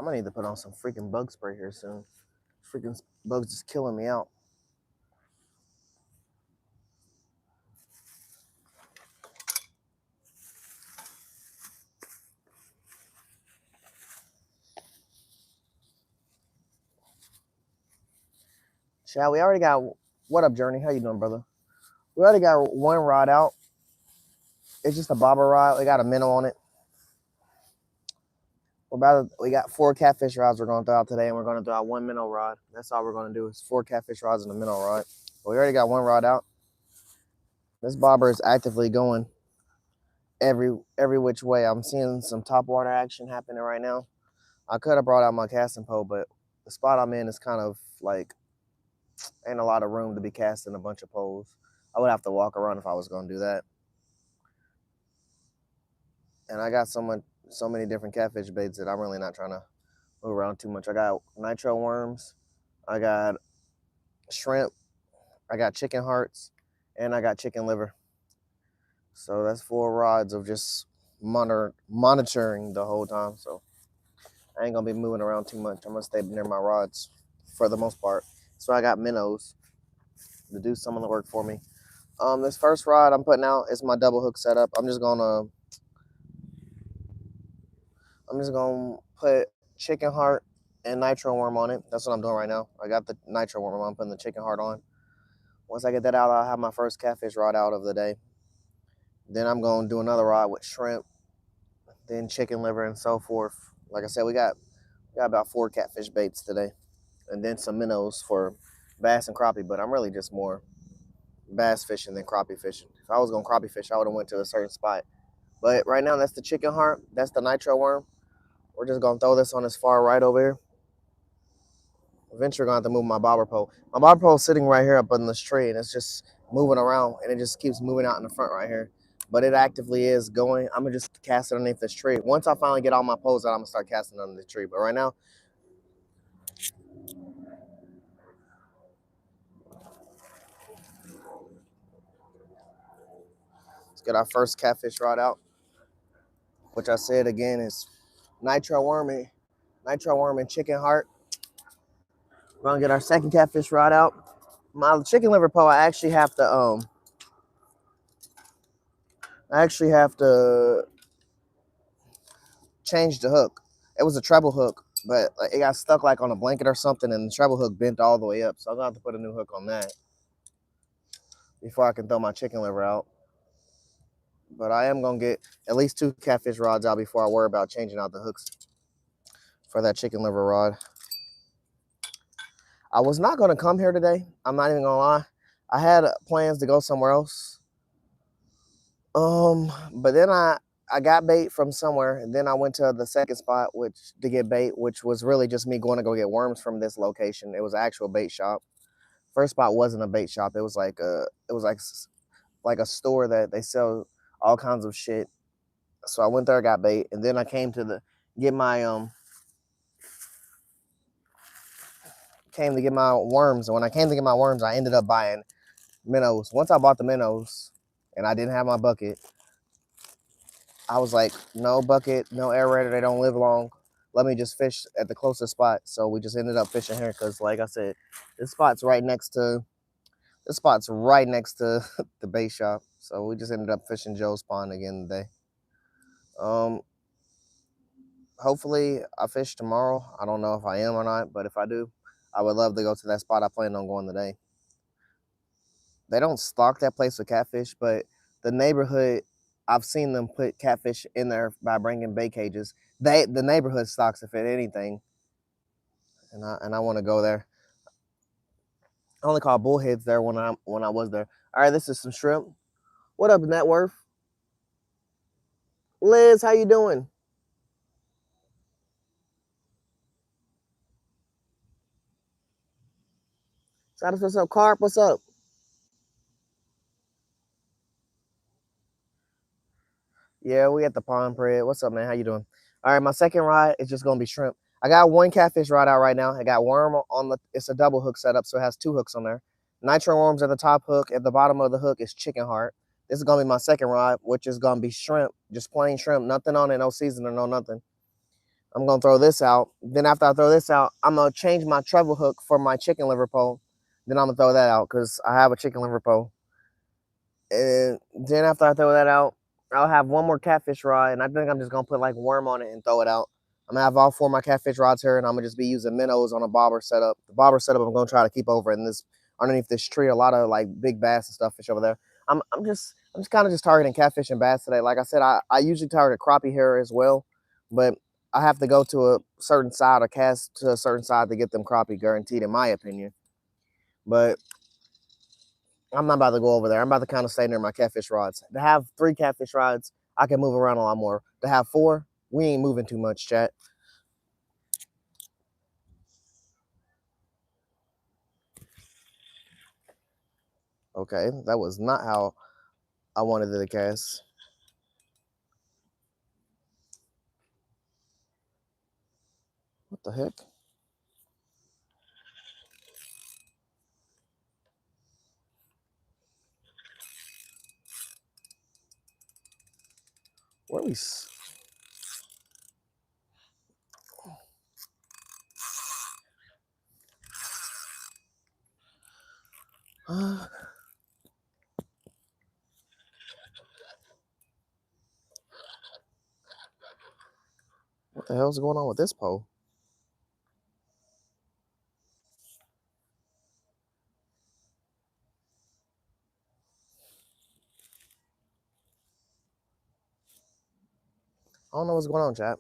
I'm gonna need to put on some freaking bug spray here soon. Freaking bugs is killing me out. Shall we already got, what up, Journey? How you doing, brother? We already got one rod out. It's just a bobber rod. We got a minnow on it. We got 4 catfish rods we're going to throw out today, and we're going to throw out 1 minnow rod. That's all we're going to do is 4 catfish rods and a minnow rod. But we already got 1 rod out. This bobber is actively going every which way. I'm seeing some top water action happening right now. I could have brought out my casting pole, but the spot I'm in is kind of like, ain't a lot of room to be casting a bunch of poles. I would have to walk around if I was going to do that. And I got so many different catfish baits that I'm really not trying to move around too much. I got nitro worms, I got shrimp, I got chicken hearts, and I got chicken liver. So that's 4 rods of just monitoring the whole time. So I ain't gonna be moving around too much. I'm gonna stay near my rods for the most part. So I got minnows to do some of the work for me. This first rod I'm putting out is my double hook setup. I'm just gonna put chicken heart and nitro worm on it. That's what I'm doing right now. I got the nitro worm. I'm putting the chicken heart on. Once I get that out, I'll have my first catfish rod out of the day. Then I'm going to do another rod with shrimp, then chicken liver, and so forth. Like I said, we got about 4 catfish baits today, and then some minnows for bass and crappie. But I'm really just more bass fishing than crappie fishing. If I was going crappie fish, I would have went to a certain spot. But right now, that's the chicken heart. That's the nitro worm. We're just going to throw this on this far right over here. Eventually, going to have to move my bobber pole. My bobber pole is sitting right here up in this tree, and it's just moving around, and it just keeps moving out in the front right here. But it actively is going. I'm going to just cast it underneath this tree. Once I finally get all my poles out, I'm going to start casting under the tree. But right now, let's get our first catfish rod out, which I said again is nitro worm and chicken heart. We're going to get our second catfish rod out. My chicken liver pole, I actually have to change the hook. It was a treble hook, but it got stuck like on a blanket or something, and the treble hook bent all the way up. So I'm gonna have to put a new hook on that before I can throw my chicken liver out. But I am gonna get at least 2 catfish rods out before I worry about changing out the hooks for that chicken liver rod. I was not gonna come here today. I'm not even gonna lie. I had plans to go somewhere else. But then I got bait from somewhere, and then I went to the second spot to get bait, which was really just me going to go get worms from this location. It was an actual bait shop. First spot wasn't a bait shop. It was like a store that they sell all kinds of shit. So I went there, got bait, and then I came to get my worms. And when I came to get my worms, I ended up buying minnows. Once I bought the minnows, and I didn't have my bucket, I was like, no bucket, no aerator, they don't live long. Let me just fish at the closest spot. So we just ended up fishing here because, like I said, this spot's right next to the bait shop. So we just ended up fishing Joe's Pond again today. Hopefully I fish tomorrow. I don't know if I am or not, but if I do, I would love to go to that spot I plan on going today. They don't stock that place with catfish, but the neighborhood, I've seen them put catfish in there by bringing bait cages. The neighborhood stocks if it anything, and I want to go there. I only caught bullheads there when I was there. All right, this is some shrimp. What up, Networth? Liz, how you doing? Saddles, what's up? Carp, what's up? Yeah, we at the pond parade. What's up, man? How you doing? All right, my second rod is just gonna be shrimp. I got 1 catfish rod out right now. I got worm on it's a double hook setup, so it has 2 hooks on there. Nitro worms at the top hook. At the bottom of the hook is chicken heart. This is gonna be my second rod, which is gonna be shrimp, just plain shrimp, nothing on it, no seasoning, no nothing. I'm gonna throw this out. Then after I throw this out, I'm gonna change my treble hook for my chicken liver pole. Then I'm gonna throw that out because I have a chicken liver pole. And then after I throw that out, I'll have one more catfish rod, and I think I'm just gonna put like worm on it and throw it out. I'm gonna have all 4 of my catfish rods here, and I'm gonna just be using minnows on a bobber setup. The bobber setup I'm gonna try to keep over in this underneath this tree. A lot of like big bass and stuff fish over there. I'm just kind of just targeting catfish and bass today. Like I said, I usually target crappie here as well, but I have to go to a certain side or cast to a certain side to get them crappie guaranteed, in my opinion. But I'm not about to go over there. I'm about to kind of stay near my catfish rods. To have 3 catfish rods, I can move around a lot more. To have 4, we ain't moving too much, chat. Okay, that was not how I wanted it to cast. What the heck? Where are we? What the hell's going on with this pole? I don't know what's going on, chat.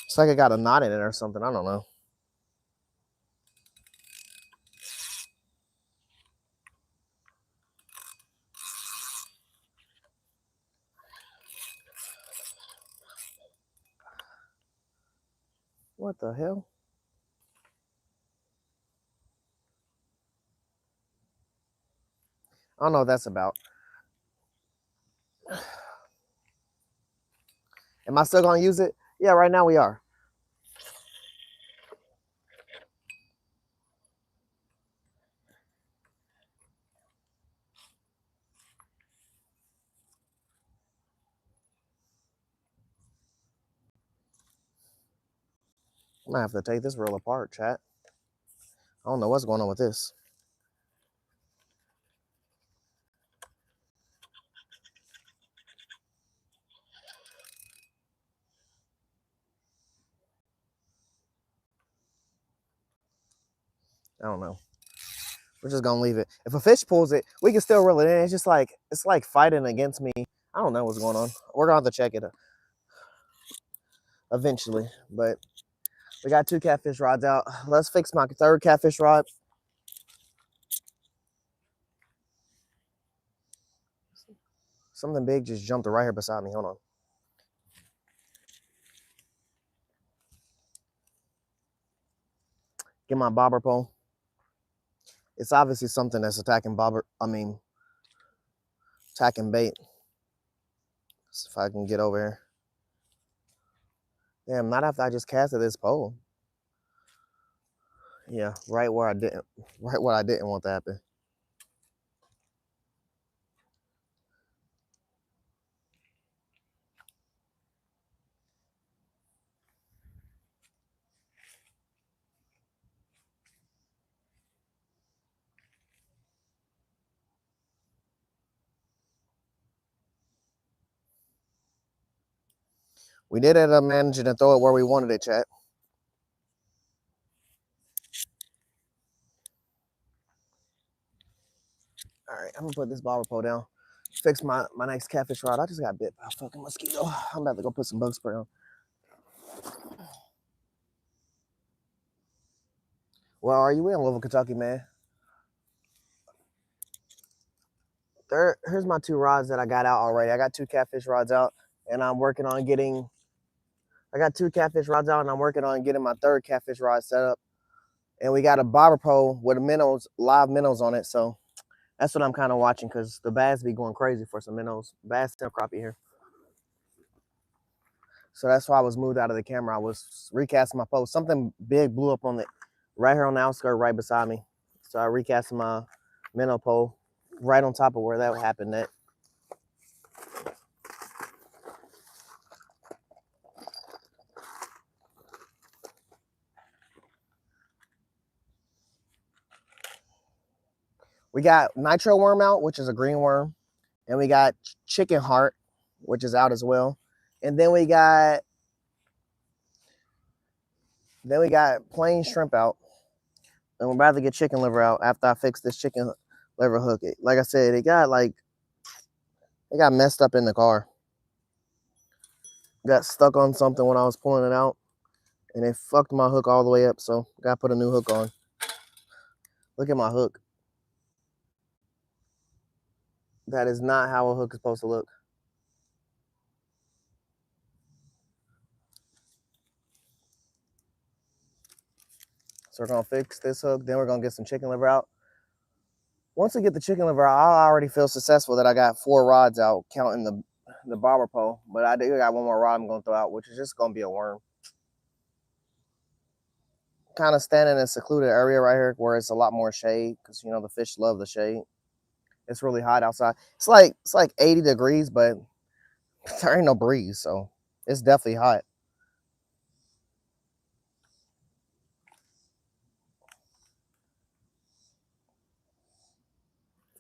It's like I got a knot in it or something. I don't know. What the hell? I don't know what that's about. Am I still gonna use it? Yeah, right now we are. I'm gonna have to take this reel apart, chat. I don't know what's going on with this. I don't know. We're just gonna leave it. If a fish pulls it, we can still reel it in. It's like fighting against me. I don't know what's going on. We're gonna have to check it eventually. But we got 2 catfish rods out. Let's fix my 3rd catfish rod. Something big just jumped right here beside me. Hold on. Get my bobber pole. It's obviously something that's attacking attacking bait. See if I can get over here. Damn, not after I just casted this pole. Yeah, right what I didn't want to happen. We did end up managing to throw it where we wanted it, chat. All right, I'm gonna put this bobber pole down. Fix my next catfish rod. I just got bit by a fucking mosquito. I'm about to go put some bug spray on. Well, are you in Louisville, Kentucky, man? Here's my 2 rods that I got out already. I got 2 catfish rods out, and I'm working on getting. I got 2 catfish rods out, and I'm working on getting my 3rd catfish rod set up. And we got a bobber pole with minnows, live minnows on it. So that's what I'm kind of watching because the bass be going crazy for some minnows. Bass and crappie here. So that's why I was moved out of the camera. I was recasting my post. Something big blew up on the right here on the outskirt right beside me. So I recast my minnow pole right on top of where that happened at. We got nitro worm out, which is a green worm, and we got chicken heart, which is out as well. And then we got plain shrimp out. And we're about to get chicken liver out after I fix this chicken liver hook. Like I said, it got messed up in the car. Got stuck on something when I was pulling it out, and it fucked my hook all the way up. So gotta put a new hook on. Look at my hook. That is not how a hook is supposed to look. So we're gonna fix this hook, then we're gonna get some chicken liver out. Once we get the chicken liver out, I already feel successful that I got 4 rods out, counting the bobber pole. But I do got one more rod I'm gonna throw out, which is just gonna be a worm. Kind of standing in a secluded area right here where it's a lot more shade, because you know the fish love the shade. It's really hot outside. It's like 80 degrees, but there ain't no breeze, so it's definitely hot.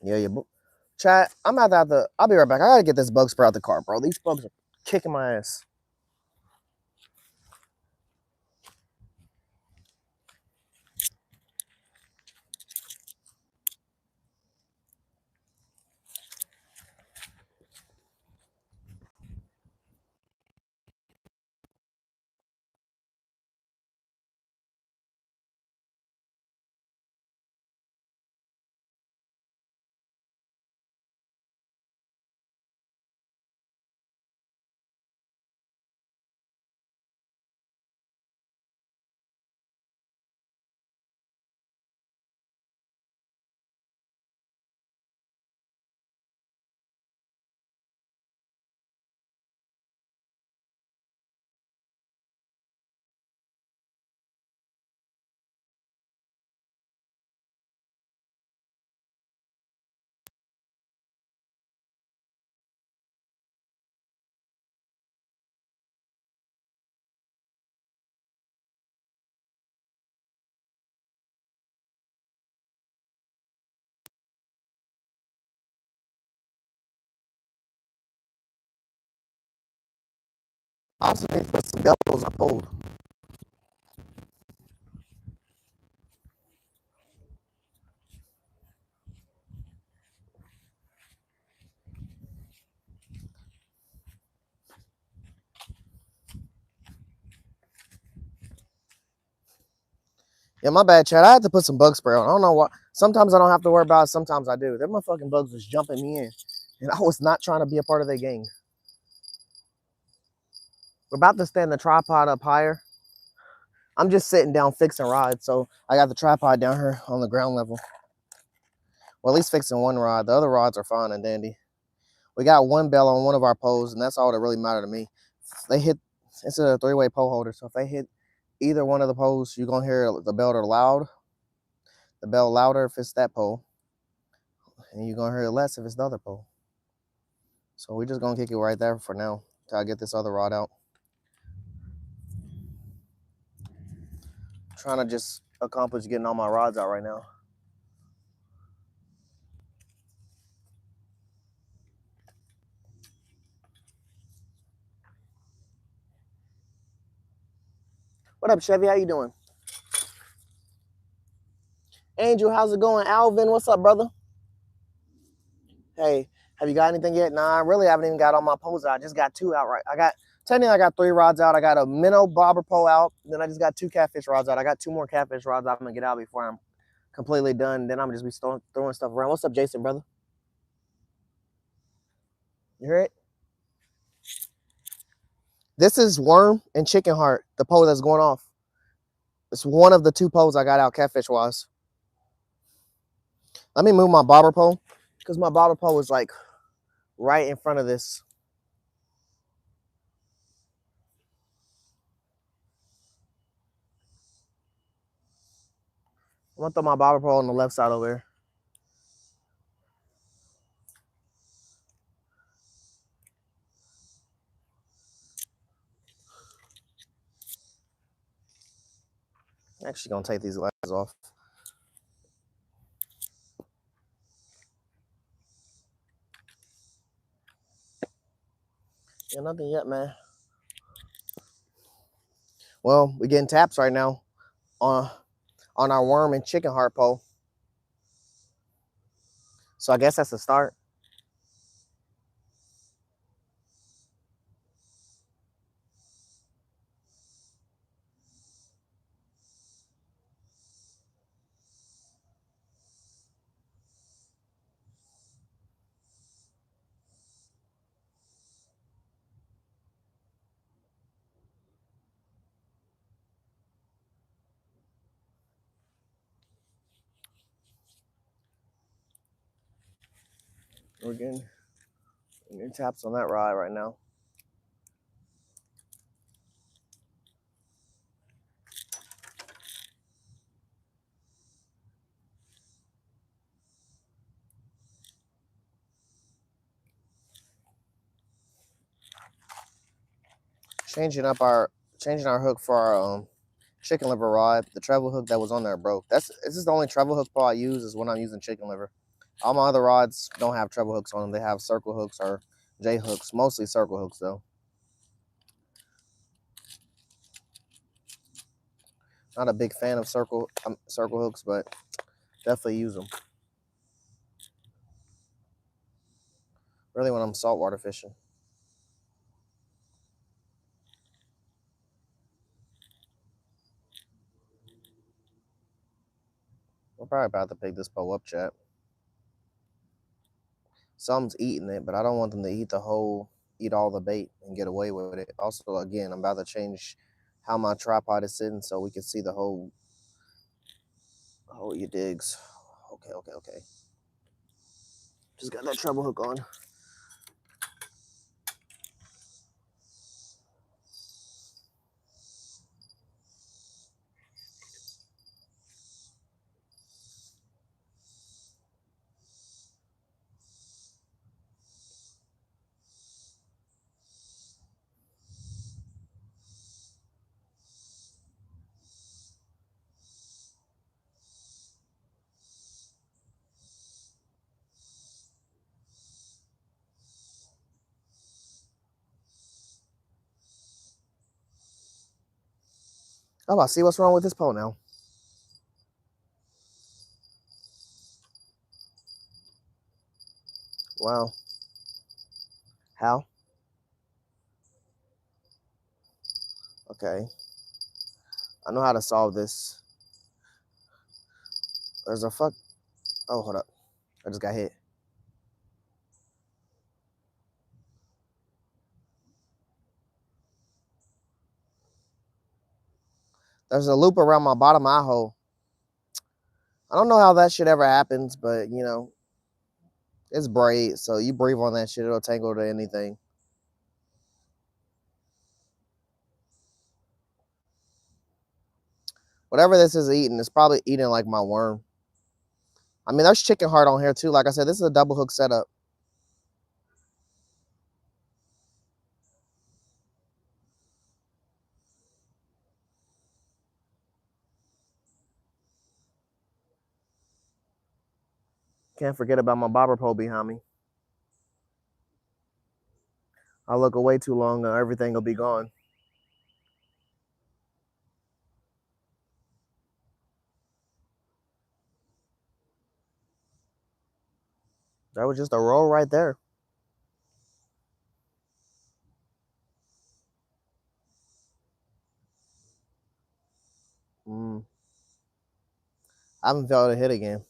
Yeah. Chat, I'll be right back. I gotta get this bug spray out the car, bro. These bugs are kicking my ass. Also need to put some bellows up hold. Yeah, my bad, Chad. I had to put some bug spray on. I don't know why. Sometimes I don't have to worry about it. Sometimes I do. Them motherfucking bugs was jumping me in, and I was not trying to be a part of their gang. We're about to stand the tripod up higher. I'm just sitting down fixing rods, so I got the tripod down here on the ground level. Well, at least fixing one rod. The other rods are fine and dandy. We got one bell on one of our poles, and that's all that really mattered to me. They hit, it's a 3-way pole holder, so if they hit either one of the poles, you're gonna hear the bell loud. The bell louder if it's that pole, and you're gonna hear it less if it's the other pole. So we're just gonna kick it right there for now till I get this other rod out. Trying to just accomplish getting all my rods out right now. What up, Chevy? How you doing? Angel, how's it going? Alvin, what's up, brother? Hey, have you got anything yet? Nah, I really haven't even got all my poles out. I just got 2 out right. Technically I got 3 rods out. I got a minnow bobber pole out. Then I just got 2 catfish rods out. I got 2 more catfish rods I'm gonna get out before I'm completely done. Then I'm just be throwing stuff around. What's up, Jason, brother? You hear it? This is worm and chicken heart, the pole that's going off. It's one of the 2 poles I got out catfish wise. Let me move my bobber pole because my bobber pole is like right in front of this. I'm gonna throw my bobber pole on the left side over here. Actually gonna take these glasses off. Yeah, nothing yet, man. Well, we're getting taps right now on our worm and chicken heart pole. So I guess that's a start. We're getting taps on that rod right now. Changing our hook for our chicken liver rod. The treble hook that was on there broke. This is the only treble hook pole I use is when I'm using chicken liver. All my other rods don't have treble hooks on them. They have circle hooks or J hooks, mostly circle hooks though. Not a big fan of circle hooks, but definitely use them. Really when I'm saltwater fishing. We're probably about to pick this pole up, chat. Some's eating it, but I don't want them to eat all the bait and get away with it. Also, again, I'm about to change how my tripod is sitting so we can see the whole you digs. Okay. Just got that treble hook on. Oh, I see what's wrong with this pole now. Wow. How? Okay. I know how to solve this. There's a fuck. Oh, hold up. I just got hit. There's a loop around my bottom eye hole. I don't know how that shit ever happens, but you know, it's braid, so you breathe on that shit, it'll tangle to anything. Whatever this is eating, it's probably eating like my worm. I mean, there's chicken heart on here too. Like I said, this is a double hook setup. Can't forget about my bobber pole behind me. I'll look away too long, everything will be gone. That was just a roll right there. I haven't felt a hit again.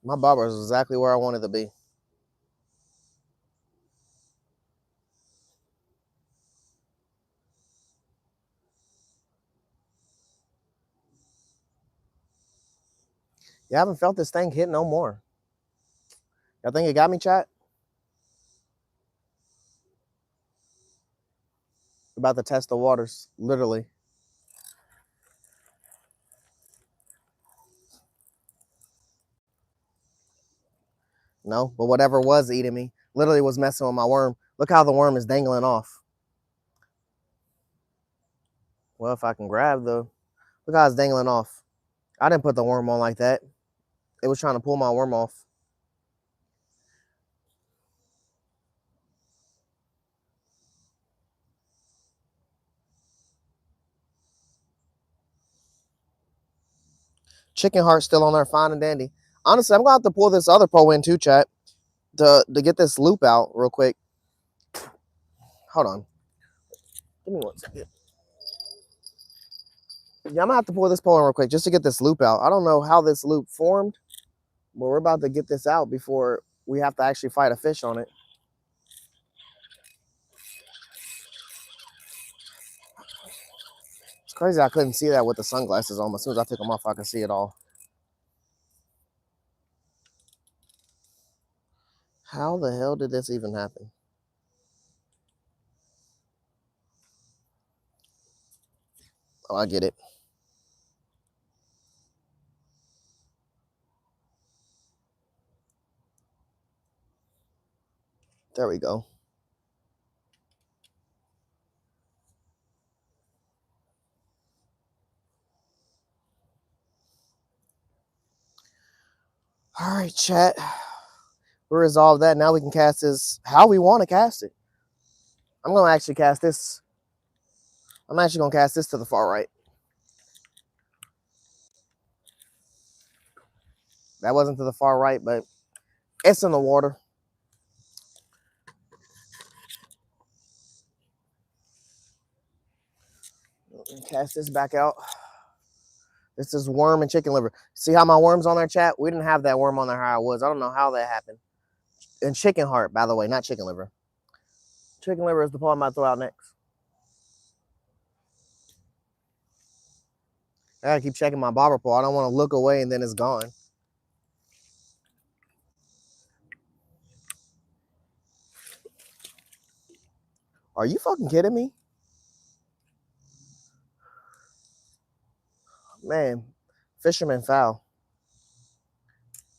My bobber is exactly where I wanted to be. You haven't felt this thing hit no more. Y'all think it got me, chat? About to test the waters, literally. No, but whatever was eating me literally was messing with my worm. Look how the worm is dangling off. Well, if I can grab look how it's dangling off. I didn't put the worm on like that. It was trying to pull my worm off. Chicken heart still on there, fine and dandy. Honestly, I'm gonna have to pull this other pole in too, chat, to get this loop out real quick. Hold on. Give me 1 second. Yeah, I'm gonna have to pull this pole in real quick just to get this loop out. I don't know how this loop formed, but we're about to get this out before we have to actually fight a fish on it. It's crazy I couldn't see that with the sunglasses on. As soon as I took them off, I could see it all. How the hell did this even happen? Oh, I get it. There we go. All right, chat. We resolved that. Now we can cast this how we want to cast it. I'm gonna actually cast this. I'm actually gonna cast this to the far right. That wasn't to the far right, but it's in the water. Cast this back out. This is worm and chicken liver. See how my worm's on there, chat? We didn't have that worm on there how I was. I don't know how that happened. And chicken heart, by the way, not chicken liver. Chicken liver is the part I'm about to throw out next. I gotta keep checking my bobber pole. I don't want to look away and then it's gone. Are you fucking kidding me? Man, fisherman foul.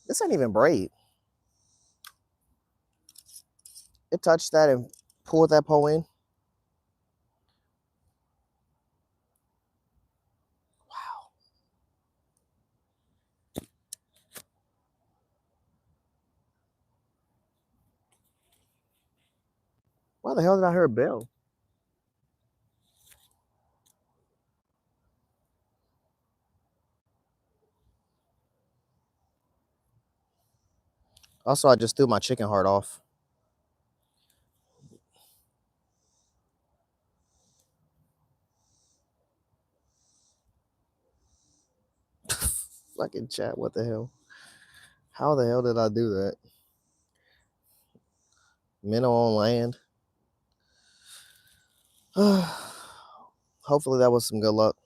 This ain't even braid. It touched that and pulled that pole in. Wow. Why the hell did I hear a bell? Also, I just threw my chicken heart off. Fucking chat, what the hell? How the hell did I do that? Minnow on land. Hopefully that was some good luck.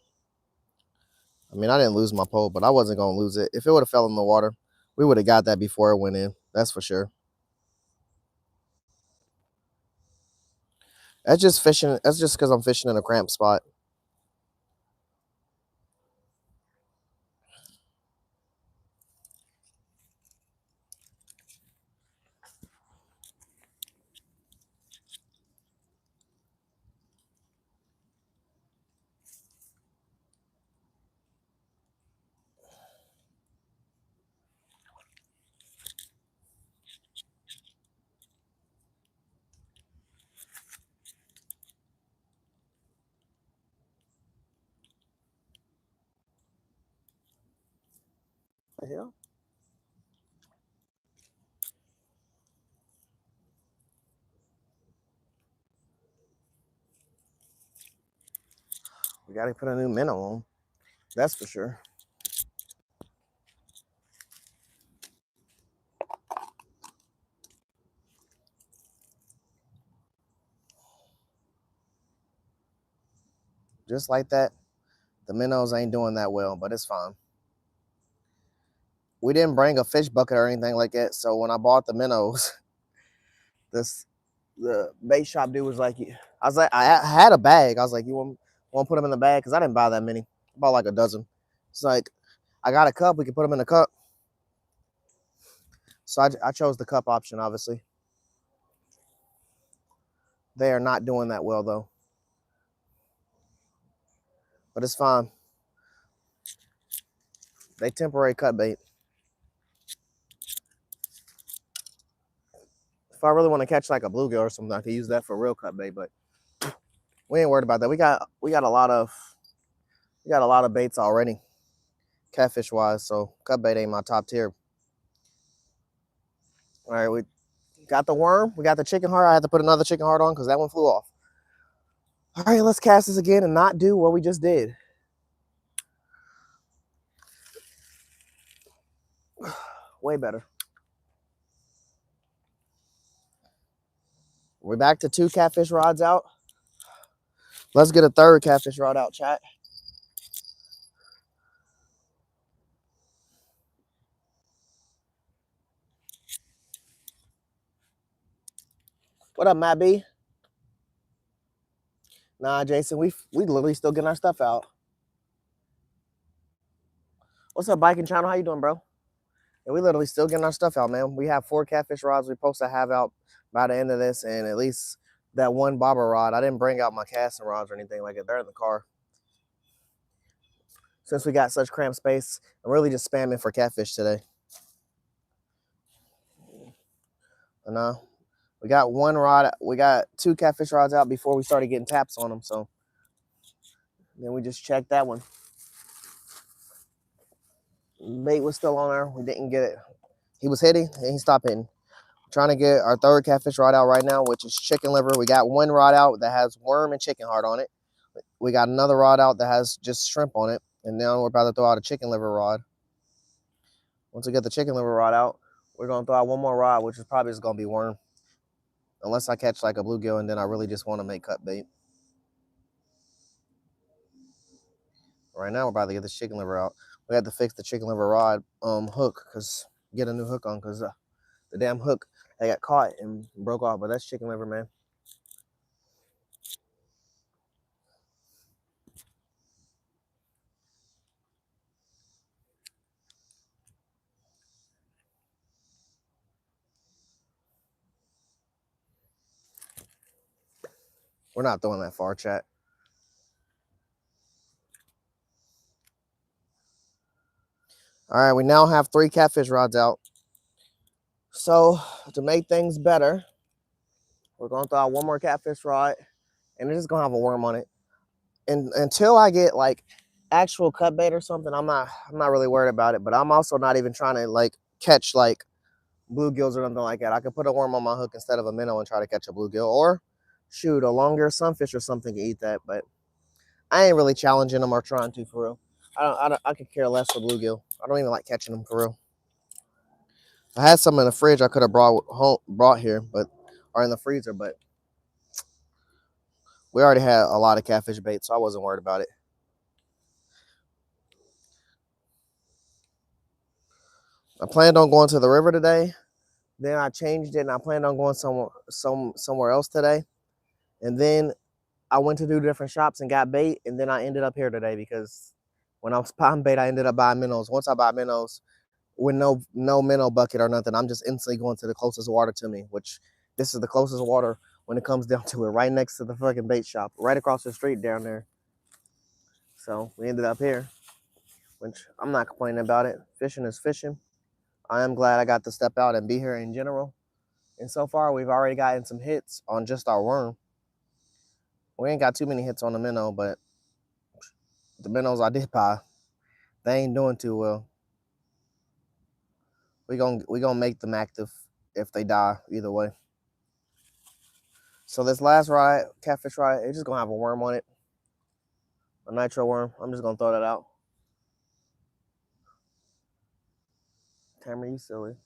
I mean, I didn't lose my pole, but I wasn't going to lose it. If it would have fell in the water, we would have got that before it went in. That's for sure. That's just fishing. That's just because I'm fishing in a cramped spot. What the hell? We got to put a new minnow on. That's for sure. Just like that, the minnows ain't doing that well, but it's fine. we didn't bring a fish bucket or anything like that. So when I bought the minnows, the bait shop dude was like, I was like, I had a bag. I was like, you want to put them in the bag? Because I didn't buy that many. I bought like a dozen. It's like, I got a cup. We can put them in the cup. So I chose the cup option, obviously. They are not doing that well, though. But it's fine. They temporary cut bait. If I really want to catch like a bluegill or something, I could use that for real cut bait. But we ain't worried about that. We got a lot of baits already, catfish wise. So cut bait ain't my top tier. All right, we got the worm. We got the chicken heart. I had to put another chicken heart on because that one flew off. All right, let's cast this again and not do what we just did. Way better. We're back to 2 catfish rods out. Let's get a 3rd catfish rod out, chat. What up, Matt B? Nah, Jason, we literally still getting our stuff out. What's up, Biking Channel? How you doing, bro? And we literally still getting our stuff out, man. We have 4 catfish rods we're supposed to have out by the end of this, and at least that 1 bobber rod. I didn't bring out my casting rods or anything like that. They're in the car. Since we got such cramped space, I'm really just spamming for catfish today. And we got 1 rod. We got 2 catfish rods out before we started getting taps on them. So then we just checked that one. Bait was still on there. We didn't get it. He was hitting and he stopped hitting. Trying to get our 3rd catfish rod out right now, which is chicken liver. We got 1 rod out that has worm and chicken heart on it. We got another rod out that has just shrimp on it. And now we're about to throw out a chicken liver rod. Once we get the chicken liver rod out, we're going to throw out 1 more rod, which is probably just going to be worm. Unless I catch like a bluegill and then I really just want to make cut bait. Right now, we're about to get this chicken liver out. We had to fix the chicken liver rod hook, because get a new hook on, because the damn hook, I got caught and broke off. But that's chicken liver, man. We're not throwing that far, chat. All right, we now have 3 catfish rods out. So to make things better, we're going to throw out 1 more catfish rod, and it's just going to have a worm on it. And until I get like actual cut bait or something, I'm not really worried about it. But I'm also not even trying to like catch like bluegills or nothing like that. I could put a worm on my hook instead of a minnow and try to catch a bluegill, or shoot, a longer sunfish or something can eat that. But I ain't really challenging them or trying to, for real. I could care less for bluegill. I don't even like catching them, for real. I had some in the fridge I could have brought here, but or in the freezer, but we already had a lot of catfish bait, so I wasn't worried about it. I planned on going to the river today. Then I changed it, and I planned on going somewhere else today. And then I went to do different shops and got bait, and then I ended up here today because when I was buying bait, I ended up buying minnows. Once I buy minnows, with no minnow bucket or nothing, I'm just instantly going to the closest water to me, which this is the closest water when it comes down to it, right next to the fucking bait shop, right across the street down there. So we ended up here, which I'm not complaining about it. Fishing is fishing. I am glad I got to step out and be here in general. And so far, we've already gotten some hits on just our worm. We ain't got too many hits on the minnow, but the minnows I did buy, they ain't doing too well. We gonna make them active if they die either way. So this last rod, catfish rod, it's just gonna have a worm on it, a nitro worm. I'm just gonna throw that out. Tamara, you silly.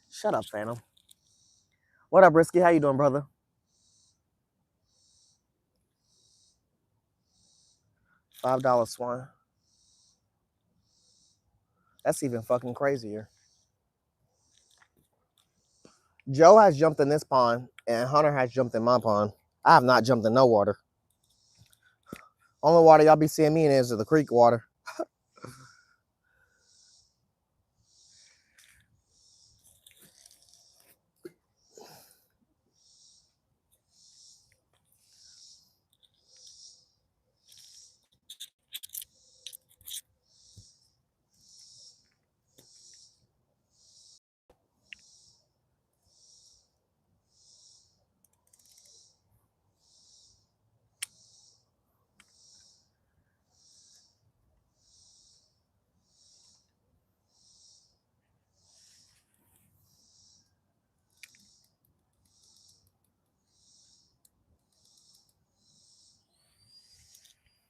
Shut up, Phantom. What up, Risky? How you doing, brother? $5 swine. That's even fucking crazier. Joe has jumped in this pond, and Hunter has jumped in my pond. I have not jumped in no water. Only water y'all be seeing me in is the creek water.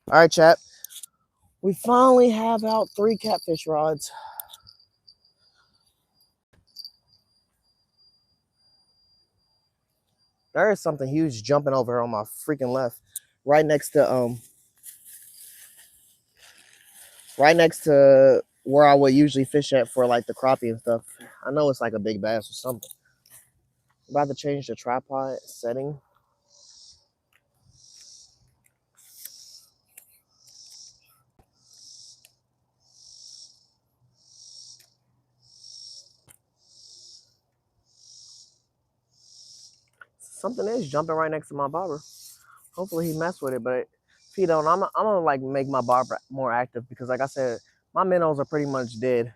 All right, chat. We finally have out 3 catfish rods. There is something huge jumping over here on my freaking left, right next to where I would usually fish at for like the crappie and stuff. I know it's like a big bass or something. I'm about to change the tripod setting. Something is jumping right next to my bobber. Hopefully he messed with it, but if he don't, I'm gonna like make my bobber more active because like I said, my minnows are pretty much dead.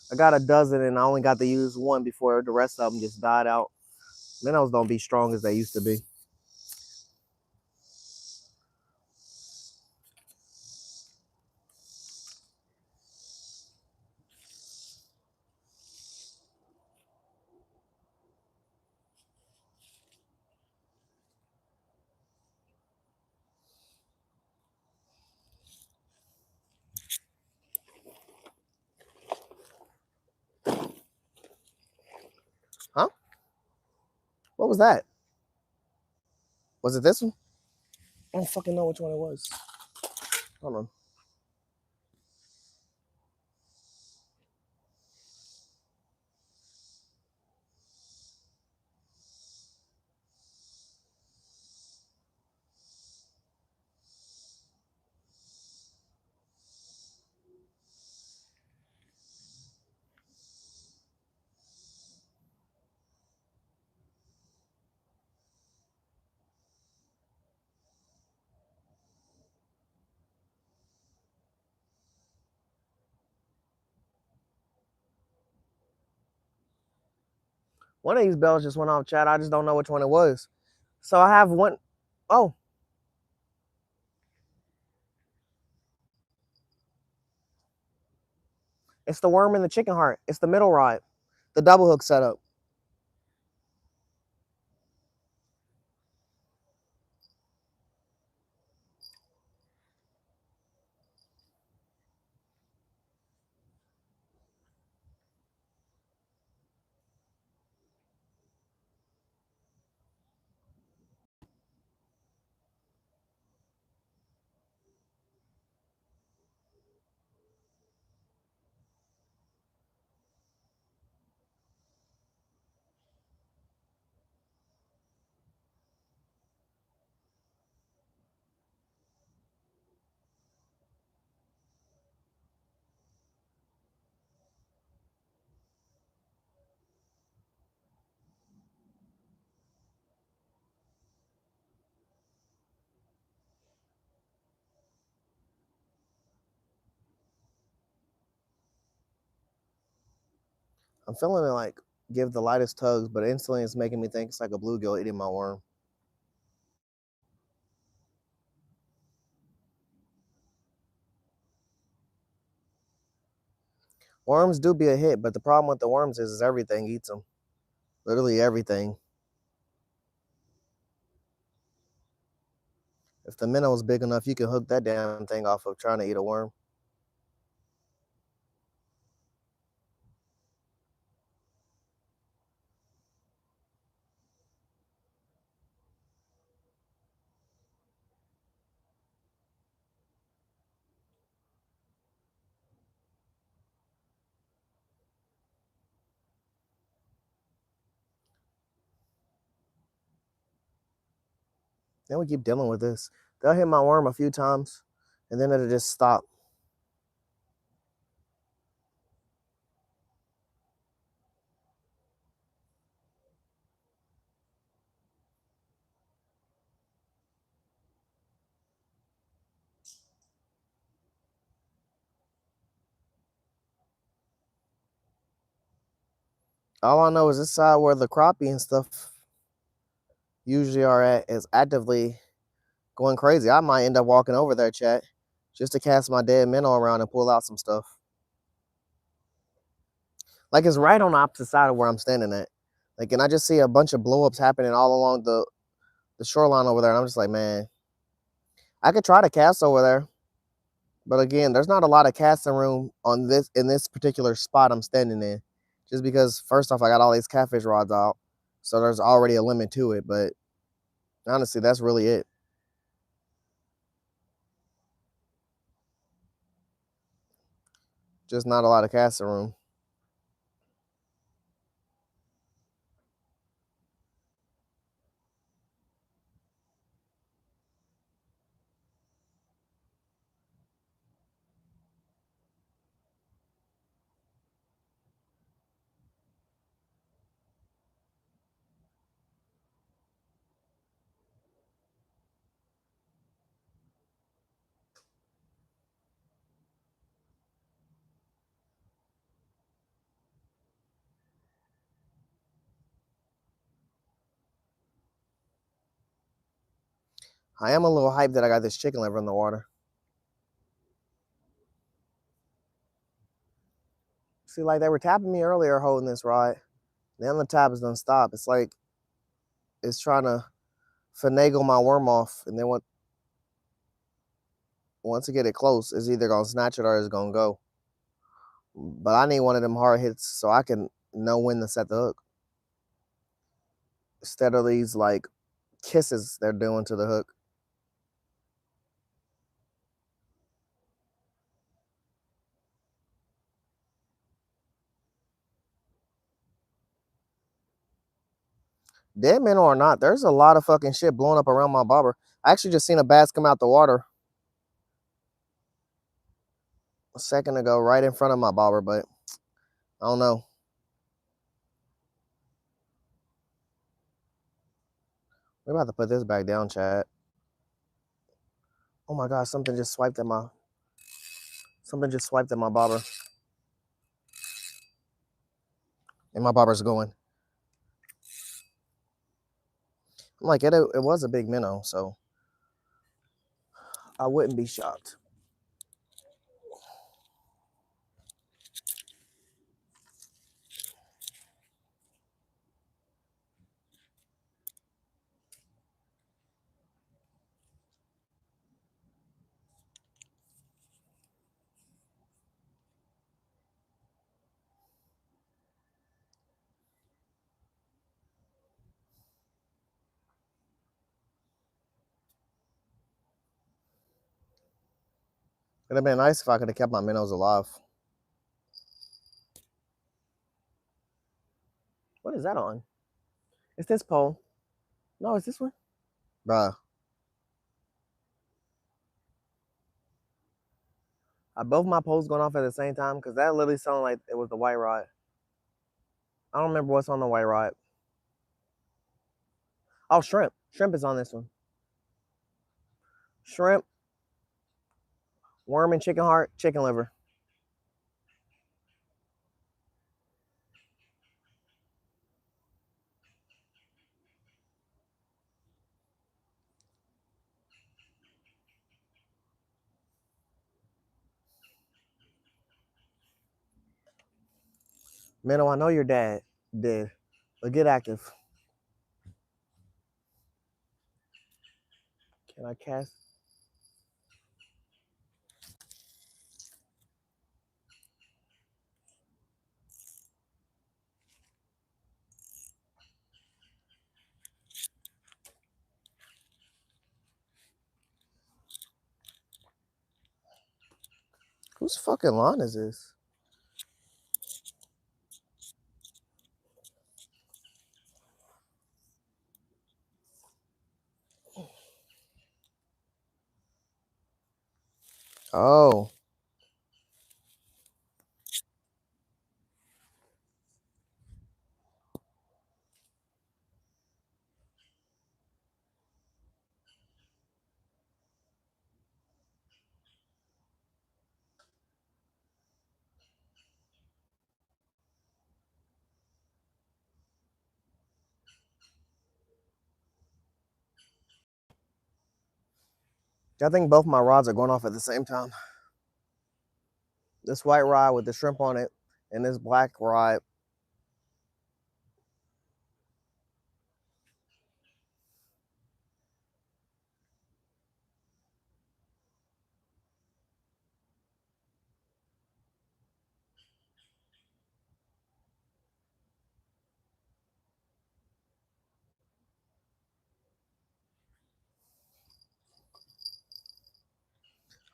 I got a dozen and I only got to use one before the rest of them just died out. Minnows don't be strong as they used to be. Huh? What was that? Was it this one? I don't fucking know which one it was. Hold on. One of these bells just went off, chat. I just don't know which one it was. So I have one. Oh. It's the worm in the chicken heart. It's the middle rod. The double hook setup. I'm feeling it like give the lightest tugs, but instantly it's making me think it's like a bluegill eating my worm. Worms do be a hit, but the problem with the worms is everything eats them. Literally everything. If the minnow is big enough, you can hook that damn thing off of trying to eat a worm. Then we keep dealing with this. They'll hit my worm a few times, and then it'll just stop. All I know is this side where the crappie and stuff usually are at is actively going crazy. I might end up walking over there, chat, just to cast my dead minnow around and pull out some stuff. Like it's right on the opposite side of where I'm standing at. Like, and I just see a bunch of blowups happening all along the shoreline over there. And I'm just like, man, I could try to cast over there. But again, there's not a lot of casting room on this in this particular spot I'm standing in. Just because first off, I got all these catfish rods out. So there's already a limit to it. But honestly, that's really it. Just not a lot of casting room. I am a little hyped that I got this chicken liver in the water. See, like they were tapping me earlier holding this rod. Then the tap is done stop. It's like it's trying to finagle my worm off. And then once I get it close, it's either gonna snatch it or it's gonna go. But I need one of them hard hits so I can know when to set the hook. Instead of these like kisses they're doing to the hook. Dead minnow or not, there's a lot of fucking shit blowing up around my bobber. I actually just seen a bass come out the water a second ago right in front of my bobber, but I don't know. We're about to put this back down, Chad. Oh my god, something just swiped at my bobber. And my bobber's going. I'm like, it was a big minnow, so I wouldn't be shocked. It'd have been nice if I could have kept my minnows alive. What is that on? It's this pole. No, it's this one. Bruh. Are both my poles going off at the same time? Because that literally sounded like it was the white rod. I don't remember what's on the white rod. Oh, shrimp. Shrimp is on this one. Shrimp, worm and chicken heart, chicken liver. Minnow, I know your dad did, but get active. Can I cast? Whose fucking lawn is this? Oh. I think both my rods are going off at the same time. This white rod with the shrimp on it and this black rod.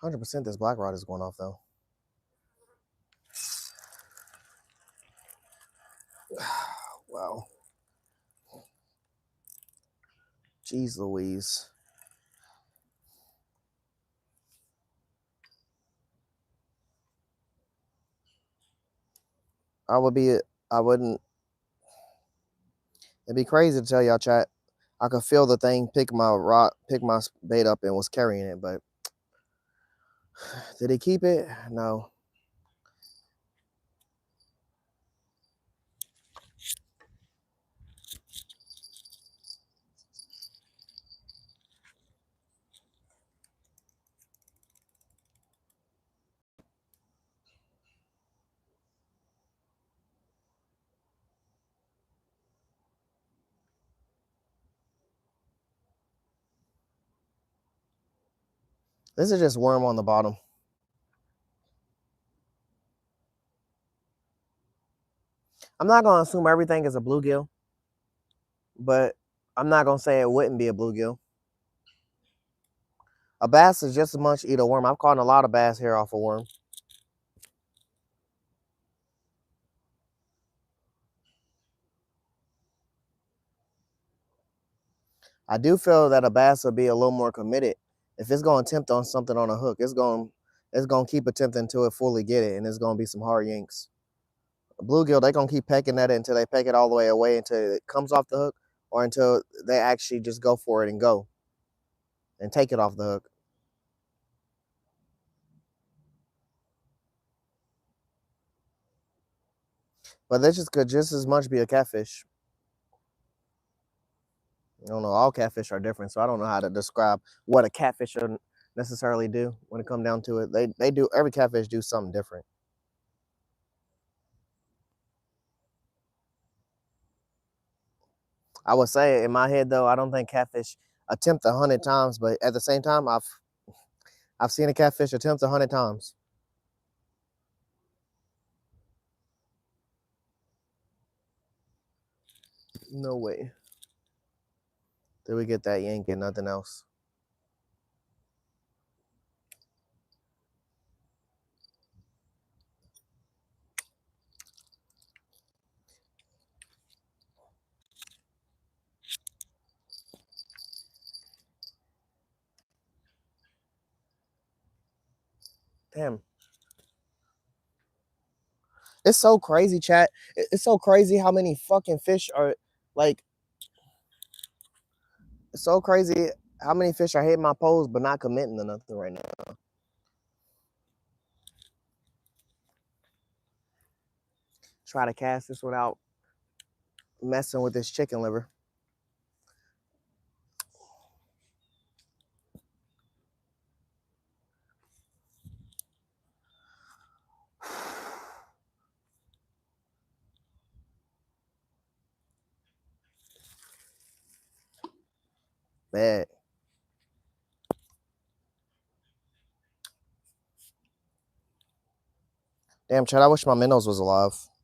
100% this black rod is going off though. Wow. Jeez Louise. I wouldn't, it'd be crazy to tell y'all chat. I could feel the thing pick my bait up and was carrying it, but did he keep it? No. This is just worm on the bottom. I'm not going to assume everything is a bluegill, but I'm not going to say it wouldn't be a bluegill. A bass is just as much eat a worm. I've caught a lot of bass here off a worm. I do feel that a bass will be a little more committed. If it's going to attempt on something on a hook, it's going to keep attempting until it fully get it, and it's going to be some hard yanks. A bluegill, they're going to keep pecking at it until they peck it all the way away until it comes off the hook or until they actually just go for it and go and take it off the hook. But this could just as much be a catfish. I don't know. All catfish are different, so I don't know how to describe what a catfish should necessarily do when it comes down to it. They do, every catfish do something different. I would say in my head though, I don't think catfish attempt 100 times, but at the same time, I've seen a catfish attempt 100 times. No way. Did we get that yank and nothing else? Damn. It's so crazy, chat. It's so crazy how many fucking fish are like. It's so crazy how many fish are hitting my poles but not committing to nothing right now. Try to cast this without messing with this chicken liver. Bad. Damn, Chad, I wish my minnows was alive. I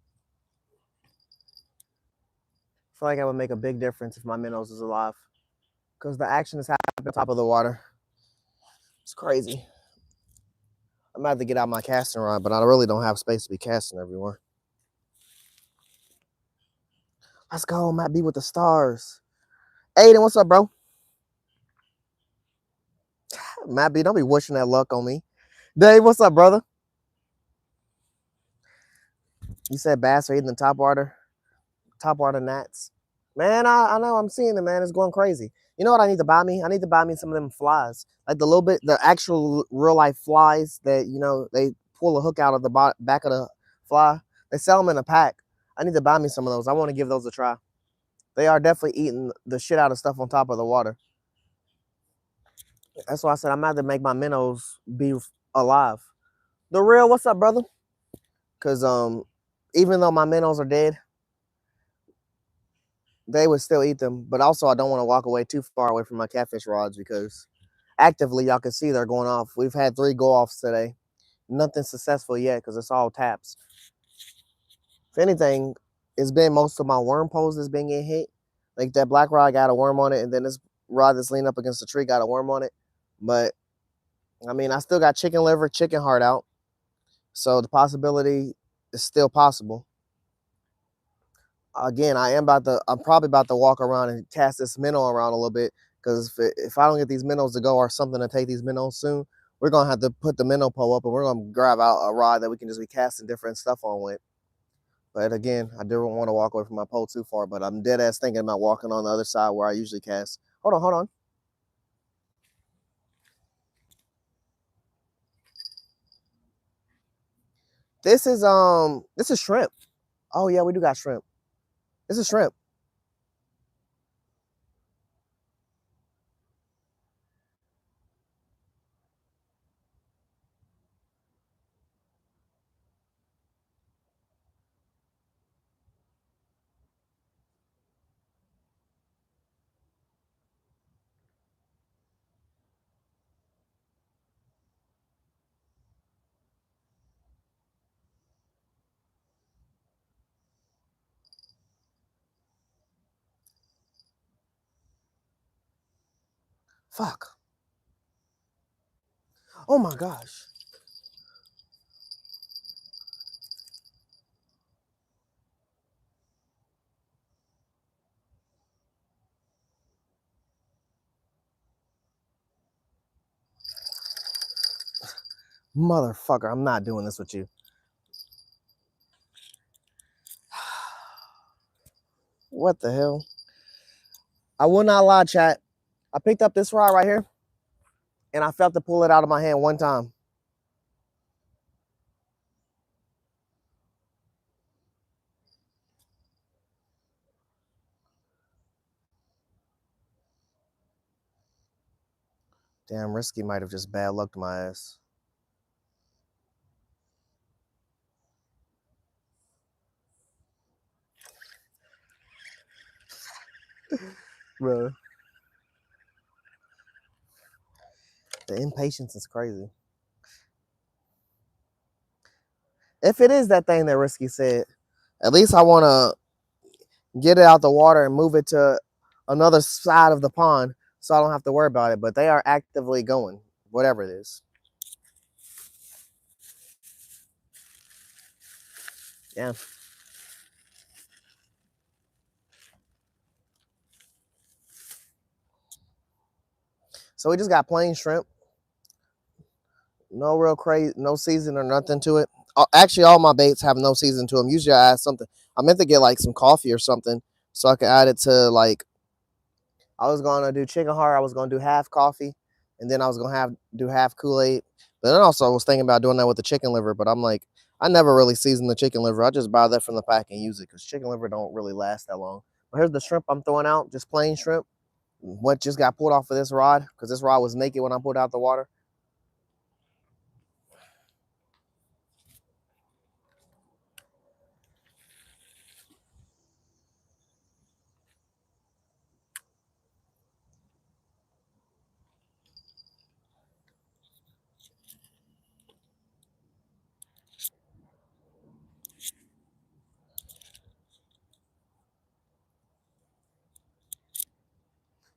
feel like I would make a big difference if my minnows was alive. Because the action is happening on top of the water. It's crazy. I'm about to get out my casting rod, but I really don't have space to be casting everywhere. Let's go, Matt B with the stars. Aiden, what's up, bro? Matt B, don't be wishing that luck on me. Dave, what's up, brother? You said bass are eating the top water gnats. Man, I know I'm seeing it, man. It's going crazy. You know what I need to buy me? I need to buy me some of them flies. Like the actual real life flies that, they pull a hook out of the back of the fly. They sell them in a pack. I need to buy me some of those. I want to give those a try. They are definitely eating the shit out of stuff on top of the water. That's why I said I'm about to make my minnows be alive. The real, what's up, brother? Because even though my minnows are dead, they would still eat them. But also, I don't want to walk away too far away from my catfish rods because actively, y'all can see they're going off. We've had 3 go offs today. Nothing successful yet because it's all taps. If anything, it's been most of my worm poles that's been getting hit. Like that black rod got a worm on it, and then this rod that's leaning up against the tree got a worm on it. But I mean, I still got chicken liver, chicken heart out. So the possibility is still possible. Again, I'm probably about to walk around and cast this minnow around a little bit because if I don't get these minnows to go or something to take these minnows soon, we're gonna have to put the minnow pole up and we're gonna grab out a rod that we can just be casting different stuff on with. But again, I don't want to walk away from my pole too far, but I'm dead ass thinking about walking on the other side where I usually cast. Hold on. This is shrimp. Oh yeah, we do got shrimp. This is shrimp. Fuck. Oh my gosh. Motherfucker, I'm not doing this with you. What the hell? I will not lie, chat. I picked up this rod right here and I felt to pull it out of my hand one time. Damn, Risky might have just bad lucked my ass. Bro. The impatience is crazy. If it is that thing that Risky said, at least I want to get it out the water and move it to another side of the pond so I don't have to worry about it. But they are actively going, whatever it is. Yeah. So we just got plain shrimp. No real crazy, no season or nothing to it. Actually, all my baits have no season to them. Usually I add something. I meant to get like some coffee or something so I could add it to like, I was going to do chicken heart. I was going to do half coffee and then I was going to do half Kool-Aid. But then also I was thinking about doing that with the chicken liver, but I'm like, I never really season the chicken liver. I just buy that from the pack and use it because chicken liver don't really last that long. But here's the shrimp I'm throwing out, just plain shrimp. What just got pulled off of this rod because this rod was naked when I pulled out the water.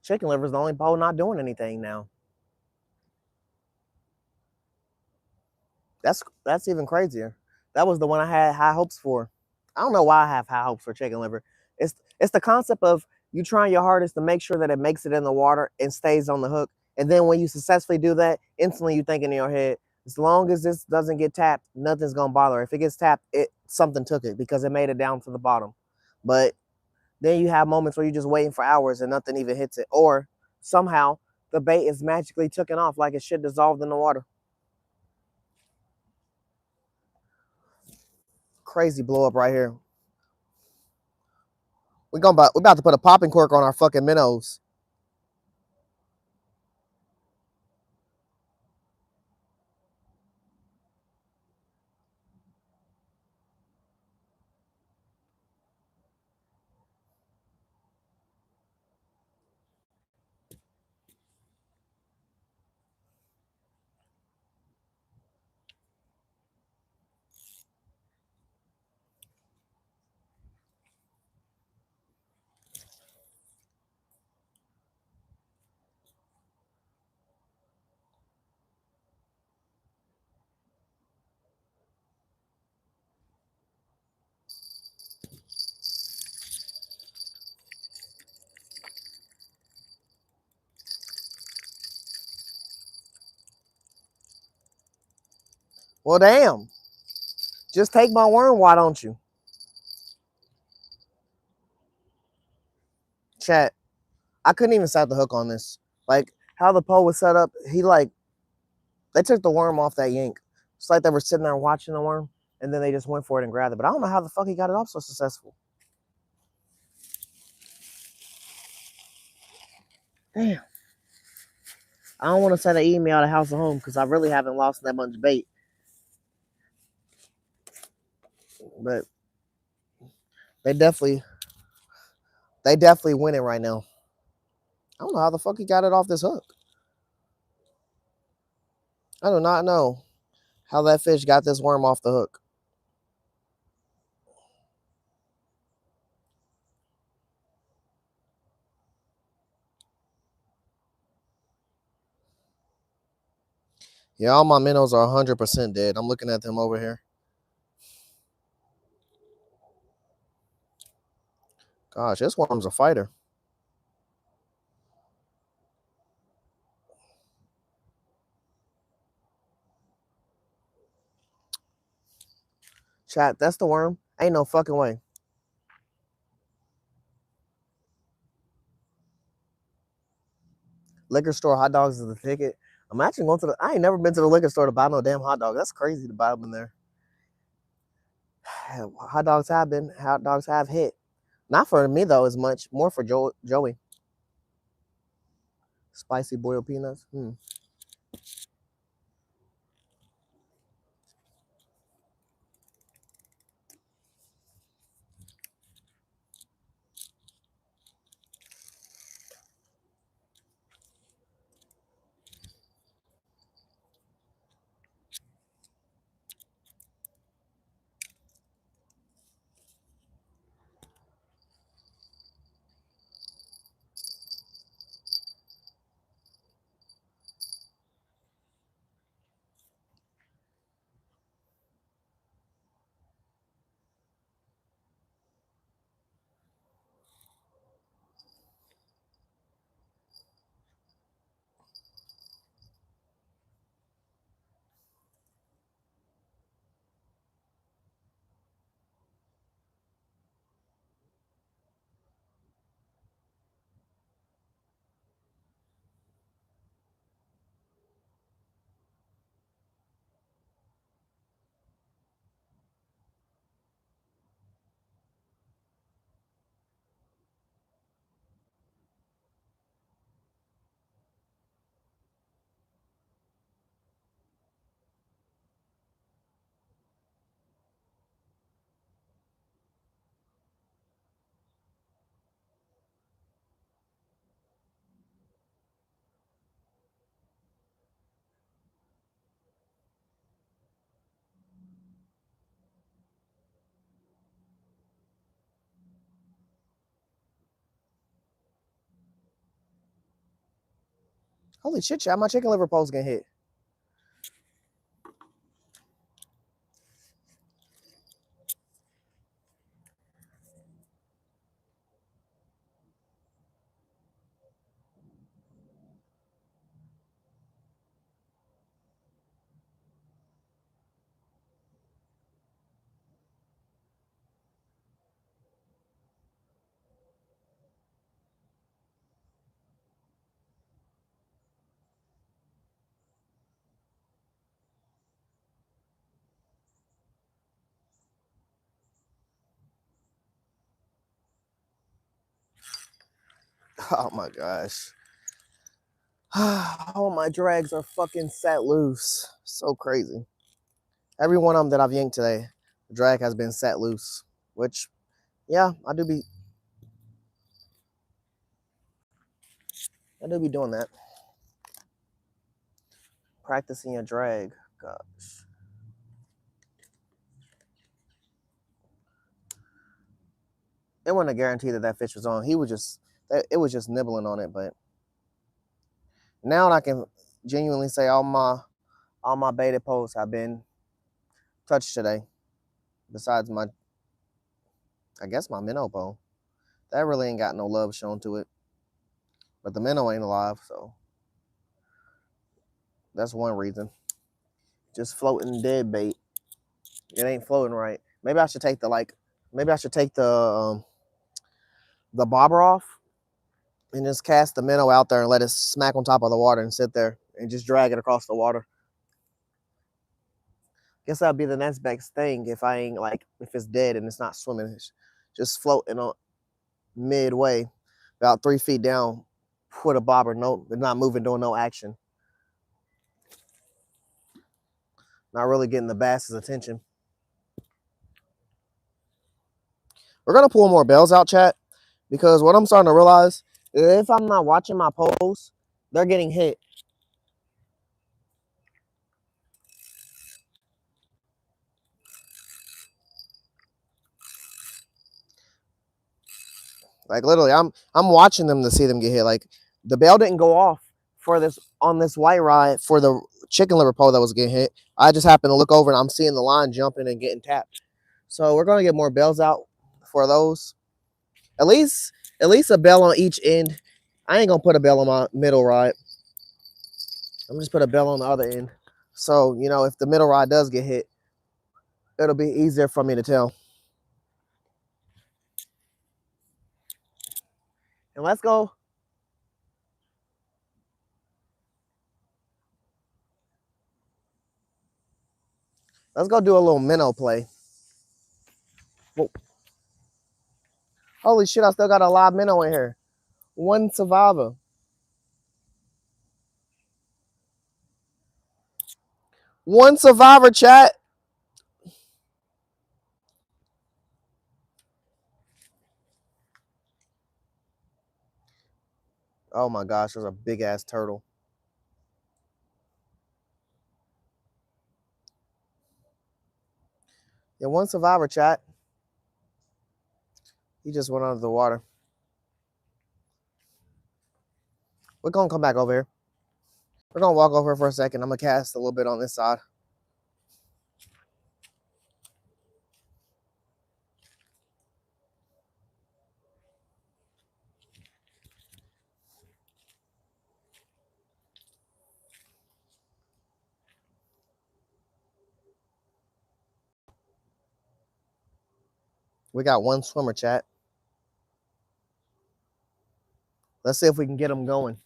Chicken liver is the only bowl not doing anything now. That's even crazier. That was the one I had high hopes for. I don't know why I have high hopes for chicken liver. It's the concept of you trying your hardest to make sure that it makes it in the water and stays on the hook. And then when you successfully do that, instantly you think in your head, As long as this doesn't get tapped, nothing's gonna bother her. If it gets tapped, something took it because it made it down to the bottom. But then you have moments where you're just waiting for hours and nothing even hits it. Or somehow the bait is magically taken off like it shit dissolved in the water. Crazy blow up right here. We about to put a popping cork on our fucking minnows. Well, damn. Just take my worm, why don't you? Chat. I couldn't even set the hook on this. Like, how the pole was set up, they took the worm off that yank. It's like they were sitting there watching the worm, and then they just went for it and grabbed it. But I don't know how the fuck he got it off so successful. Damn. I don't want to send an email to House of Home because I really haven't lost that much bait. But they definitely winning right now. I don't know how the fuck he got it off this hook. I do not know how that fish got this worm off the hook. Yeah, all my minnows are 100% dead. I'm looking at them over here. Gosh, this worm's a fighter. Chat, that's the worm. Ain't no fucking way. Liquor store hot dogs is the ticket. Imagine going to the. I ain't never been to the liquor store to buy no damn hot dog. That's crazy to buy them in there. Hot dogs have hit. Not for me though, as much. More for Joey. Spicy boiled peanuts. Holy shit, chat! My chicken liver post getting hit. Oh my gosh. All my drags are fucking set loose. So crazy. Every one of them that I've yanked today, the drag has been set loose. Which, yeah, I do be doing that. Practicing a drag. Gosh. It wasn't a guarantee that that fish was on. He was just, it was just nibbling on it. But now I can genuinely say all my baited posts have been touched today. Besides my, I guess my minnow pole. That really ain't got no love shown to it. But the minnow ain't alive, so that's one reason. Just floating dead bait. It ain't floating right. Maybe I should take the bobber off and just cast the minnow out there and let it smack on top of the water and sit there and just drag it across the water. Guess that'll be the next best thing if I ain't like if it's dead and it's not swimming. It's just floating on midway, about 3 feet down, put a bobber, no, it's not moving, doing no action. Not really getting the bass's attention. We're gonna pull more bells out, chat, because what I'm starting to realize is if I'm not watching my poles, they're getting hit. Like literally, I'm watching them to see them get hit. Like the bell didn't go off for this on this white ride for the chicken liver pole that was getting hit. I just happened to look over and I'm seeing the line jumping and getting tapped. So we're gonna get more bells out for those. At least a bell on each end. I ain't gonna put a bell on my middle rod. I'm just put a bell on the other end. So, you know, if the middle rod does get hit, it'll be easier for me to tell. And let's go. Let's go do a little minnow play. Whoa. Holy shit, I still got a live minnow in here. One survivor. One survivor, chat. Oh my gosh, there's a big ass turtle. Yeah, one survivor, chat. He just went under the water. We're gonna come back over here. We're gonna walk over for a second. I'm gonna cast a little bit on this side. We got one swimmer, chat. Let's see if we can get him going.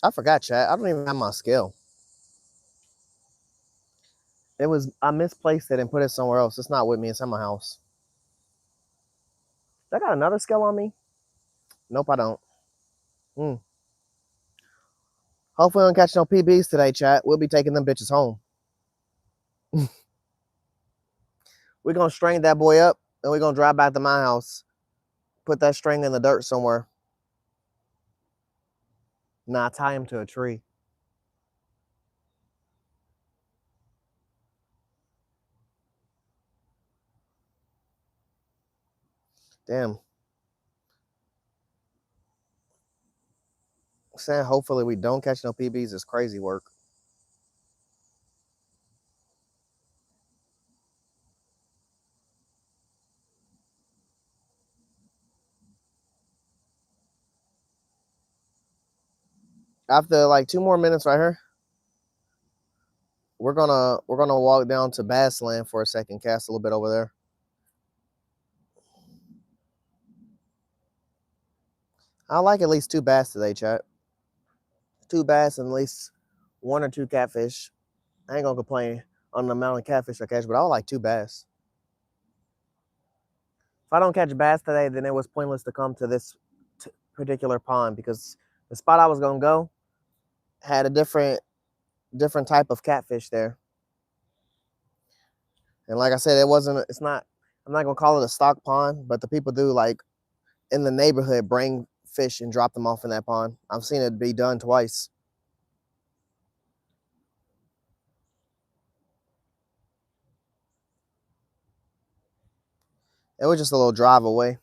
I forgot, chat. I don't even have my scale. I misplaced it and put it somewhere else. It's not with me. It's in my house. I got another scale on me? Nope, I don't. Hopefully we don't catch no PBs today, chat. We'll be taking them bitches home. We're gonna string that boy up and we're gonna drive back to my house. Put that string in the dirt somewhere. Nah, tie him to a tree. Damn. Saying hopefully we don't catch no PBs is crazy work. After like 2 more minutes right here, we're gonna walk down to Bass Land for a second, cast a little bit over there. I like at least 2 bass today, chat. 2 bass and at least 1 or 2 catfish. I ain't gonna complain on the amount of catfish I catch, but I would like 2 bass. If I don't catch bass today, then it was pointless to come to this particular pond because the spot I was gonna go had a different type of catfish there. And like I said, it's not, I'm not gonna call it a stock pond, but the people do like in the neighborhood bring fish and drop them off in that pond. I've seen it be done twice. It was just a little drive away.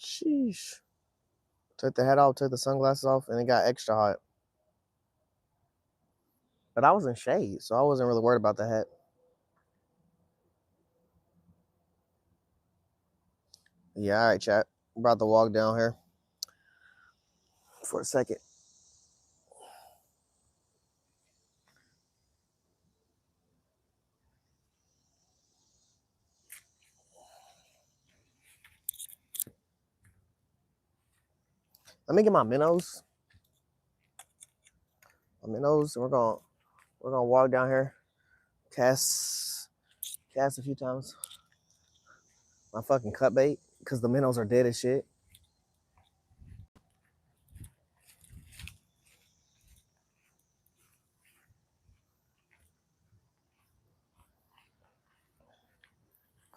Sheesh. Took the hat off, took the sunglasses off, and it got extra hot. But I was in shade, so I wasn't really worried about the hat. Yeah, all right, chat. I'm about to walk down here for a second. Let me get my minnows. And we're gonna walk down here, cast a few times. My fucking cut bait, because the minnows are dead as shit.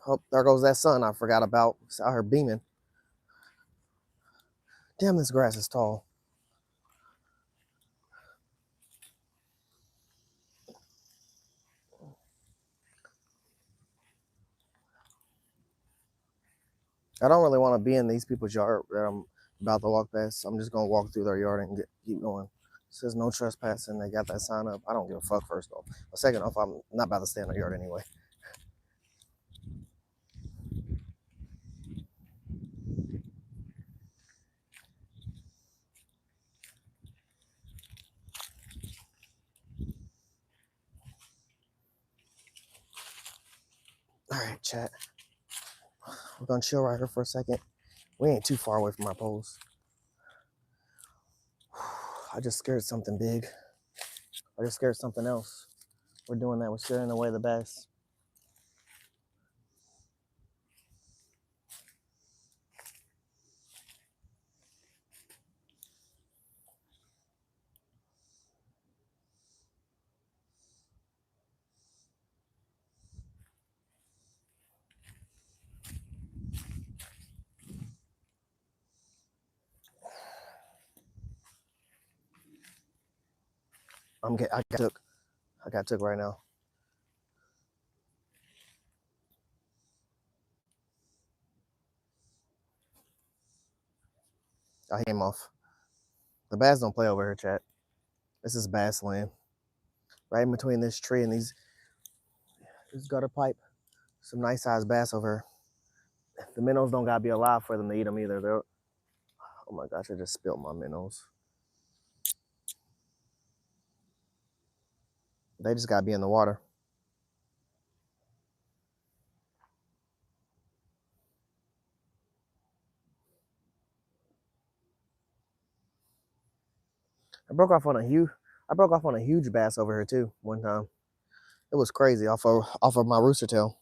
Oh, there goes that sun I forgot about. It's out here beaming. Damn, this grass is tall. I don't really want to be in these people's yard that I'm about to walk past. I'm just gonna walk through their yard and keep going. It says no trespassing. They got that sign up. I don't give a fuck, first off. But second off, I'm not about to stay in their yard anyway. All right, chat. We're gonna chill right here for a second. We ain't too far away from our poles. I just scared something big. I just scared something else. We're doing that. We're scaring away the bass. I got took right now. I came off. The bass don't play over here, chat. This is bass land. Right in between this tree and this gutter pipe. Some nice sized bass over here. The minnows don't gotta be alive for them to eat them either. Oh my gosh, I just spilled my minnows. They just gotta be in the water. I broke off on a huge bass over here too one time. It was crazy off of my rooster tail.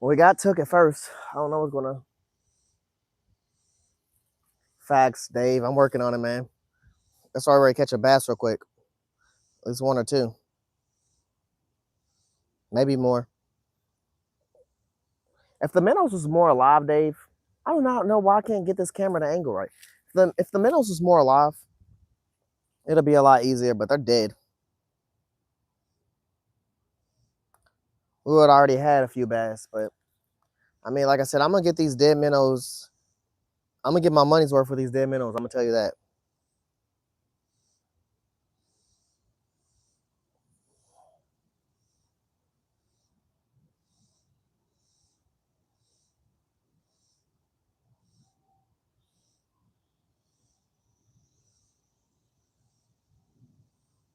We got took at first. I don't know what's gonna. Facts, Dave. I'm working on it, man. Let's already catch a bass real quick. At least one or two. Maybe more. If the minnows was more alive, Dave, I do not know why I can't get this camera to angle right. If the minnows was more alive, it'll be a lot easier, but they're dead. We would already had a few bass, but I mean, like I said, I'm gonna get these dead minnows. I'm gonna get my money's worth for these dead minnows. I'm gonna tell you that.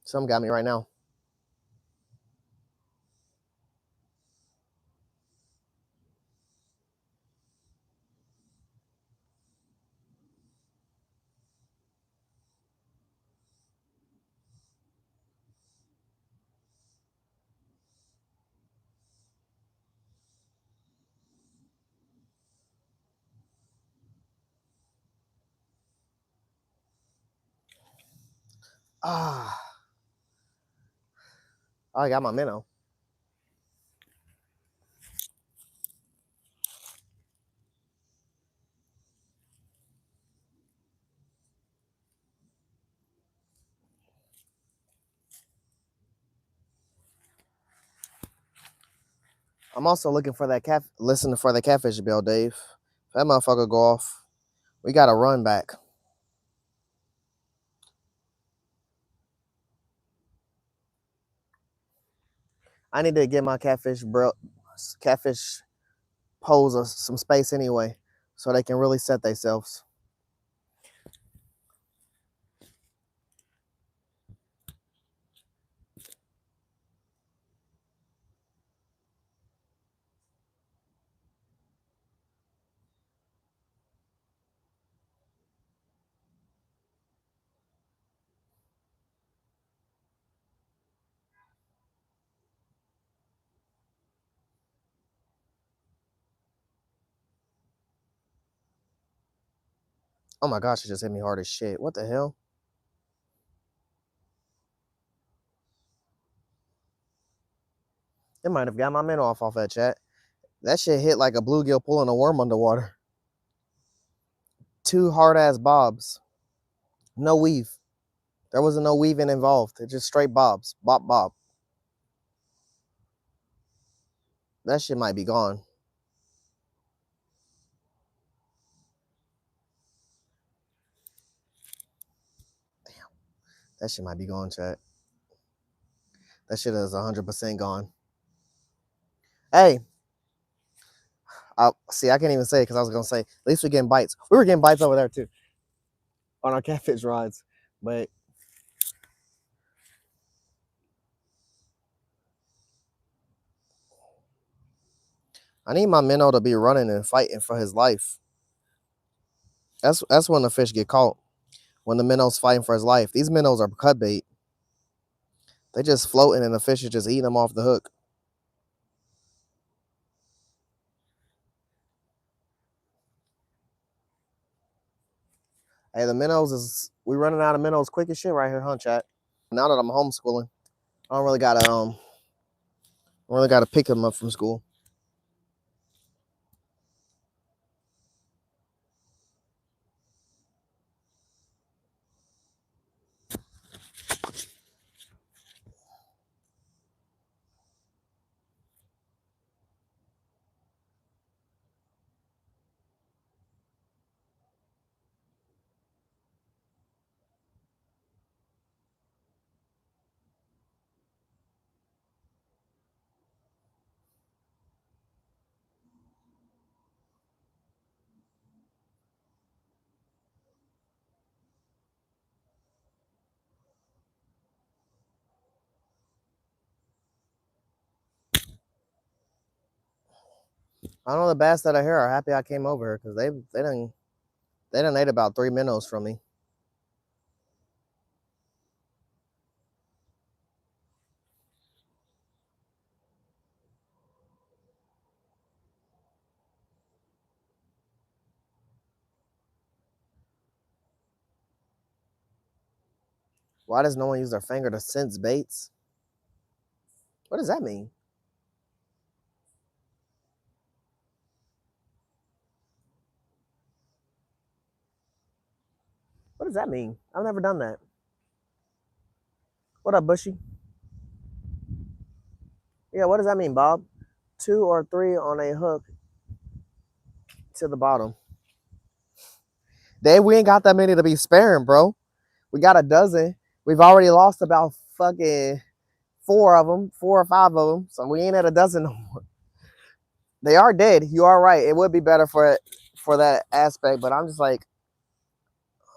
Some got me right now. Ah, I got my minnow. I'm also looking for that listening for the catfish bill, Dave. If that motherfucker go off, we gotta run back. I need to get my catfish pose some space anyway, so they can really set themselves. Oh my gosh, it just hit me hard as shit. What the hell? It might have got my minnow off that chat. That shit hit like a bluegill pulling a worm underwater. Two hard ass bobs. No weave. There wasn't no weaving involved. It just straight bobs. Bop bob. That shit might be gone. Damn. That shit might be gone, chat. That shit is 100% gone. Hey. See, I can't even say it because I was gonna say at least we're getting bites. We were getting bites over there too. On our catfish rods. But I need my minnow to be running and fighting for his life. That's when the fish get caught. When the minnow's fighting for his life. These minnows are cut bait. They just floating and the fish is just eating them off the hook. Hey, the minnows we running out of minnows quick as shit right here, huh, chat? Now that I'm homeschooling, I don't really gotta pick them up from school. I know the bass that are here are happy I came over here because they done ate about 3 minnows from me. Why does no one use their finger to sense baits? What does that mean? What does that mean? I've never done that. What up, Bushy? Yeah, what does that mean, Bob? 2 or 3 on a hook to the bottom. We ain't got that many to be sparing, bro. We got a dozen. We've already lost about fucking 4 of them, 4 or 5 of them. So we ain't at a dozen no more. They are dead. You are right. It would be better for that aspect, but I'm just like,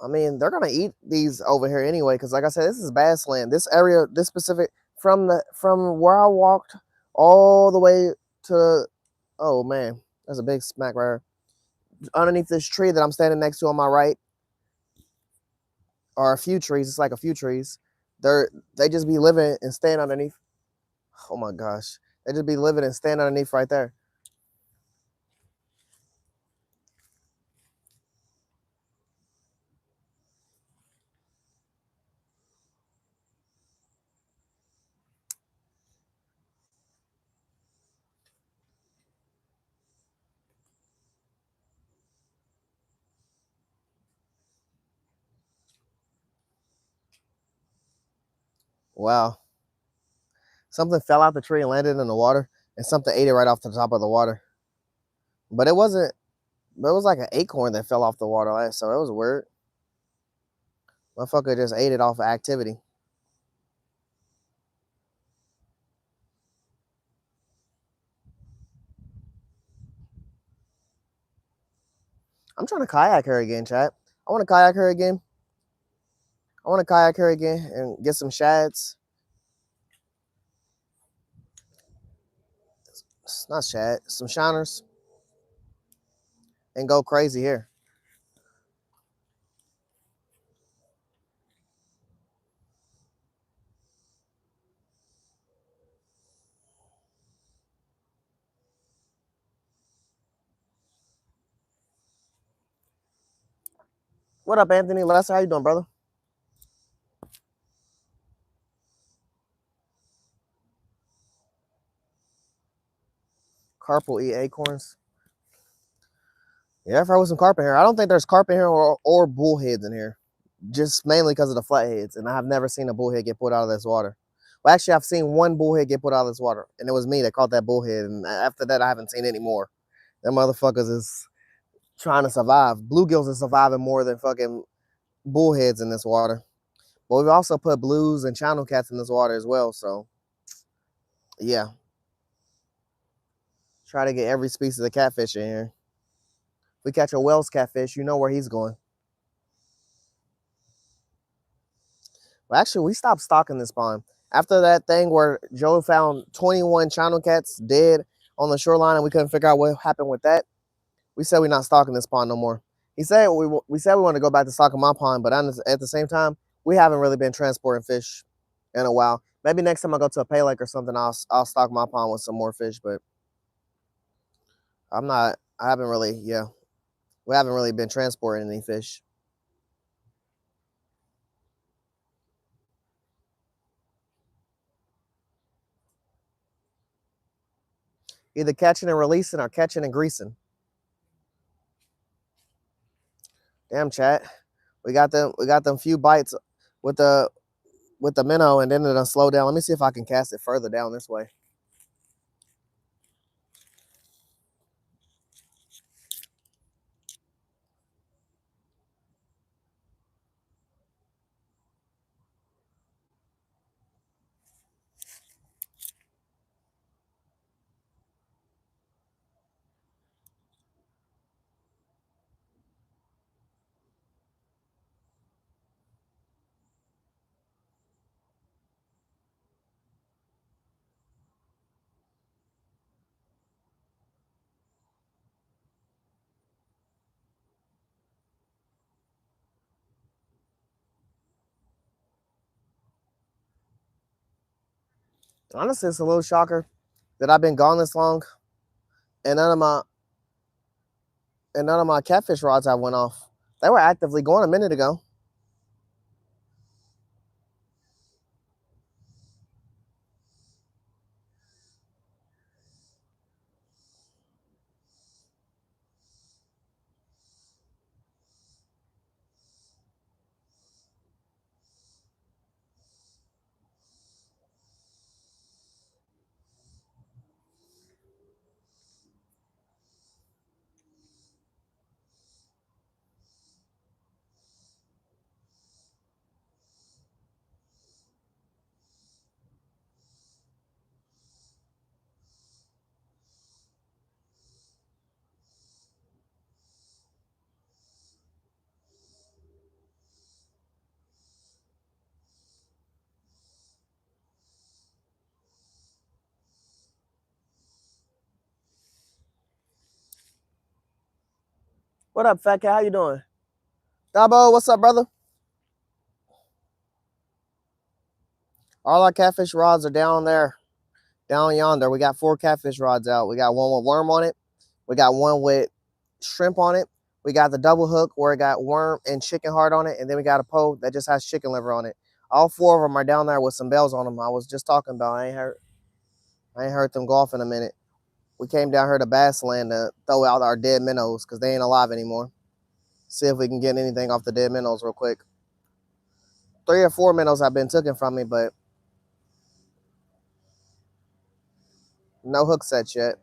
I mean, they're gonna eat these over here anyway, because like I said, this is bass land. This area, this specific, from where I walked all the way to, oh man, that's a big smack right here. Underneath this tree that I'm standing next to on my right are a few trees. It's like a few trees. They just be living and staying underneath. Oh my gosh, they just be living and staying underneath right there. Wow. Something fell out the tree and landed in the water, and something ate it right off the top of the water. But it wasn't, but it was like an acorn that fell off the water, so it was weird. Motherfucker just ate it off of activity. I'm trying to kayak her again, chat. I want to kayak her again. I want to kayak her again and get some shads. It's not shad, some shiners, and go crazy here. What up, Anthony Lester? How you doing, brother? Carp will eat acorns. Yeah, I've heard with some carp in here. I don't think there's carp in here or bullheads in here. Just mainly because of the flatheads. And I have never seen a bullhead get put out of this water. Well, actually, I've seen one bullhead get put out of this water. And it was me that caught that bullhead. And after that, I haven't seen any more. Them motherfuckers is trying to survive. Bluegills is surviving more than fucking bullheads in this water. But we've also put blues and channel cats in this water as well. So, yeah. Try to get every species of catfish in here. If we catch a Wells catfish, you know where he's going. Well, actually, we stopped stocking this pond. After that thing where Joe found 21 channel cats dead on the shoreline and we couldn't figure out what happened with that, we said we're not stocking this pond no more. We said we want to go back to stocking my pond, but at the same time, we haven't really been transporting fish in a while. Maybe next time I go to a pay lake or something, I'll stock my pond with some more fish, but I haven't really, yeah. We haven't really been transporting any fish. Either catching and releasing or catching and greasing. Damn, chat. We got them few bites with the minnow, and then it'll slow down. Let me see if I can cast it further down this way. Honestly, it's a little shocker that I've been gone this long, and none of my catfish rods I went off. They were actively going a minute ago. What up, fat cat? How you doing? Dabo, what's up, brother? All our catfish rods are down there, down yonder. We got 4 catfish rods out. We got one with worm on it. We got one with shrimp on it. We got the double hook where it got worm and chicken heart on it. And then we got a pole that just has chicken liver on it. All 4 of them are down there with some bells on them. I was just talking about. I ain't heard them go off in a minute. We came down here to Bassland to throw out our dead minnows because they ain't alive anymore. See if we can get anything off the dead minnows real quick. 3 or 4 minnows have been taken from me, but no hook sets yet.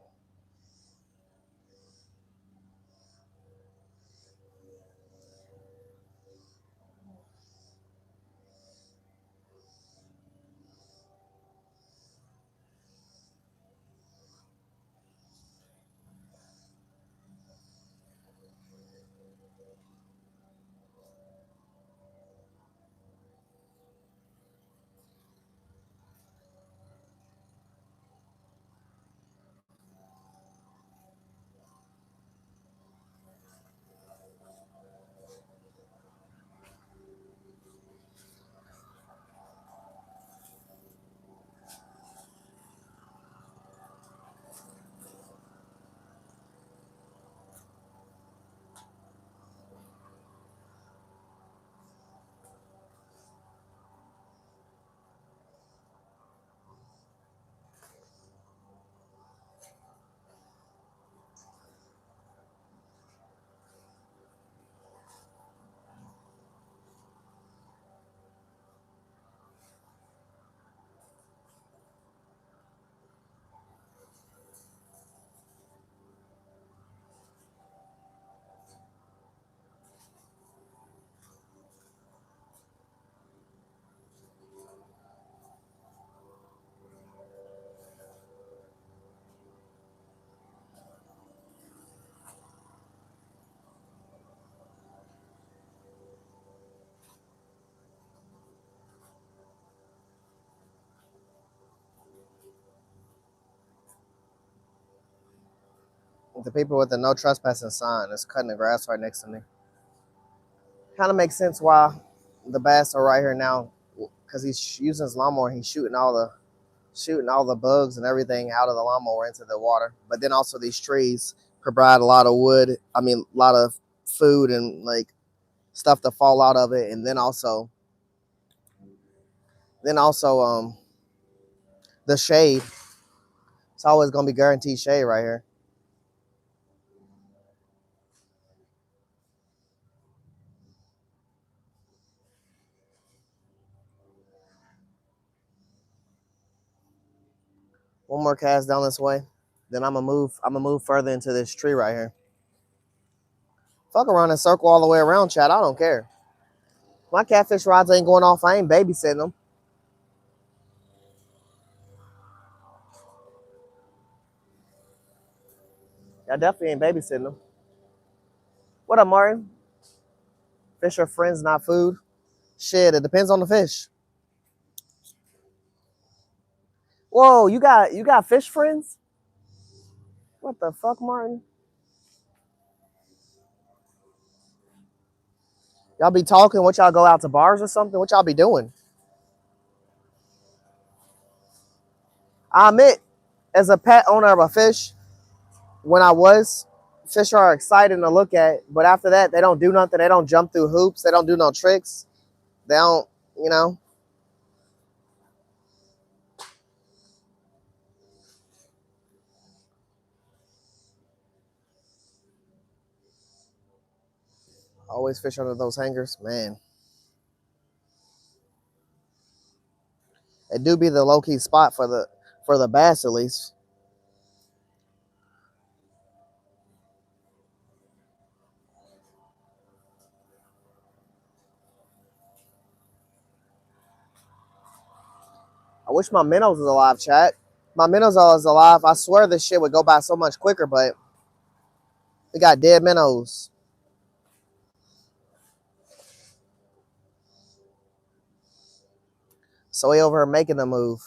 The people with the no trespassing sign is cutting the grass right next to me. Kind of makes sense why the bass are right here now, because he's using his lawnmower. He's shooting all the bugs and everything out of the lawnmower into the water. But then also these trees provide a lot of wood. I mean, a lot of food and like stuff to fall out of it. And then also the shade. It's always gonna be guaranteed shade right here. One more cast down this way. Then I'm gonna move further into this tree right here. Fuck around and circle all the way around, Chad. I don't care. My catfish rods ain't going off. I ain't babysitting them. I definitely ain't babysitting them. What up, Martin? Fish are friends, not food. Shit, it depends on the fish. Whoa, you got fish friends? What the fuck, Martin? Y'all be talking? What y'all go out to bars or something? What y'all be doing? I admit, as a pet owner of a fish, when I was, fish are exciting to look at, but after that, they don't do nothing. They don't jump through hoops. They don't do no tricks. They don't, you know. Always fish under those hangers, man. It do be the low key spot for the bass at least. I wish my minnows was alive, chat. My minnows was alive. I swear this shit would go by so much quicker, but we got dead minnows. So we over here making the move.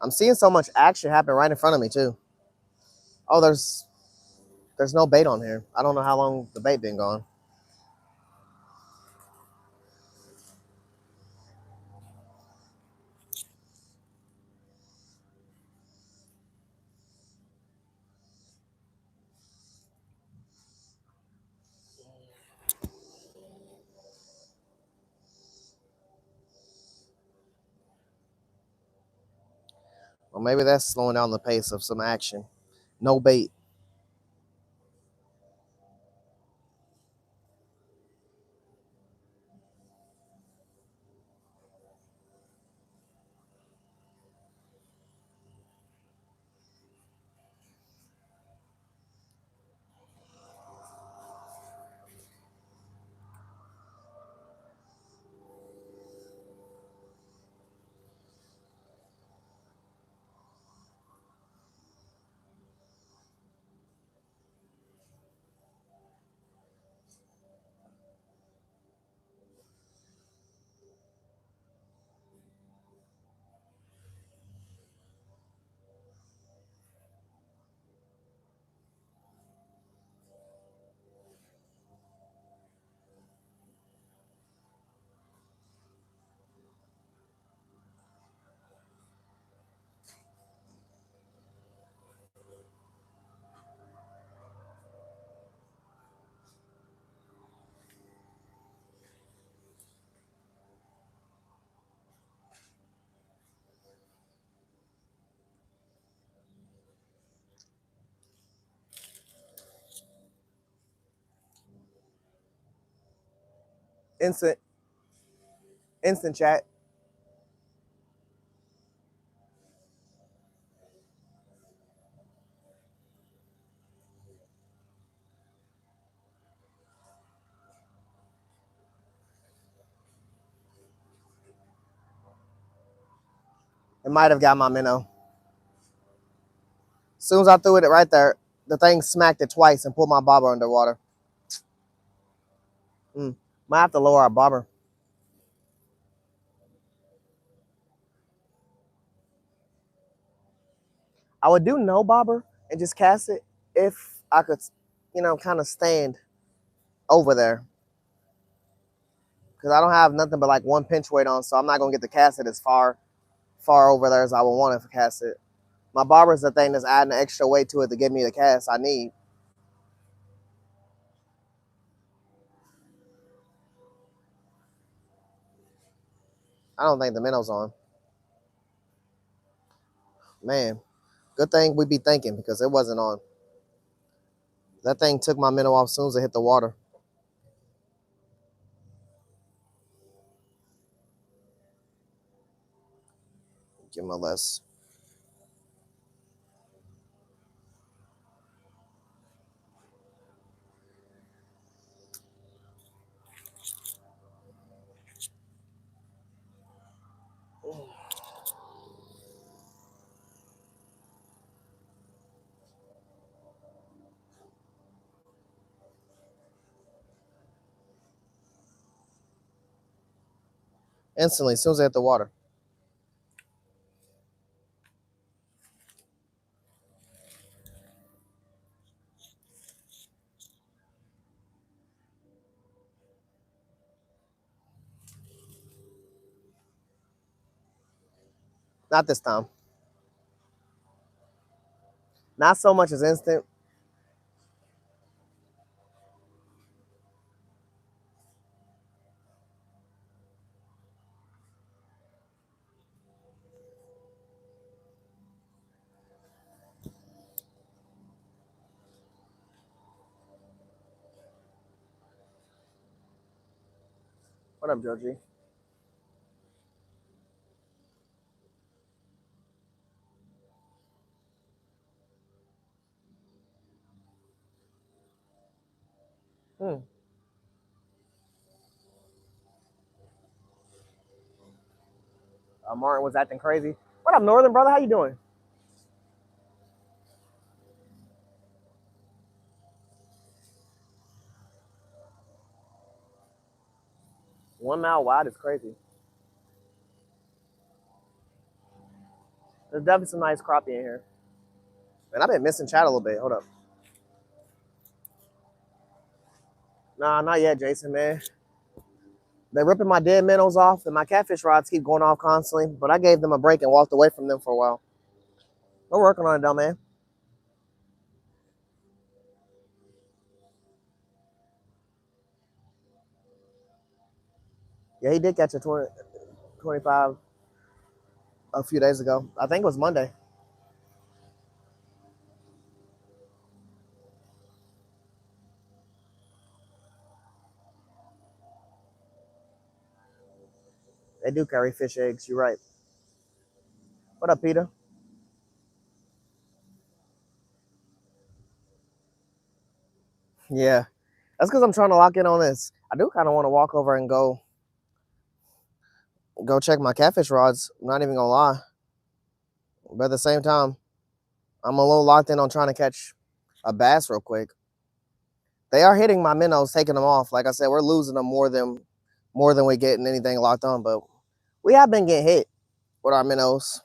I'm seeing so much action happen right in front of me too. Oh, there's no bait on here. I don't know how long the bait been gone. Well, maybe that's slowing down the pace of some action. No bait. Instant, instant chat. It might have got my minnow. As soon as I threw it right there, the thing smacked it twice and pulled my bobber underwater. Might have to lower our bobber. I would do no bobber and just cast it if I could, kind of stand over there. Because I don't have nothing but like one pinch weight on, so I'm not gonna get to cast it as far over there as I would want to cast it. My bobber is the thing that's adding extra weight to it to give me the cast I need. I don't think the minnow's on. Man, good thing we be thinking because it wasn't on. That thing took my minnow off as soon as it hit the water. Give him a less. Instantly, as soon as it hit the water. Not this time. Not so much as instant. What up, Joji? Hmm. Martin was acting crazy. What up, Northern brother? How you doing? 1 mile wide is crazy. There's definitely some nice crappie in here. And I've been missing chat a little bit. Hold up. Nah, not yet, Jason, man. They're ripping my dead minnows off, and my catfish rods keep going off constantly. But I gave them a break and walked away from them for a while. We're working on it, though, man. Yeah, he did catch a 25 a few days ago. I think it was Monday. They do carry fish eggs. You're right. What up, Peter? Yeah, that's because I'm trying to lock in on this. I do kind of want to walk over and go check my catfish rods. I'm not even gonna lie, but at the same time, I'm a little locked in on trying to catch a bass real quick. They are hitting my minnows, taking them off. Like I said, we're losing them more than we getting anything locked on. But we have been getting hit with our minnows.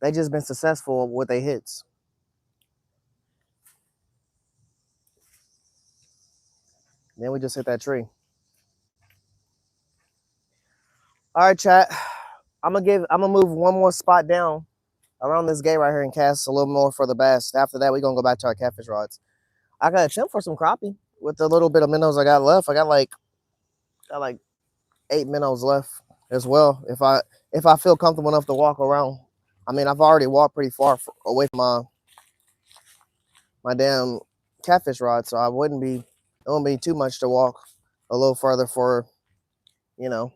They just been successful with their hits. Then we just hit that tree. All right, chat. I'm gonna move one more spot down around this gate right here and cast a little more for the bass. After that, we're gonna go back to our catfish rods. I got a attempt for some crappie with the little bit of minnows I got left. I got like 8 minnows left as well. If I feel comfortable enough to walk around. I mean, I've already walked pretty far away from my damn catfish rod, so it wouldn't be too much to walk a little further for, you know,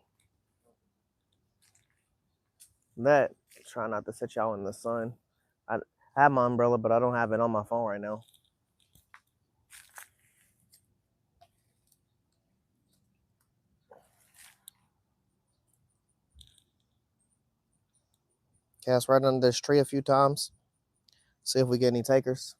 that. Try not to set y'all in the sun. I have my umbrella, but I don't have it on my phone right now. Cast right under this tree a few times. See if we get any takers.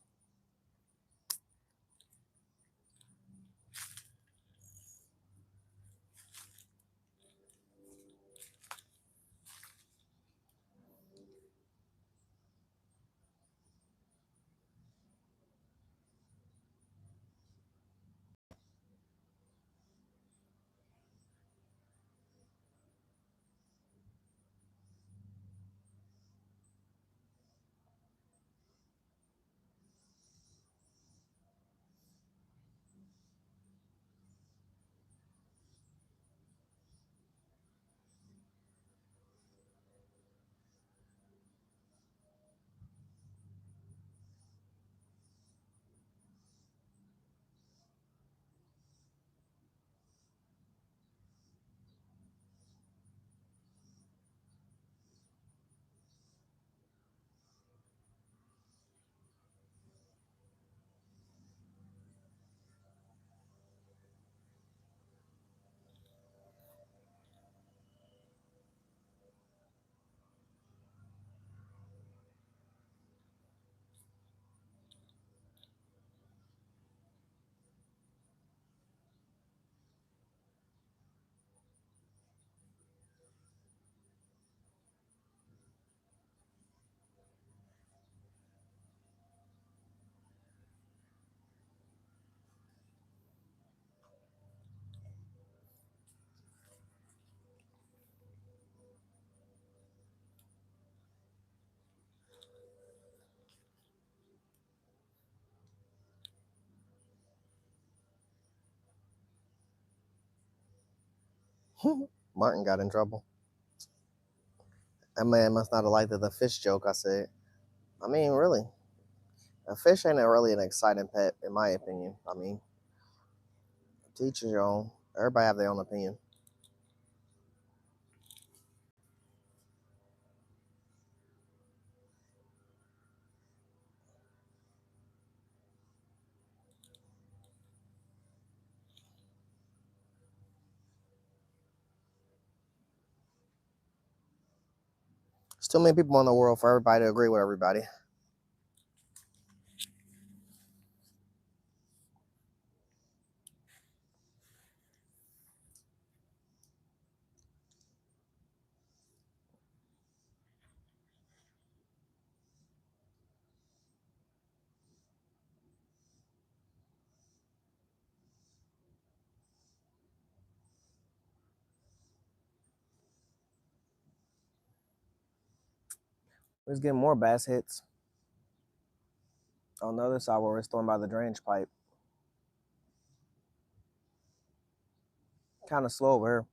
Martin got in trouble. That man must not have liked the fish joke I said. I mean, really, a fish ain't really an exciting pet, in my opinion. I mean, teach your own. Everybody have their own opinion. There's too many people in the world for everybody to agree with everybody. We're just getting more bass hits on the other side where we're throwing by the drainage pipe. Kind of slow over here.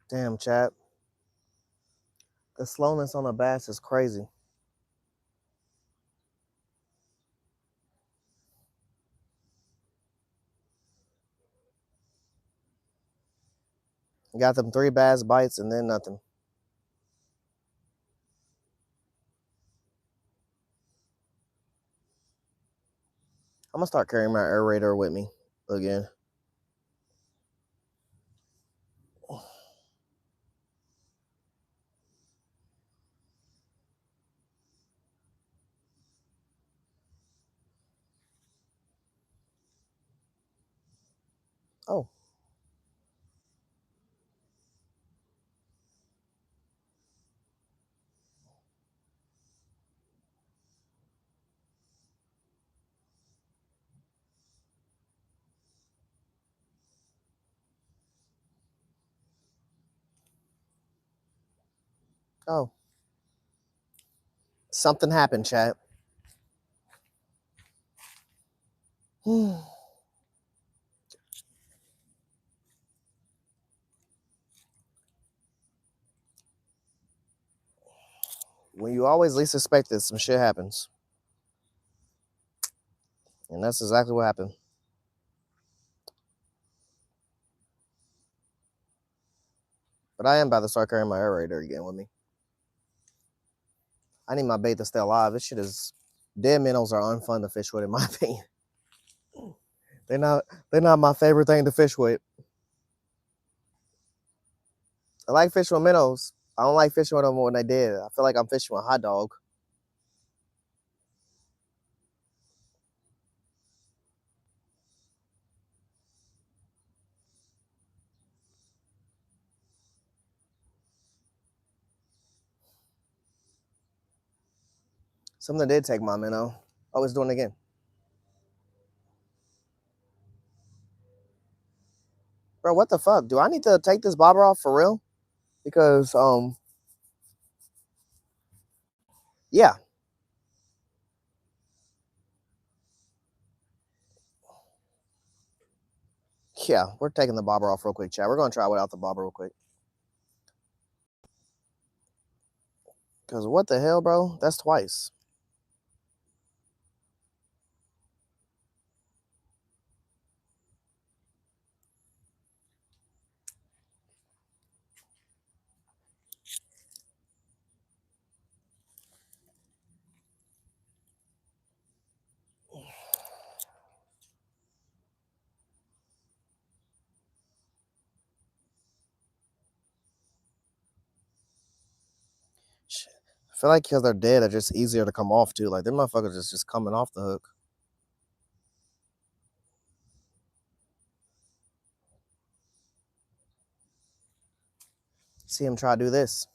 Damn, chat. The slowness on the bass is crazy. Got them 3 bass bites and then nothing. I'm gonna start carrying my aerator with me again. Oh. Oh. Something happened, chat. When you always least expect it, some shit happens. And that's exactly what happened. But I am about to start carrying my aerator again with me. I need my bait to stay alive. This shit is... Dead minnows are unfun to fish with, in my opinion. They're not my favorite thing to fish with. I like fishing with minnows. I don't like fishing with them when they dead. I feel like I'm fishing with a hot dog. Something did take my minnow. Oh, it's doing it again. Bro, what the fuck? Do I need to take this bobber off for real? Because, yeah. Yeah, we're taking the bobber off real quick, chat. We're going to try without the bobber real quick. Because what the hell, bro? That's twice. Shit. I feel like because they're dead, they're just easier to come off, too. Like, them motherfuckers is just coming off the hook. See him try to do this.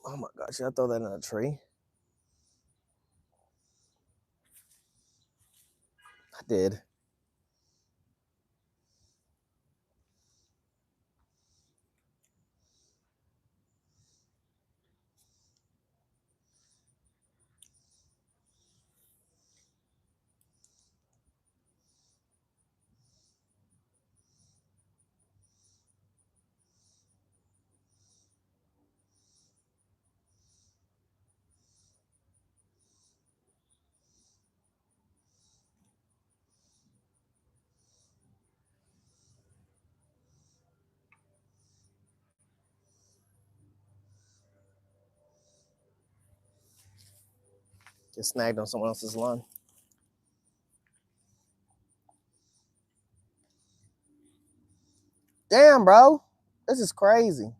Oh my gosh, should I throw that in a tree? I did. Get snagged on someone else's line. Damn, bro. This is crazy.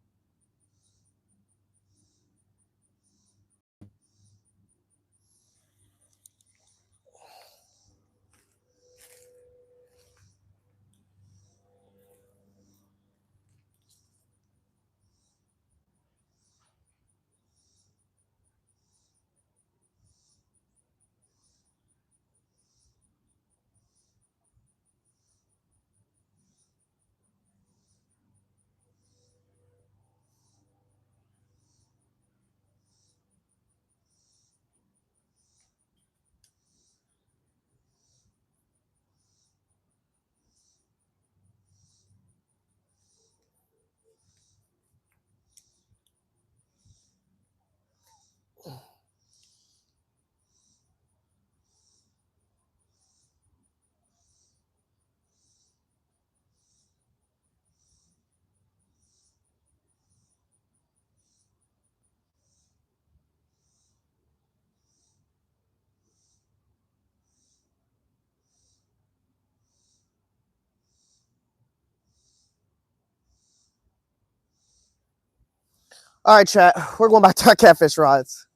All right, chat. We're going back to our catfish rods.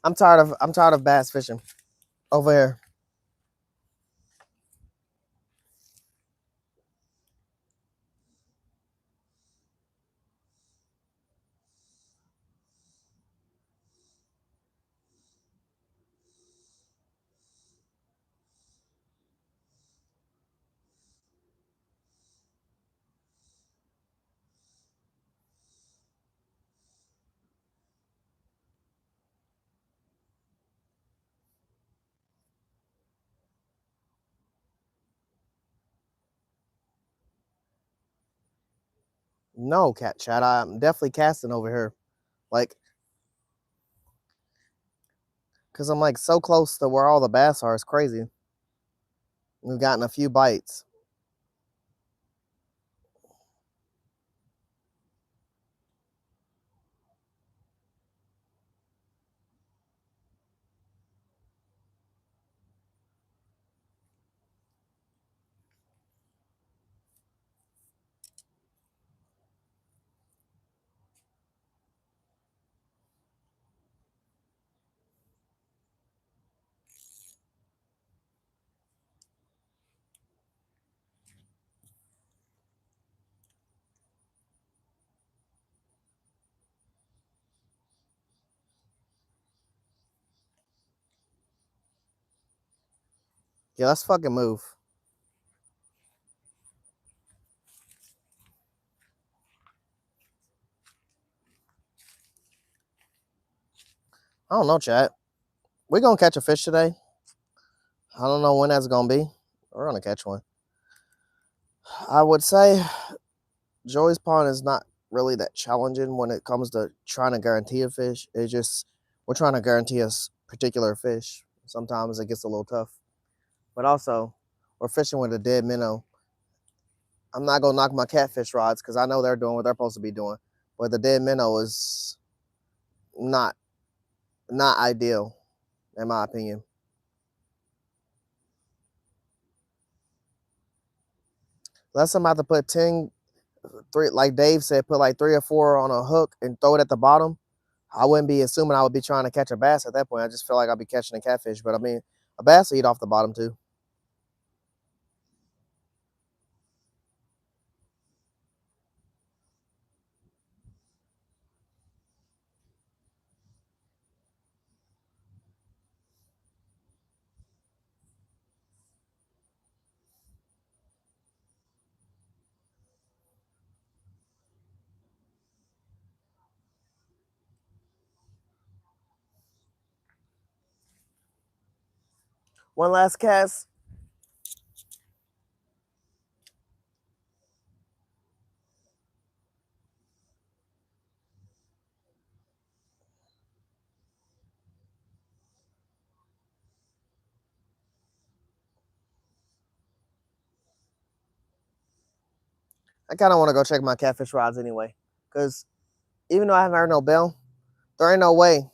I'm tired of bass fishing over here. No, cat chat. I'm definitely casting over here. Like, because I'm like so close to where all the bass are. It's crazy. We've gotten a few bites. Yeah, let's fucking move. I don't know, chat. We're gonna catch a fish today. I don't know when that's gonna be. We're gonna catch one. I would say Joey's Pond is not really that challenging when it comes to trying to guarantee a fish. It's just we're trying to guarantee a particular fish. Sometimes it gets a little tough. But also, we're fishing with a dead minnow. I'm not gonna knock my catfish rods because I know they're doing what they're supposed to be doing. But the dead minnow is not ideal, in my opinion. Unless I'm about to put 10, three, like Dave said, put like 3 or 4 on a hook and throw it at the bottom. I wouldn't be assuming I would be trying to catch a bass at that point. I just feel like I'd be catching a catfish. But I mean, a bass will eat off the bottom too. One last cast. I kind of want to go check my catfish rods anyway. Because even though I haven't heard no bell, there ain't no way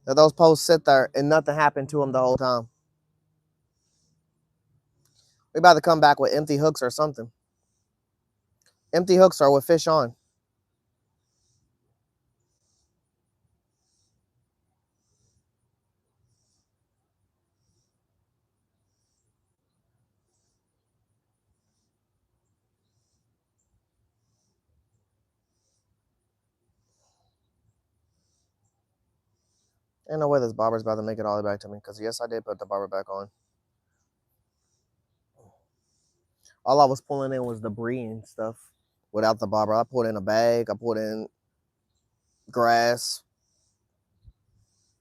That those posts sit there and nothing happened to them the whole time. We about to come back with empty hooks or something. Empty hooks or with fish on. Ain't no way this bobber's about to make it all the way back to me, because yes, I did put the bobber back on. All I was pulling in was debris and stuff without the bobber. I pulled in a bag, I pulled in grass,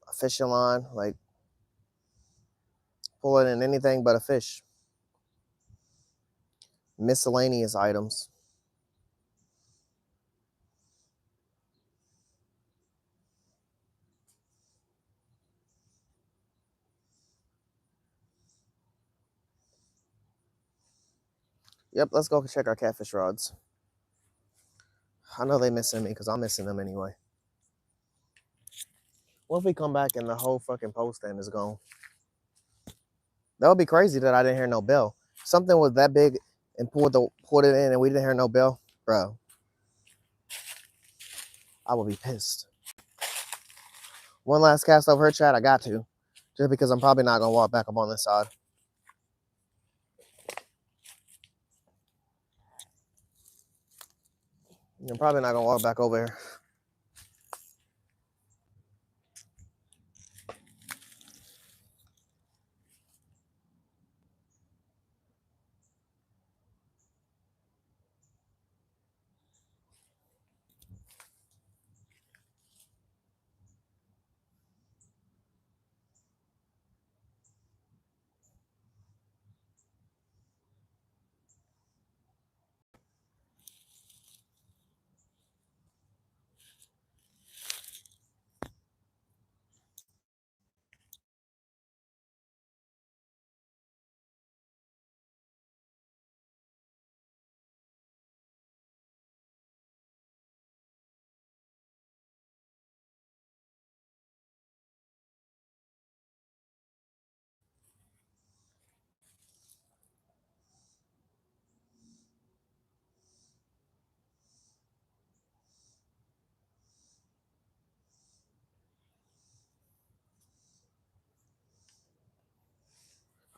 a fishing line, like pulling in anything but a fish. Miscellaneous items. Yep, let's go check our catfish rods. I know they missing me because I'm missing them anyway. What if we come back and the whole fucking post stand is gone? That would be crazy that I didn't hear no bell. Something was that big and pulled it in and we didn't hear no bell, bro. I would be pissed. One last cast over her, chat. I got to, just because I'm probably not gonna walk back up on this side. I'm probably not gonna walk back over here.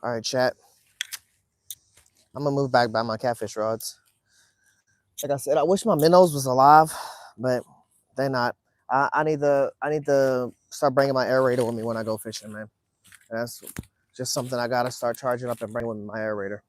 All right, chat. I'm gonna move back by my catfish rods. Like I said, I wish my minnows was alive, but they're not. I need to start bringing my aerator with me when I go fishing, man. And that's just something I gotta start charging up and bringing with my aerator.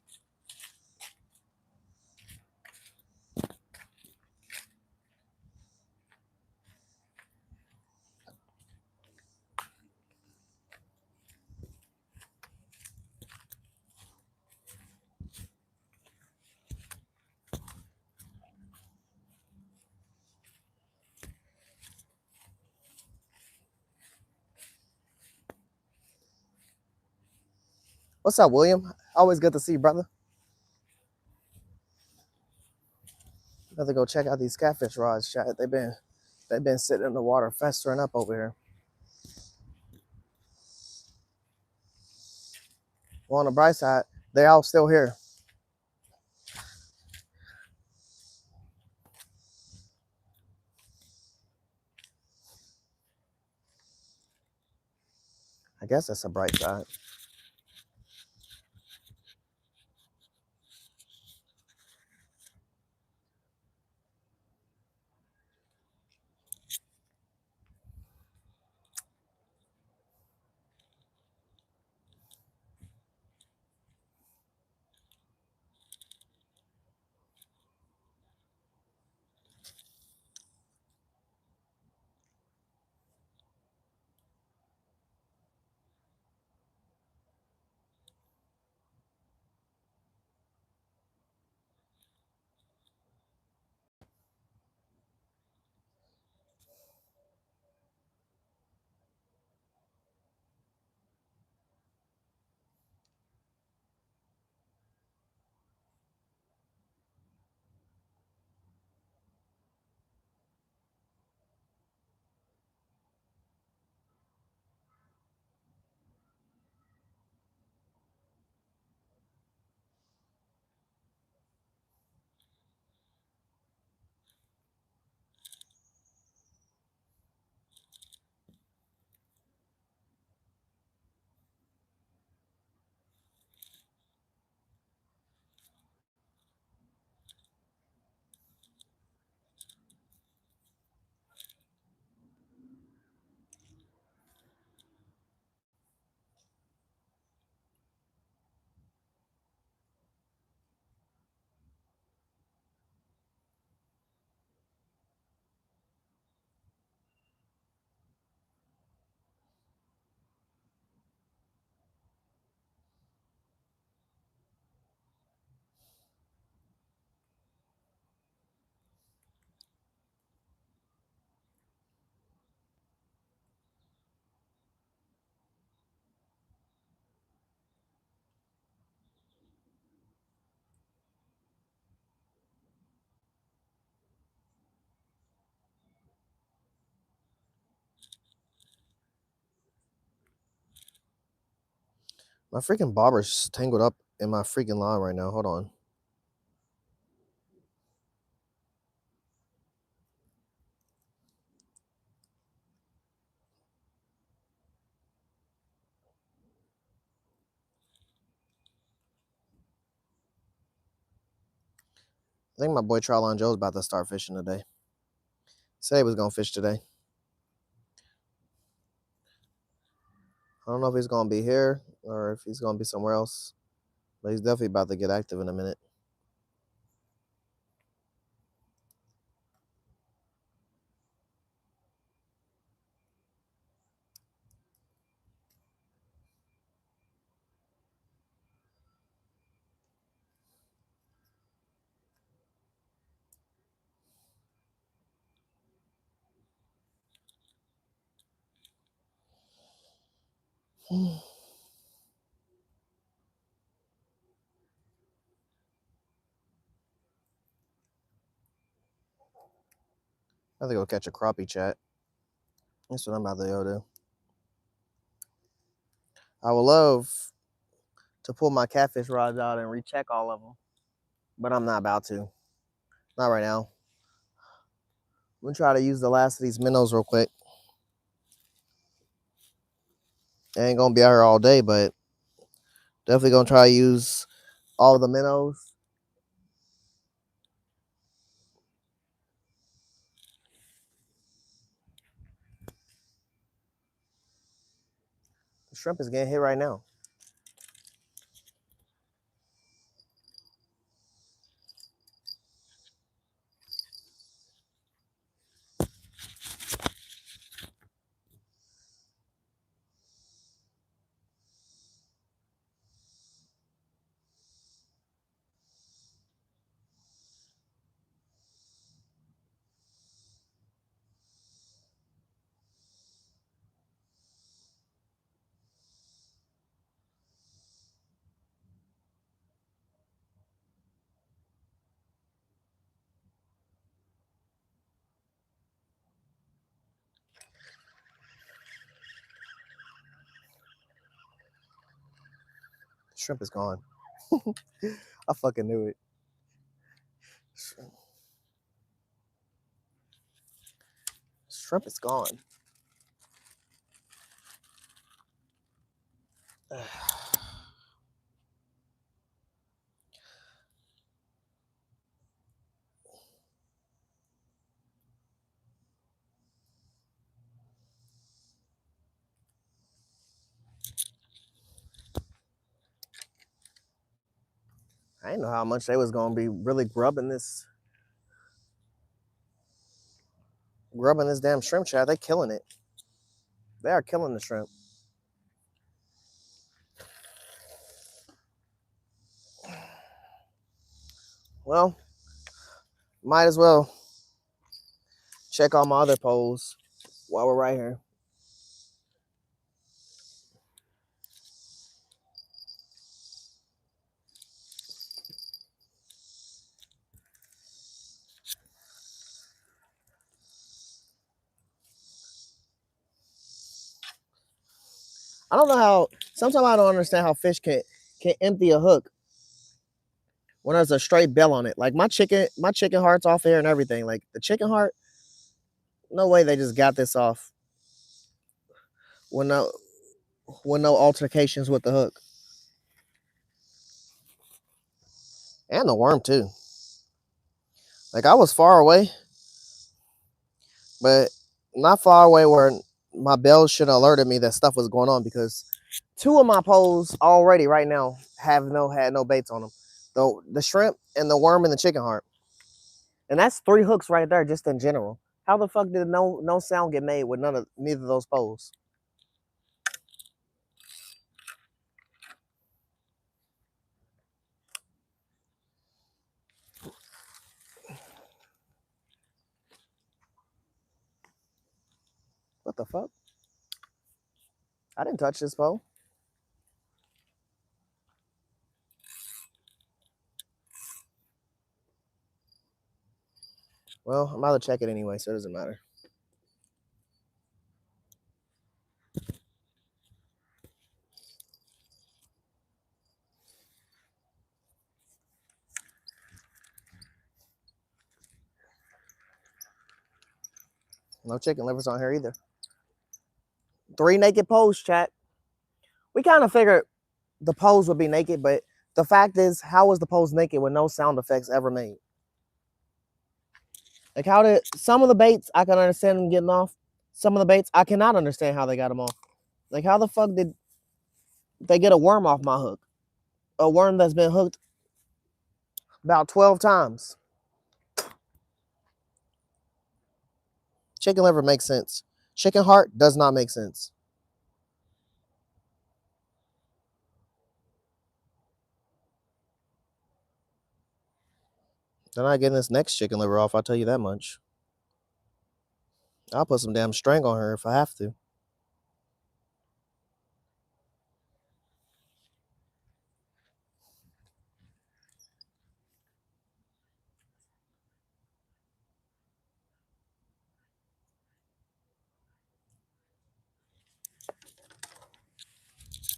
What's up, William? Always good to see you, brother. Gotta go check out these catfish rods, chat. They've been sitting in the water festering up over here. Well, on the bright side, they're all still here. I guess that's a bright side. My freaking barber's tangled up in my freaking lawn right now. Hold on. I think my boy Trylon Joe's about to start fishing today. Said he was gonna fish today. I don't know if he's gonna be here or if he's gonna be somewhere else, but he's definitely about to get active in a minute. I think I'll catch a crappie, chat. That's what I'm about to go do. I would love to pull my catfish rods out and recheck all of them, but I'm not about to. Not right now. I'm gonna try to use the last of these minnows real quick. I ain't gonna be out here all day, but definitely gonna try to use all the minnows. The shrimp is getting hit right now. The shrimp is gone. I fucking knew it. Shrimp is gone. I didn't know how much they was gonna be really grubbing this damn shrimp chat. They killing it. They are killing the shrimp. Well, might as well check all my other poles while we're right here. I don't know how. Sometimes I don't understand how fish can empty a hook when there's a straight bell on it. Like my chicken heart's off here and everything. Like the chicken heart, no way they just got this off with no altercations with the hook. And the worm too. Like I was far away, but not far away where my bell should have alerted me that stuff was going on, because two of my poles already right now had no baits on them. The shrimp and the worm and the chicken heart. And that's 3 hooks right there just in general. How the fuck did no sound get made with neither of those poles? What the fuck? I didn't touch this pole. Well, I'm about to check it anyway, so it doesn't matter. No chicken livers on here either. 3 naked poles, chat. We kind of figured the pose would be naked, but the fact is, how was the pose naked with no sound effects ever made? Like, how did some of the baits I can understand them getting off? Some of the baits I cannot understand how they got them off. Like, how the fuck did they get a worm off my hook? A worm that's been hooked about 12 times. Chicken liver makes sense. Chicken heart does not make sense. They're not getting this next chicken liver off, I'll tell you that much. I'll put some damn string on her if I have to.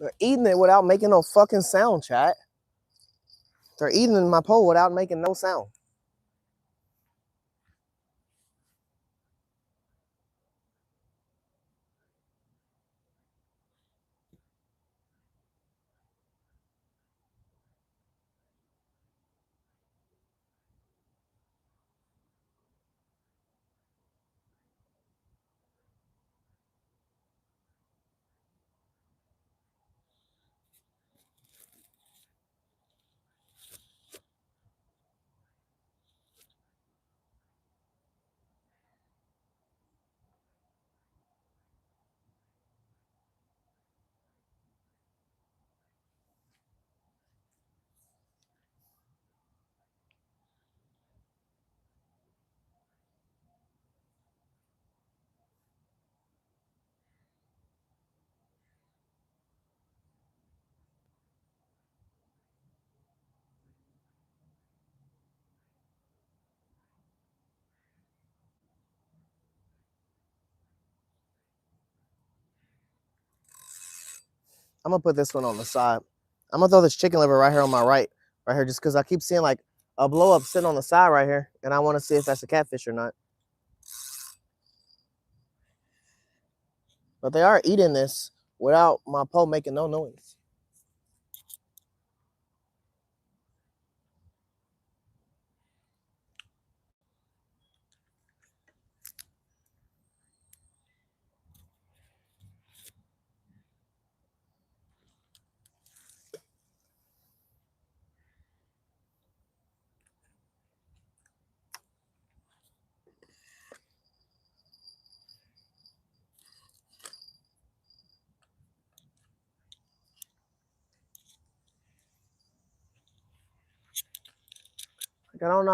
They're eating it without making no fucking sound, chat. They're eating my pole without making no sound. I'm gonna put this one on the side. I'm gonna throw this chicken liver right here on my right here, just because I keep seeing like a blow up sitting on the side right here, and I want to see if that's a catfish or not. But they are eating this without my pole making no noise. Like, I don't know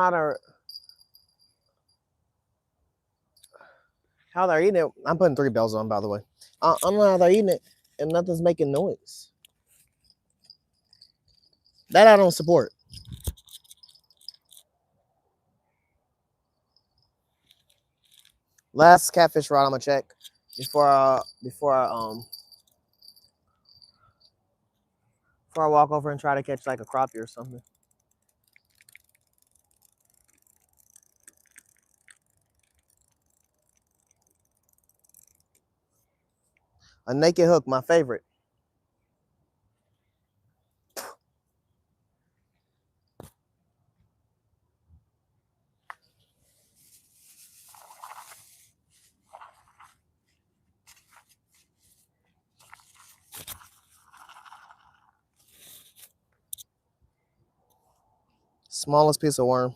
how they're eating it. I'm putting 3 bells on, by the way. I don't know how they're eating it and nothing's making noise. That I don't support. Last catfish rod I'm gonna check before I walk over and try to catch like a crappie or something. A naked hook, my favorite. Smallest piece of worm.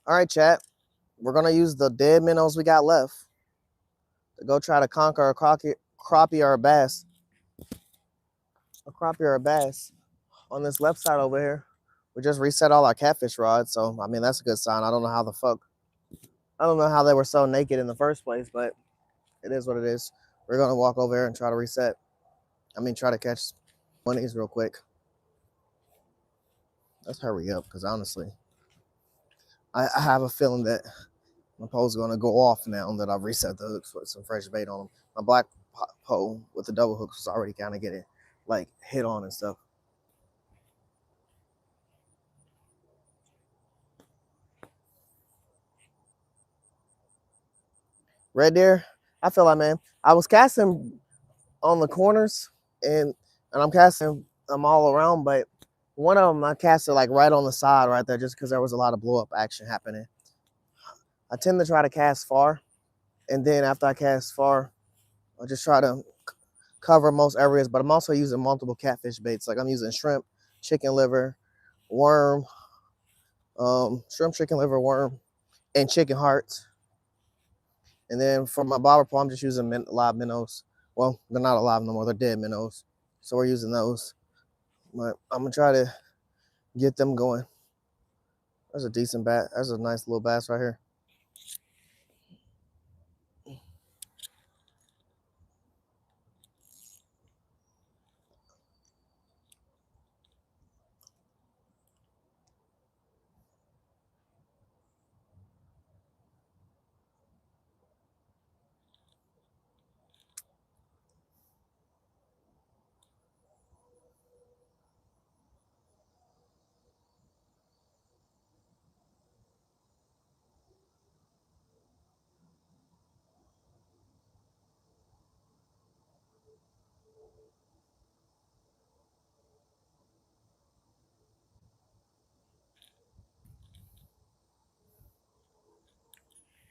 All right, chat. We're gonna use the dead minnows we got left to go try to conquer a crappie or a bass. A crappie or a bass on this left side over here. We just reset all our catfish rods, so I mean that's a good sign. I don't know how the fuck. I don't know how they were so naked in the first place, but it is what it is. We're gonna walk over here and try to reset. I mean, try to catch one of these real quick. Let's hurry up, because honestly, I have a feeling that my pole's gonna go off now that I've reset the hooks with some fresh bait on them. My black pole with the double hooks was already kind of getting like hit on and stuff. Red deer, I feel like, man, I was casting on the corners and I'm casting them all around, but one of them I casted like right on the side right there just because there was a lot of blow up action happening. I tend to try to cast far, and then after I cast far, I just try to cover most areas, but I'm also using multiple catfish baits. Like I'm using shrimp, chicken liver, worm, shrimp, chicken liver, worm, and chicken hearts. And then for my bobber pole, I'm just using live minnows. Well, they're not alive no more, they're dead minnows. So we're using those. But I'm gonna try to get them going. There's a decent bass. There's a nice little bass right here.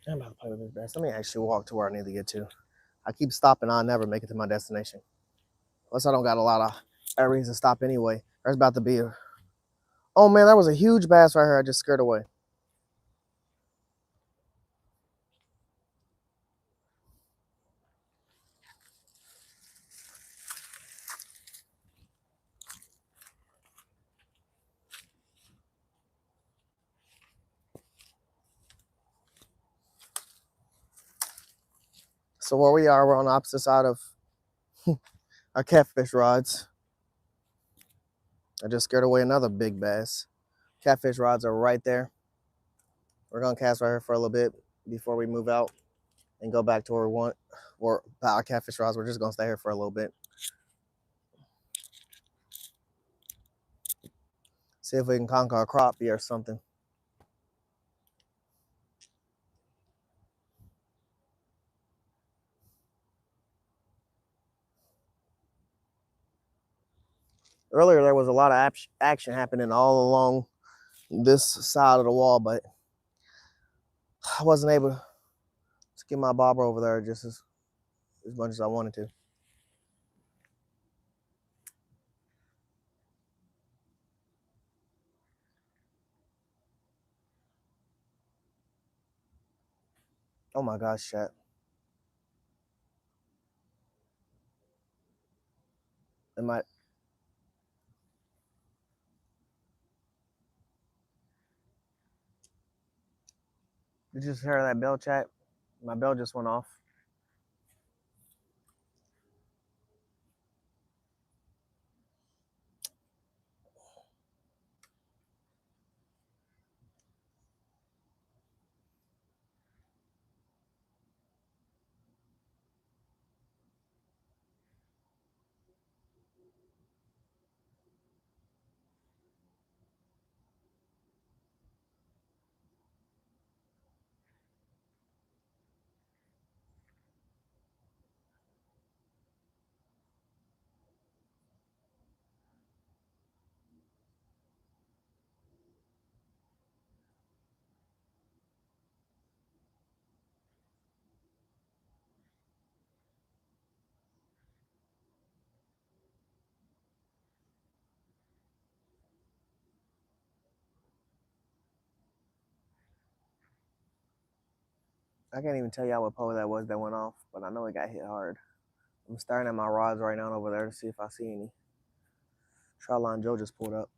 I'm about to play with this bass. Let me actually walk to where I need to get to. I keep stopping. I'll never make it to my destination. Plus, I don't got a lot of areas to stop anyway. There's about to be a... Oh, man, that was a huge bass right here. I just scared away. So where we are, we're on the opposite side of our catfish rods. I just scared away another big bass. Catfish rods are right there. We're gonna cast right here for a little bit before we move out and go back to where we want. Or our catfish rods, we're just gonna stay here for a little bit. See if we can conquer a crappie or something. Earlier, there was a lot of action happening all along this side of the wall, but I wasn't able to get my bobber over there just as much as I wanted to. Oh my gosh, chat. It might. Did you just hear that bell, chat? My bell just went off. I can't even tell y'all what pole that was that went off, but I know it got hit hard. I'm staring at my rods right now over there to see if I see any. Trotline Joe just pulled up.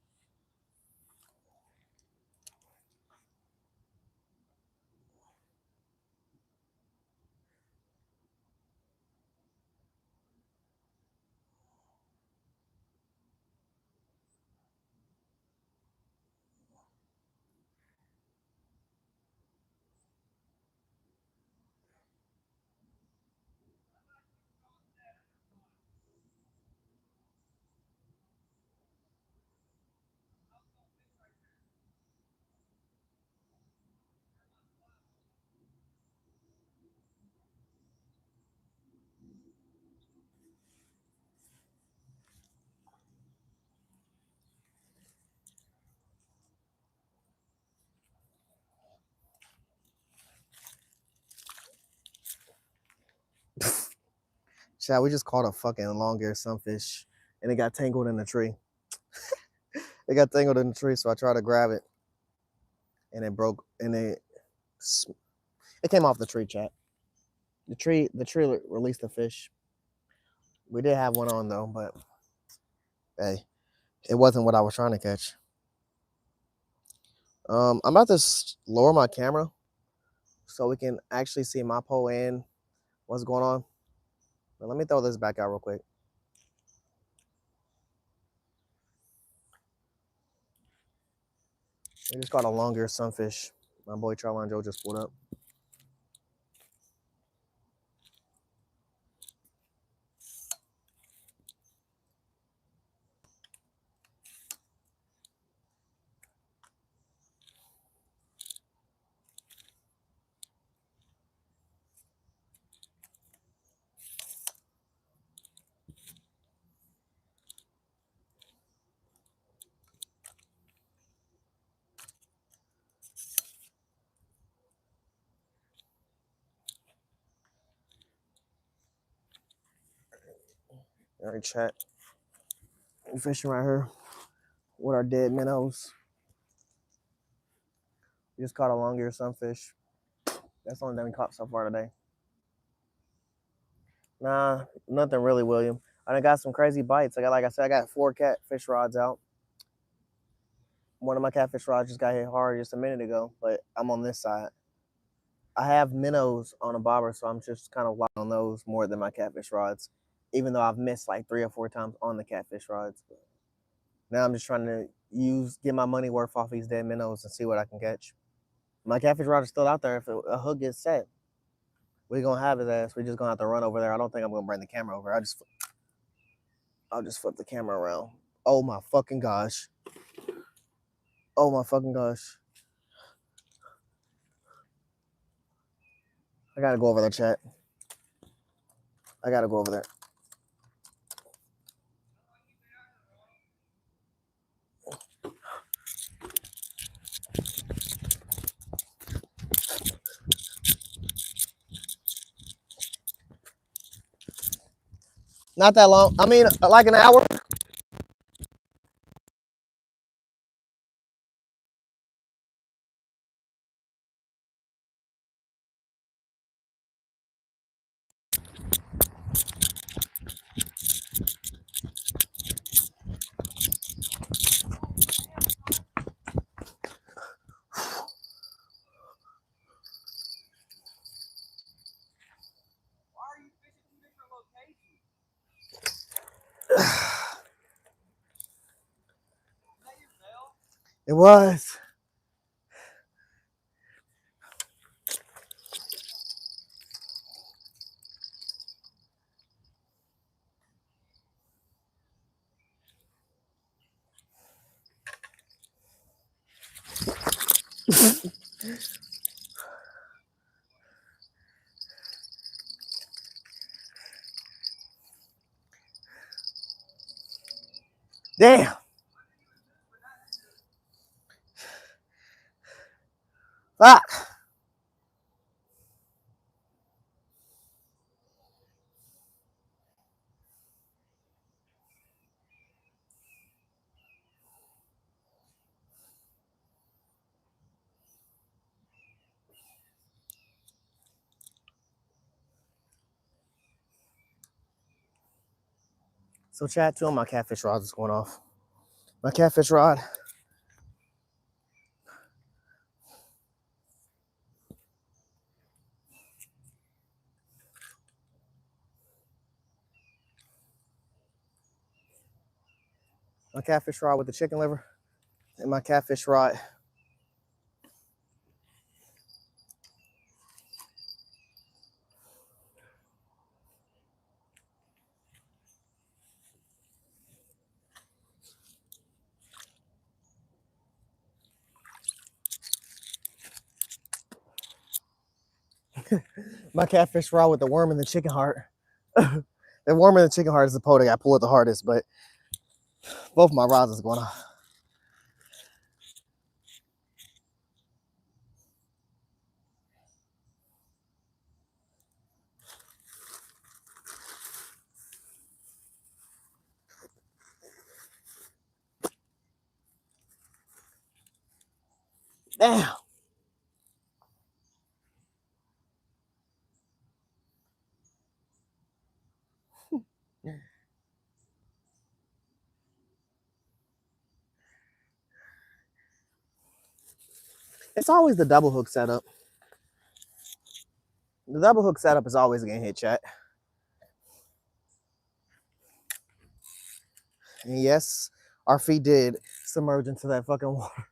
Chad, we just caught a fucking long-eared sunfish, and it got tangled in the tree. It got tangled in the tree, so I tried to grab it, and it broke, and it came off the tree, Chad. The tree released the fish. We did have one on though, but hey, it wasn't what I was trying to catch. I'm about to lower my camera so we can actually see my pole and what's going on. But let me throw this back out real quick. We just got a longer sunfish. My boy Trotline Joe just pulled up. All right, chat. We're fishing right here with our dead minnows. We just caught a long-eared sunfish. That's the only thing we caught so far today. Nah, nothing really, William. I done got some crazy bites. Like I said, I got 4 catfish rods out. One of my catfish rods just got hit hard just a minute ago, but I'm on this side. I have minnows on a bobber, so I'm just kind of on those more than my catfish rods, even though I've missed like 3 or 4 times on the catfish rods. Now I'm just trying to get my money worth off these dead minnows and see what I can catch. My catfish rod is still out there. If a hook gets set, we're gonna have his ass. We're just gonna have to run over there. I don't think I'm gonna bring the camera over. I'll just flip the camera around. Oh my fucking gosh. Oh my fucking gosh. I gotta go over there, chat. I gotta go over there. Not that long. I mean, like an hour. It was. Damn. Fuck. So chat, two of my catfish rods is going off. My catfish rod. My catfish rod with the chicken liver. And my catfish rod. My catfish rod with the worm and the chicken heart. The worm and the chicken heart is the part that got pulled the hardest, but both my rods is going off. Damn. It's always the double hook setup. The double hook setup is always getting hit, chat. And yes, our feet did submerge into that fucking water.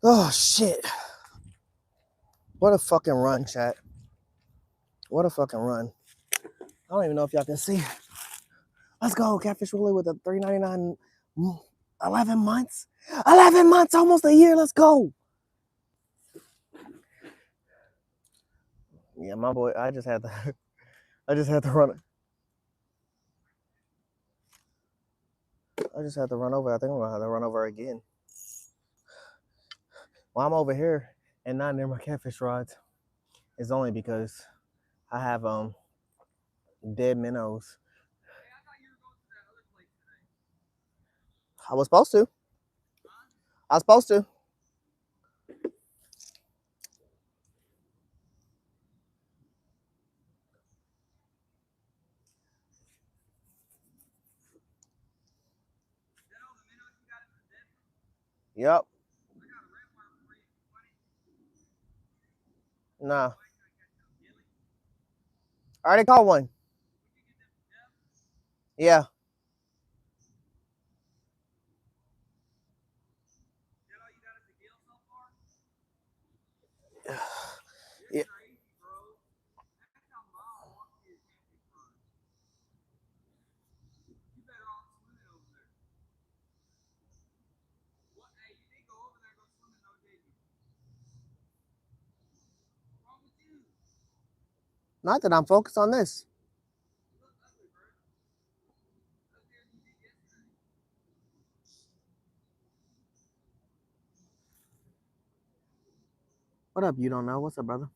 Oh shit. What a fucking run, chat. What a fucking run. I don't even know if y'all can see. Let's go, Catfish Willie with a $3.99. 11 months. 11 months, almost a year. Let's go. Yeah, my boy. I just had to run. I just had to run over. I think I'm gonna have to run over again. While I'm over here and not near my catfish rods, it's only because I have dead minnows. I was supposed to. I was supposed to. Yep. Nah. I already caught one. Yeah. Yeah. Not that I'm focused on this. What up? You don't know? What's up, brother?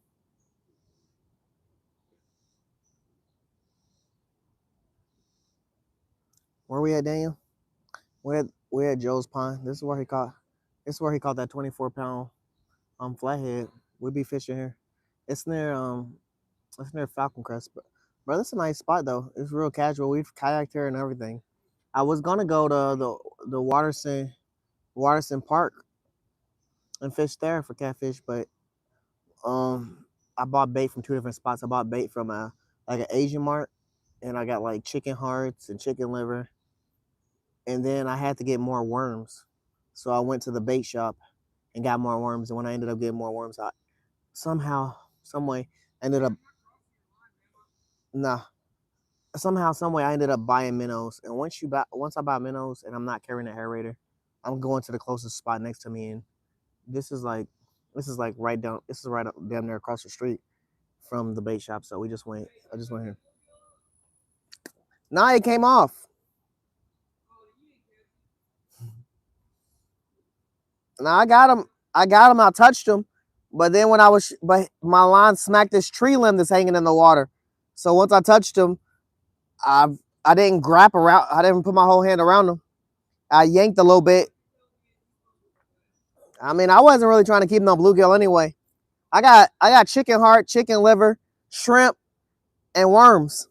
Where we at, Daniel? We're at Joe's Pond. This is where he caught. This is where he caught that 24-pound flathead. We be fishing here. It's near Falcon Crest. Bro, this is a nice spot though. It's real casual. We've kayaked here and everything. I was gonna go to the Waterson Park and fish there for catfish, but I bought bait from two different spots. I bought bait from like an Asian mart, and I got like chicken hearts and chicken liver, and then I had to get more worms, so I went to the bait shop and got more worms. And when I ended up getting more worms, I somehow, some way, ended up nah. Somehow, some way, I ended up buying minnows. And once I buy minnows, and I'm not carrying an aerator, I'm going to the closest spot next to me, and this is like right down. This is right up down there across the street from the bait shop. So we just went. I just went here. Nah, it came off. Nah, I got him. I got him. I touched him, but then but my line smacked this tree limb that's hanging in the water. So once I touched him, I I didn't grab around. I didn't put my whole hand around him. I yanked a little bit. I mean, I wasn't really trying to keep him on bluegill anyway. I got chicken heart, chicken liver, shrimp, and worms.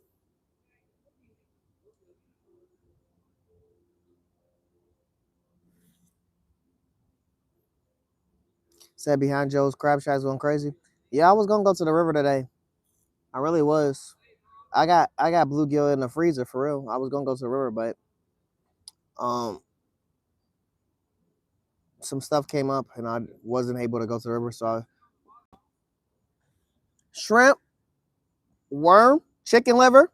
Said behind Joe's crab shack's going crazy. Yeah, I was gonna go to the river today. I really was. I got bluegill in the freezer for real. I was gonna go to the river, but um some stuff came up and I wasn't able to go to the river. So shrimp, worm, chicken liver,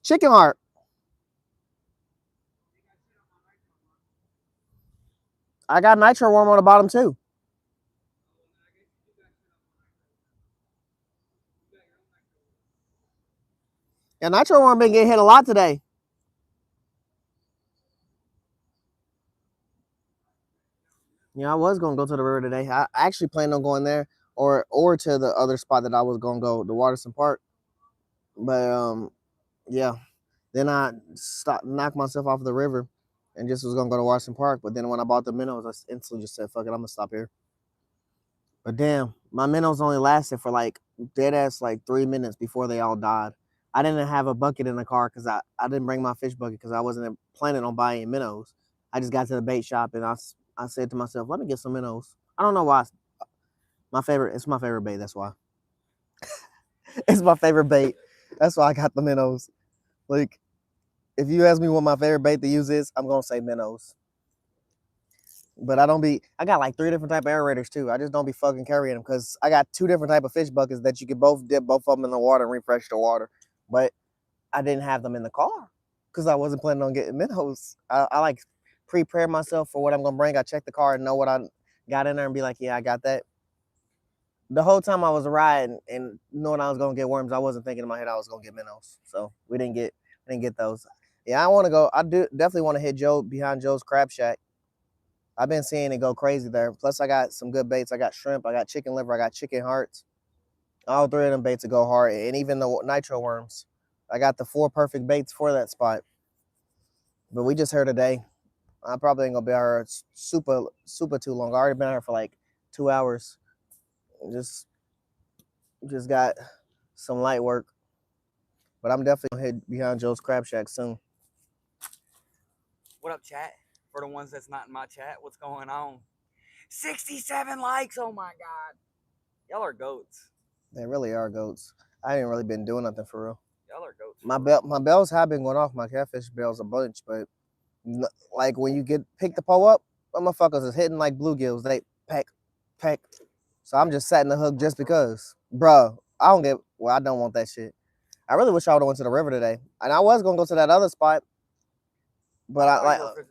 chicken heart. I got nitro worm on the bottom too. Yeah, nitro worm been getting hit a lot today. Yeah, I was gonna go to the river today. I actually planned on going there or to the other spot that I was gonna go, the Waterson Park. But yeah. Then I knocked myself off the river and just was gonna go to Waterson Park. But then when I bought the minnows, I instantly just said, fuck it, I'm gonna stop here. But damn, my minnows only lasted for like dead ass like 3 minutes before they all died. I didn't have a bucket in the car because I didn't bring my fish bucket because I wasn't planning on buying minnows. I just got to the bait shop and I said to myself, let me get some minnows. I don't know why. It's my favorite bait. That's why. It's my favorite bait. That's why I got the minnows. Like, if you ask me what my favorite bait to use is, I'm gonna say minnows. But I got like 3 different type of aerators too. I just don't be fucking carrying them because I got 2 different type of fish buckets that you can both dip both of them in the water and refresh the water. But I didn't have them in the car because I wasn't planning on getting minnows. I like prepare myself for what I'm gonna bring. I check the car and know what I got in there and be like, yeah, I got that. The whole time I was riding and knowing I was gonna get worms, I wasn't thinking in my head I was gonna get minnows. So we didn't get those. Yeah, I want to go. I do definitely want to hit Joe behind Joe's Crab Shack. I've been seeing it go crazy there. Plus, I got some good baits. I got shrimp. I got chicken liver. I got chicken hearts. All 3 of them baits to go hard, and even the nitro worms. I got the 4 perfect baits for that spot. But we just here today. I probably ain't gonna be here super too long. I already been here for like 2 hours. Just just got some light work. But I'm definitely gonna hit behind Joe's Crab Shack soon. What up, chat? For the ones that's not in my chat, what's going on? 67 likes! Oh my god. Y'all are goats. They really are goats. I ain't really been doing nothing for real. Y'all are goats. My bells have been going off. My catfish bells a bunch, but like when you pick the pole up, motherfuckers is hitting like bluegills. They peck. So I'm just setting the hook just because, bro. I don't want that shit. I really wish I would have went to the river today, and I was gonna go to that other spot, but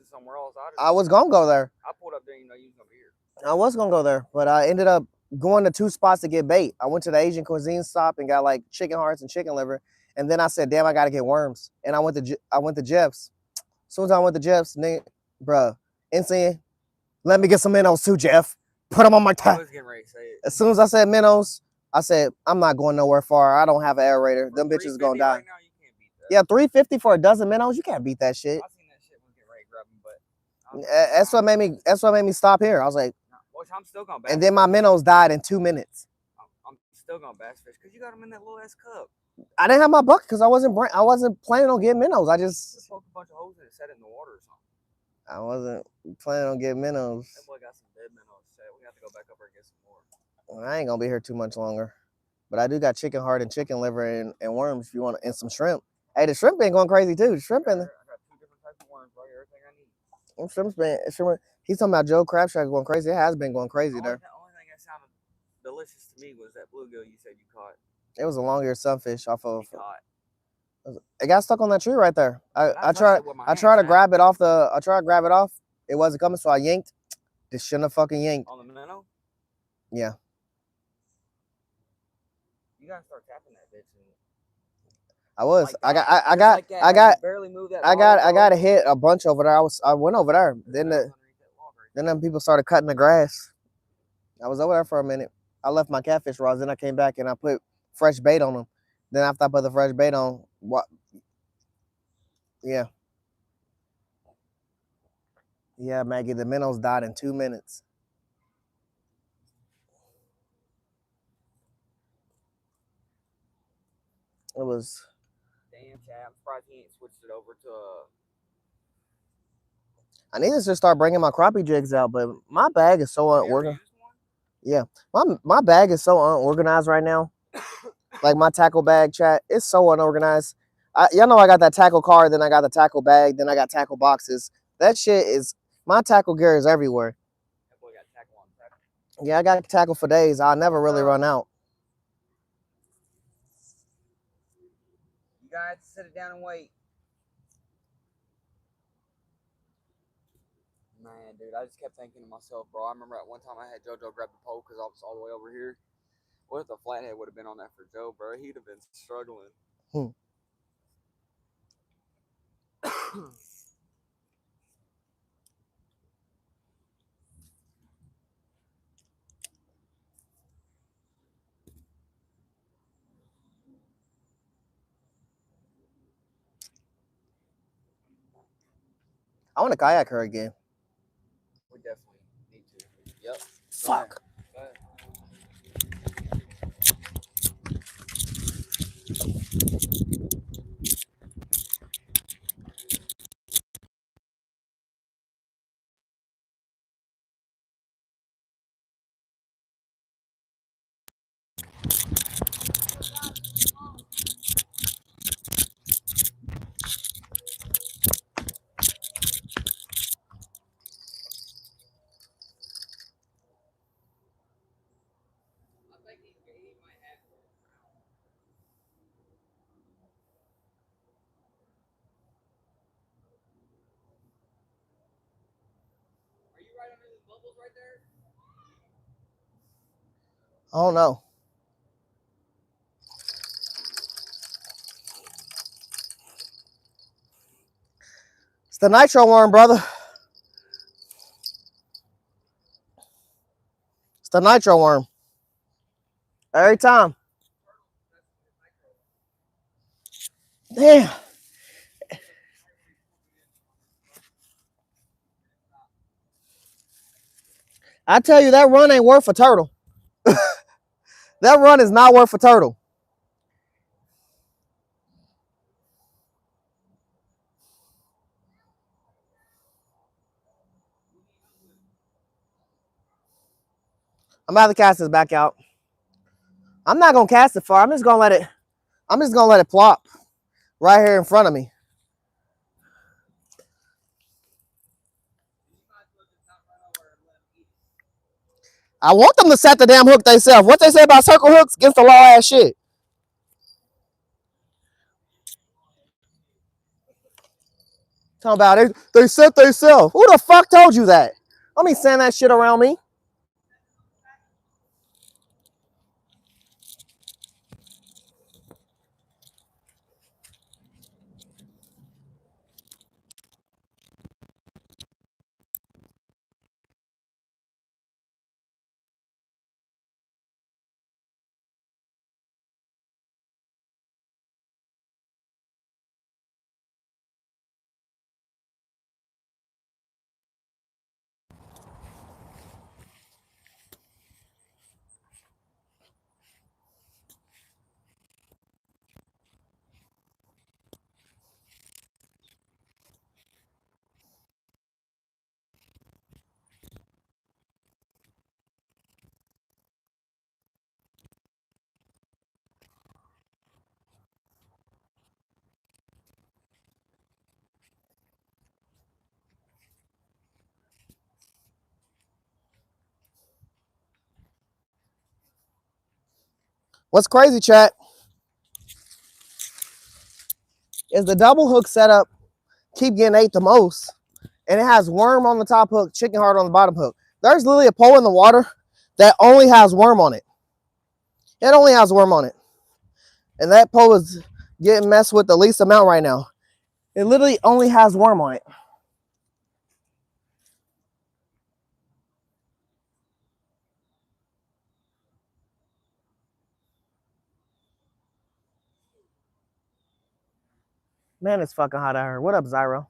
somewhere else. I was gonna go there. I pulled up there, you was gonna be here. I was gonna go there, but I ended up going to 2 spots to get bait. I went to the Asian cuisine stop and got like chicken hearts and chicken liver. And then I said, damn, I gotta get worms. And I went to Jeff's. As soon as I went to Jeff's, nigga, bruh, instantly, let me get some minnows too, Jeff. Put them on my I top. was getting ready to say it. As soon as I said minnows, I said, I'm not going nowhere far. I don't have an aerator. For Them bitches $3.50 gonna die. right now, you can't beat that. Yeah, $3.50 for a dozen minnows. You can't beat that shit. I seen that shit when getting ready to grab them, but I was like, That's what made me stop here. I was like, nah, which I'm still gonna bass and then my fish. minnows died in 2 minutes. I'm still gonna bass fish because you got them in that little ass cup. I didn't have my bucket because I wasn't planning on getting minnows. I Just just poke a bunch of holes in it, set it in the water or something. I wasn't planning on getting minnows. That boy got some dead minnows. Set. We have to go back up there and get some more. I ain't gonna be here too much longer. But I do got chicken heart and chicken liver and worms if you want, and some shrimp. Hey, the shrimp been going crazy too. The shrimp I in got 2 different types of worms, bro. Everything I need. them shrimp's been shrimp. He's talking about Joe Crab Shack going crazy. It has been going crazy there. The only thing that sounded delicious to me was that bluegill you said you caught. It was a long-eared sunfish off of. He caught. It got stuck on that tree right there. I touched tried it with my I tried to hands, grab it off the. I tried to grab it off. It wasn't coming, so I yanked. This shouldn't have fucking yanked. On the minnow? Yeah. You gotta start tapping that bitch. I was. Like I that. got. I Just got. like that, I how you got. barely move that I got. log, I bro. got a hit a bunch over there. I went over there. Then That was underneath that log right then them people started cutting the grass. I was over there for a minute. I left my catfish rods. Then I came back and I put fresh bait on them. Then after I put the fresh bait on, what? Yeah. Yeah, Maggie. The minnows died in 2 minutes. It was. Damn, Chad. I'm surprised he ain't switched it over to I need to just start bringing my crappie jigs out, but my bag is so Have you ever unorganized. used one? My bag is so unorganized right now. Like my tackle bag, chat, it's so unorganized. Y'all know I got that tackle card, then I got the tackle bag, then I got tackle boxes. That shit is my tackle gear is everywhere. That boy got tackle on tackle. Yeah, I got tackle for days. I'll never really run out. You gotta sit it down and wait. Man, dude, I just kept thinking to myself, bro. I remember at one time I had JoJo grab the pole because I was all the way over here. What if the flathead would have been on that for Joe, bro? He'd have been struggling. I want to kayak her again. We definitely need to. Yep. Fuck. Go ahead. Are you right under the bubbles right there? I don't know. It's the nitro worm, brother. It's the nitro worm. Every time. Damn. I tell you, that run ain't worth a turtle. That run is not worth a turtle. I'm about to cast this back out. I'm not gonna cast it far. I'm just gonna let it plop right here in front of me. I want them to set the damn hook themselves. What they say about circle hooks against the law ass shit. Talking about it, they set themselves. Who the fuck told you that? Don't be saying that shit around me. What's crazy, chat, is the double hook setup keep getting ate the most, and it has worm on the top hook, chicken heart on the bottom hook. There's literally a pole in the water that only has worm on it. It only has worm on it. And that pole is getting messed with the least amount right now. It literally only has worm on it. Man, it's fucking hot out here. What up, Zyro?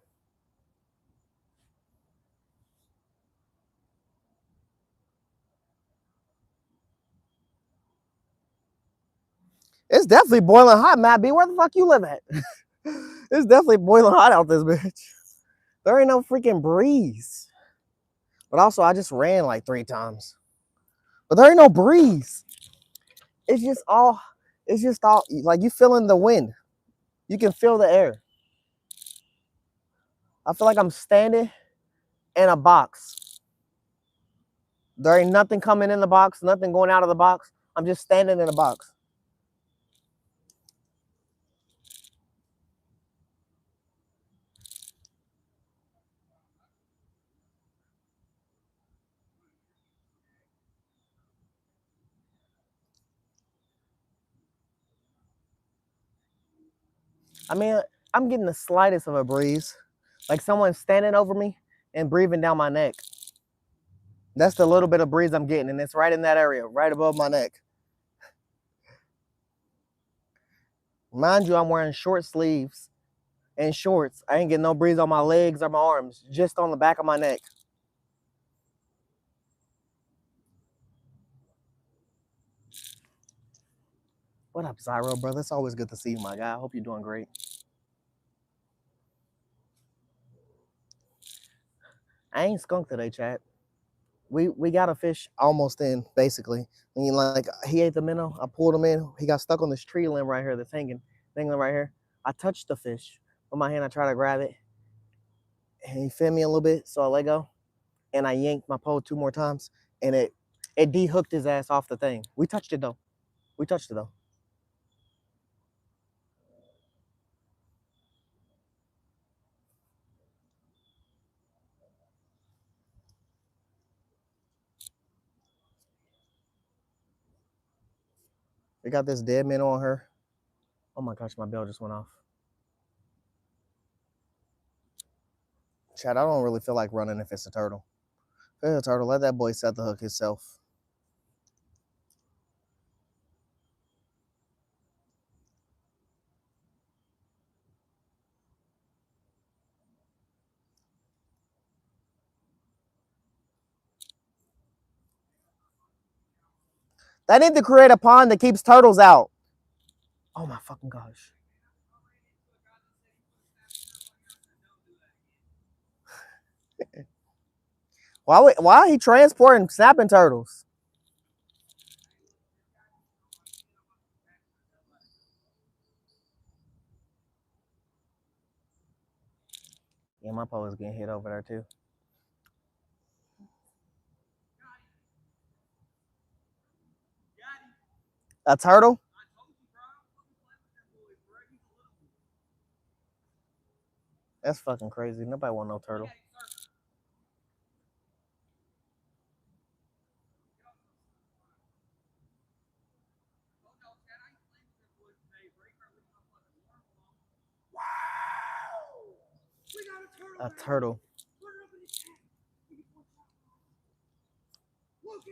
It's definitely boiling hot, Matt B. Where the fuck you live at? It's definitely boiling hot out this bitch. There ain't no freaking breeze. But also, I just ran like 3 times. But there ain't no breeze. It's just all, like you feeling the wind. You can feel the air. I feel like I'm standing in a box. There ain't nothing coming in the box, nothing going out of the box. I'm just standing in a box. I mean, I'm getting the slightest of a breeze. Like someone standing over me and breathing down my neck. That's the little bit of breeze I'm getting, and it's right in that area, right above my neck. Mind you, I'm wearing short sleeves and shorts. I ain't getting no breeze on my legs or my arms, just on the back of my neck. What up, Zyro, brother? It's always good to see you, my guy. I hope you're doing great. I ain't skunked today, chat. We got a fish almost in, basically. I mean, like, he ate the minnow. I pulled him in. He got stuck on this tree limb right here that's hanging right here. I touched the fish with my hand. I tried to grab it, and he fed me a little bit, so I let go, and I yanked my pole 2 more times, and it de-hooked his ass off the thing. We touched it, though. We touched it, though. We got this dead minnow on her. Oh my gosh, my bell just went off. Chad, I don't really feel like running if it's a turtle. If it's a turtle, let that boy set the hook himself. They need to create a pond that keeps turtles out. Oh my fucking gosh. Why are he transporting snapping turtles? Yeah, my pole is getting hit over there too. A turtle? That's fucking crazy. Nobody want no turtle. A turtle.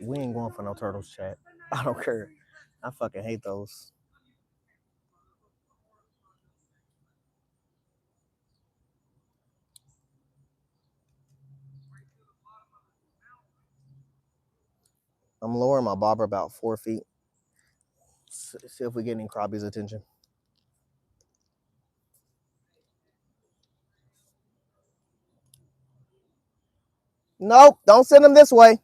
We ain't going for no turtles, chat. I don't care. I fucking hate those. I'm lowering my bobber about 4 feet. See if we get any crappies attention. Nope, don't send them this way.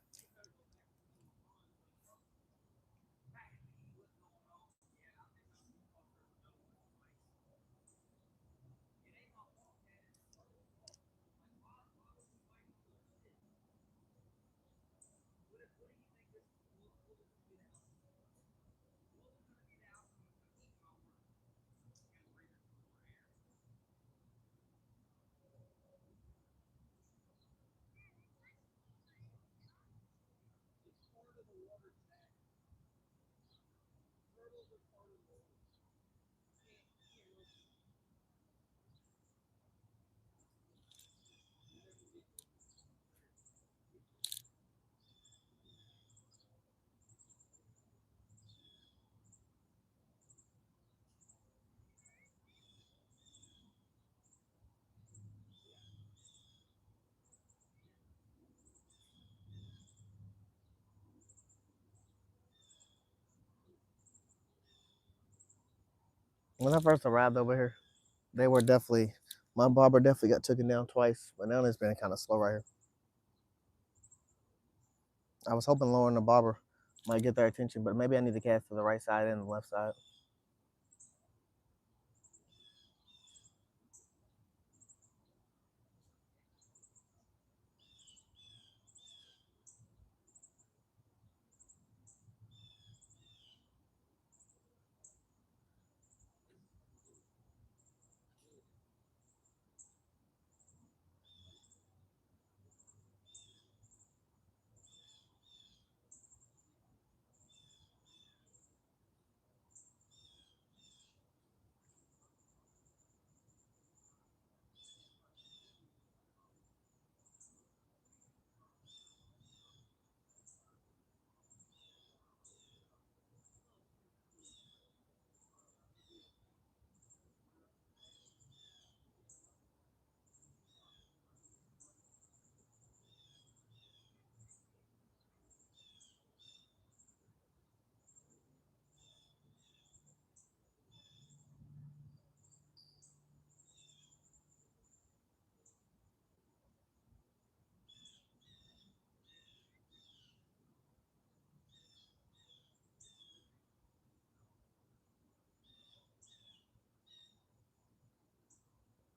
When I first arrived over here, they were definitely, my barber definitely got taken down twice, but now it's been kind of slow right here. I was hoping Lauren the barber might get their attention, but maybe I need to cast to the right side and the left side.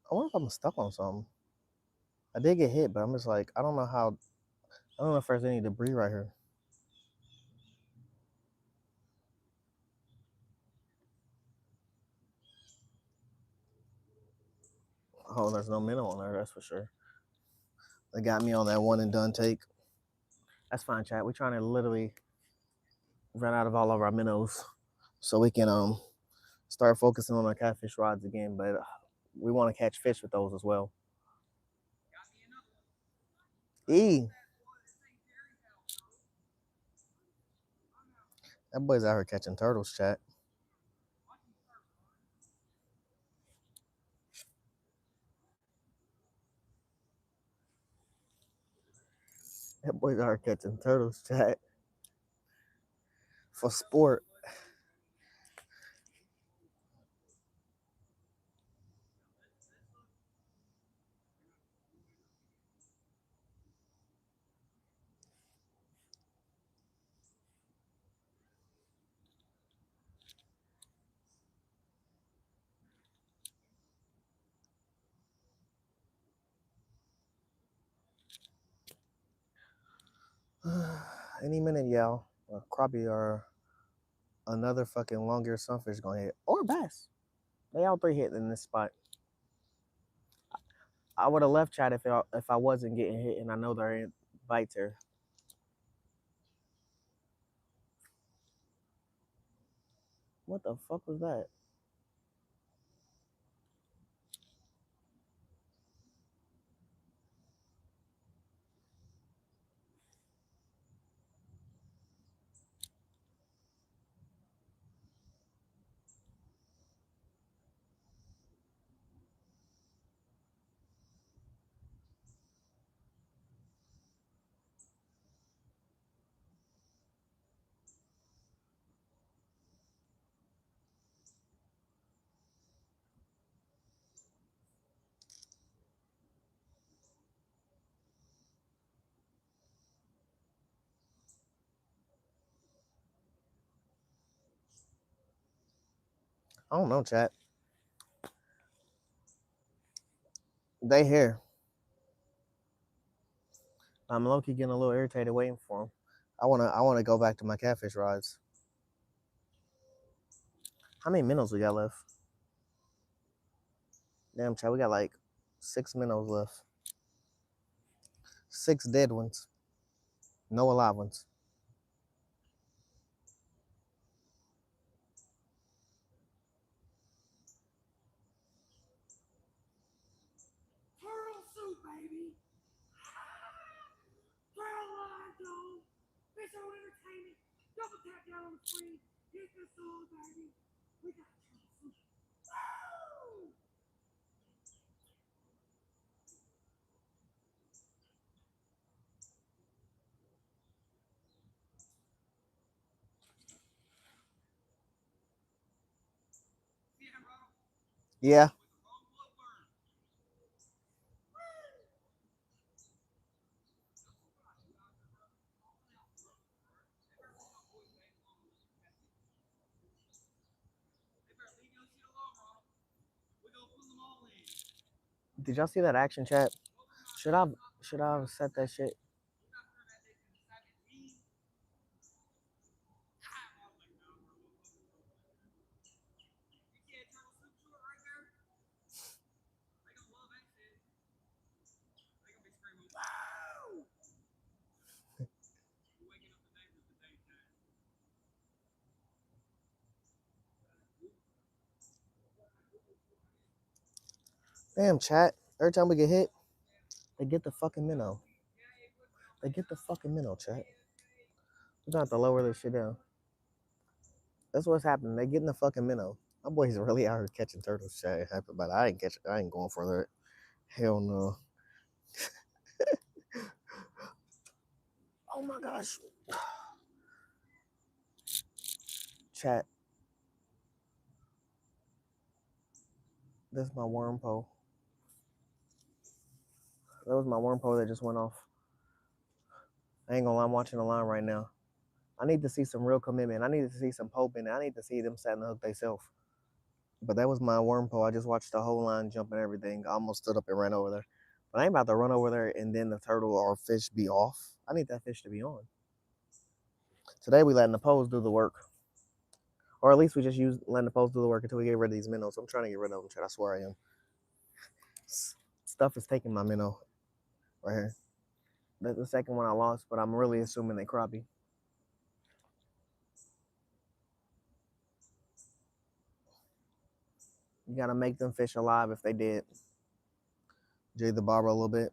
I wonder if I'm stuck on something. I did get hit, but I'm just like, I don't know how, I don't know if there's any debris right here. Oh, there's no minnow on there, that's for sure. They got me on that one and done take. That's fine, chat. We're trying to literally run out of all of our minnows so we can start focusing on our catfish rods again, but we want to catch fish with those as well. E, that boy's out here catching turtles, chat. That boy's out here catching turtles, chat. For sport. Any minute, y'all. A crappie or another fucking long-eared sunfish gonna hit. Or bass. They all three hit in this spot. I would have left chat if I wasn't getting hit, and I know there ain't bites here. What the fuck was that? I don't know, chat. They here. I'm low-key getting a little irritated waiting for them. I wanna go back to my catfish rods. How many minnows we got left? Damn, chat, we got like 6 minnows left. 6 dead ones. No alive ones. Yeah. Did y'all see that action chat? Should I should I have set that shit? Damn chat. Every time we get hit, they get the fucking minnow. They get the fucking minnow, chat. We're gonna have to lower this shit down. That's what's happening. They getting the fucking minnow. My boys are really out here catching turtles, chat. But I ain't catch. I ain't going for that. Hell no. Oh my gosh. Chat. That's my worm pole. That was my worm pole that just went off. I ain't gonna lie, I'm watching the line right now. I need to see some real commitment. I need to see some hope in it. I need to see them setting the hook themselves. But that was my worm pole. I just watched the whole line jump and everything. I almost stood up and ran over there. But I ain't about to run over there and then the turtle or fish be off. I need that fish to be on. Today we letting the poles do the work. Or at least we just letting the poles do the work until we get rid of these minnows. I'm trying to get rid of them, Chad. I swear I am. Stuff is taking my minnow right here. That's the second one I lost, but I'm really assuming they crappie. You gotta make them fish alive if they did. Jig the barber a little bit.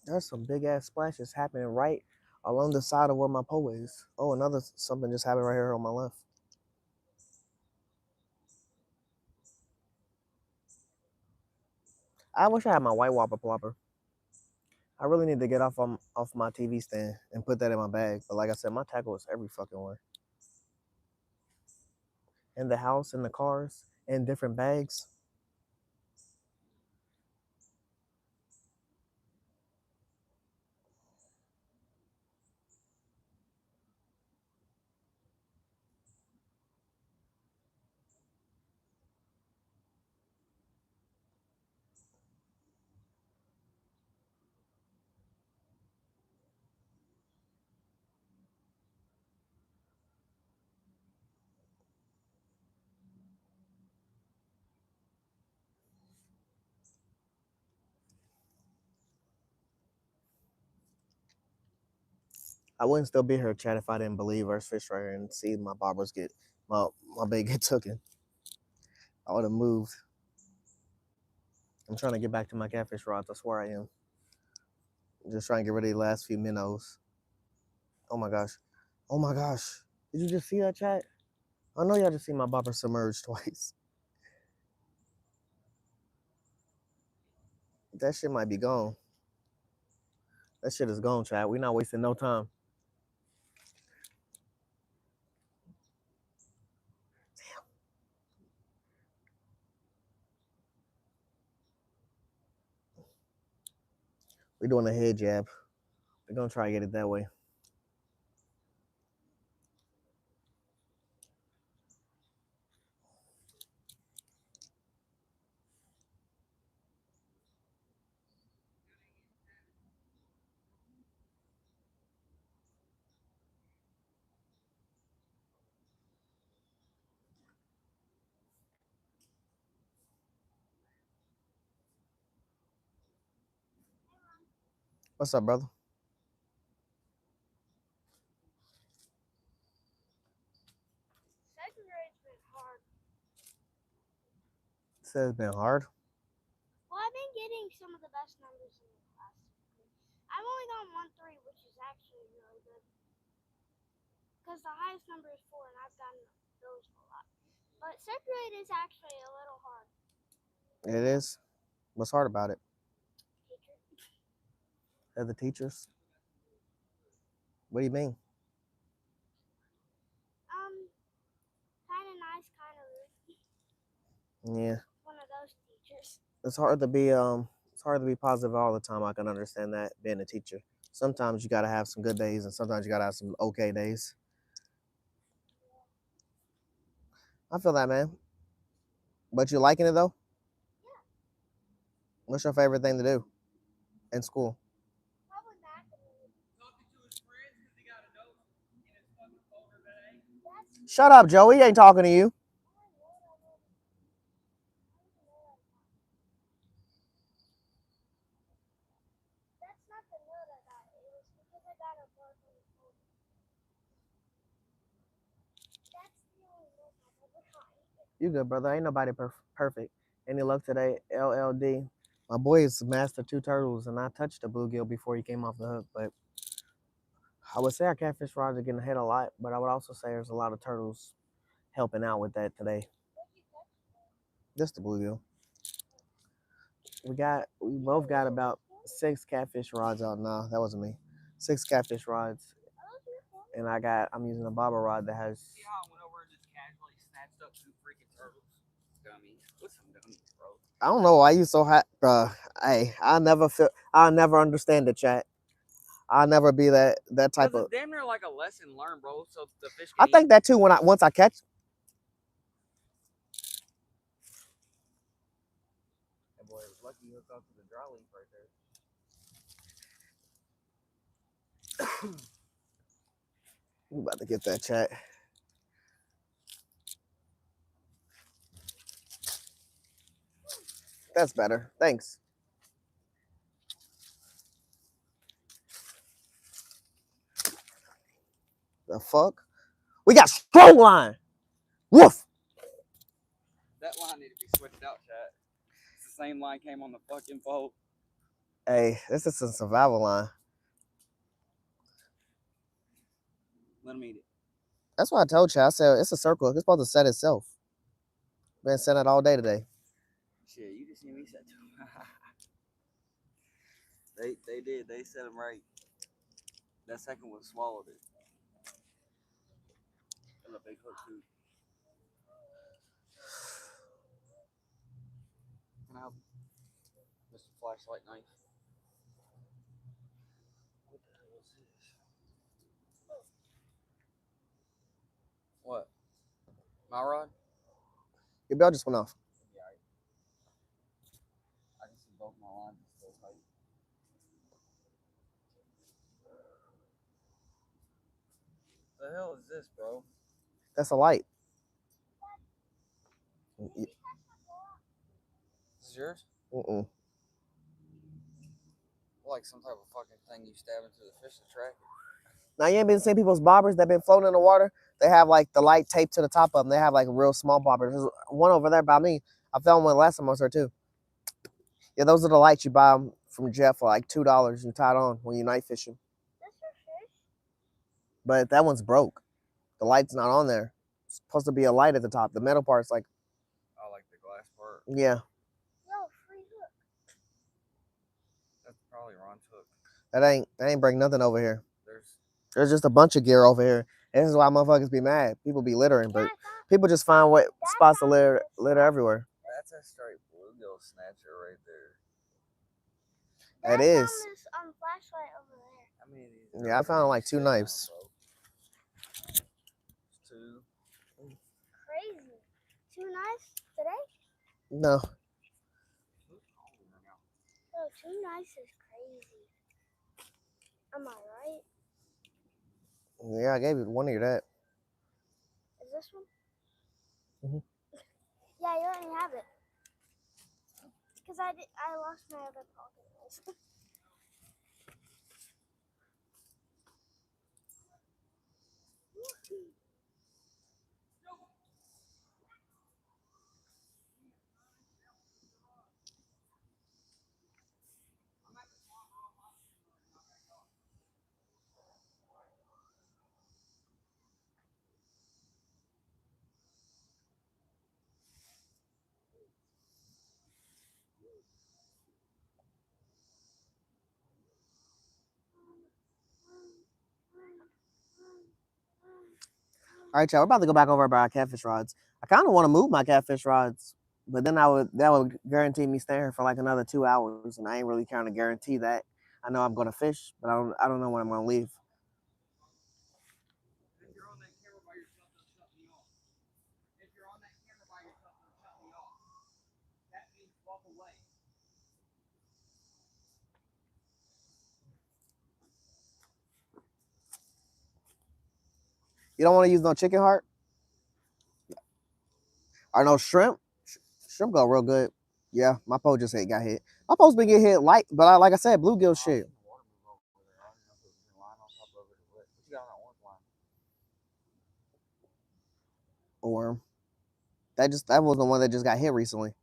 There's some big ass splashes happening right along the side of where my pole is. Oh, another something just happened right here on my left. I wish I had my white whopper plopper. I really need to get off my TV stand and put that in my bag. But like I said, my tackle is every fucking where. In the house, in the cars, in different bags. I wouldn't still be here, chat, if I didn't believe there's fish right here and see my bobbers get my bait get taken. I would have moved. I'm trying to get back to my catfish rods. I swear I am. I'm just trying to get rid of the last few minnows. Oh my gosh. Oh my gosh. Did you just see that, chat? I know y'all just see my bobber submerged twice. That shit might be gone. That shit is gone, chat. We not wasting no time. We're doing a head jab. We're gonna try to get it that way. What's up, brother? Second grade's been hard. Says it's been hard. Well, I've been getting some of the best numbers in the class. I've only gotten 1.3, which is actually really good. Because the highest number is 4, and I've gotten those a lot. But second grade is actually a little hard. It is. What's hard about it? Teacher. They're the teachers. What do you mean? Kind of nice, kind of rude. Yeah. One of those teachers. It's hard to be positive all the time. I can understand that being a teacher. Sometimes you gotta have some good days and sometimes you gotta have some okay days. I feel that, man. But you liking it though? Yeah. What's your favorite thing to do in school? Probably math and Talking to his friends because he got a note in his fucking folder today. that's Shut up, Joey. He ain't talking to you. That's not the note I got. It was because I got a mark on the folder. That's the only note I've ever gotten. You good, brother. Ain't nobody perfect. Any luck today? LLD. My boy is master 2 turtles, and I touched the bluegill before he came off the hook. But I would say our catfish rods are getting hit a lot, but I would also say there's a lot of turtles helping out with that today. Just the bluegill. We both got about 6 catfish rods out now. That wasn't me. 6 catfish rods, and I'm using a bobber rod that has. See how I went over and just casually snatched up 2 freaking turtles? Dummies. What's some dummies, bro? I don't know why you so hot, bruh. Hey, I never understand the chat. I'll never be that type Because of. it's damn near like a lesson learned, bro. So the fish I can think that too once I catch. That boy was lucky you hooked up to the dry leaf right there. We about to get that chat. That's better. Thanks. The fuck? We got strong line. Woof. That line need to be switched out, chat. It's the same line came on the fucking boat. Hey, this is a survival line. Let him eat it. That's why I told you. I said it's a circle. It's supposed to set itself. Been setting it all day today. Shit, you just see me set them. They did. They set them right. That second one swallowed it. And a big hook too. Can I have Mr. Flashlight knife? What the hell is this? What? My rod? Your bell just went off. Yeah, I can see both my lines are still tight. The hell is this, bro? That's a light. This is yours? Mm-mm. Like some type of fucking thing you stab into the fish to track it. Now you ain't been seeing people's bobbers that been floating in the water. They have like the light taped to the top of them. They have like real small bobbers. There's one over there by me. I found one last time I was there too. Yeah, those are the lights you buy from Jeff for like $2. You tie it on when you're night fishing. That's your fish? But that one's broke. The light's not on there. It's supposed to be a light at the top. The metal part's like, I like the glass part. yeah. Yo, free hook. That's probably Ron's hook. That ain't bring nothing over here. There's just a bunch of gear over here. And this is why motherfuckers be mad. People be littering, but people just find what spots to litter everywhere. That's a straight bluegill snatcher right there. It is. This flashlight over there. How many of these? Yeah, I found like 2 knives. 2. Crazy. 2 knives today? No. Oh, 2 knives is crazy. Am I right? Yeah, I gave you one of that. Is this one? Mhm. Yeah, you let me have it. Because I lost my other pocket knives. All right, y'all. We're about to go back over our catfish rods. I kind of want to move my catfish rods, but then that would guarantee me staying here for like another 2 hours, and I ain't really trying to guarantee that. I know I'm gonna fish, but I don't know when I'm gonna leave. If you're on that camera by yourself, they'll shut me off. If you're on that camera by yourself, they'll shut me off. That means walk away. You don't want to use no chicken heart or no shrimp. Shrimp go real good. Yeah, my pole just got hit. My pole's been getting hit light, but like I said, bluegill shit. Or that was the one that just got hit recently.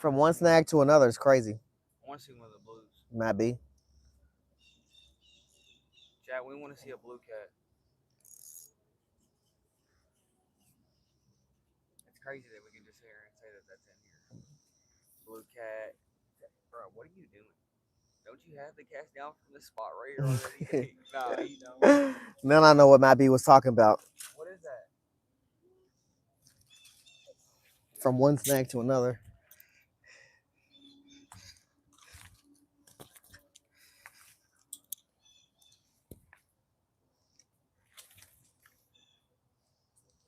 From one snag to another is crazy. I want to see one of the blues. Might be. Chad, we want to see a blue cat. It's crazy that we can just sit here and say that that's in here. Blue cat. Bro, what are you doing? Don't you have the cast down from this spot right here already? Nah, you don't. Then I know what Matt B was talking about. What is that? From one snag to another.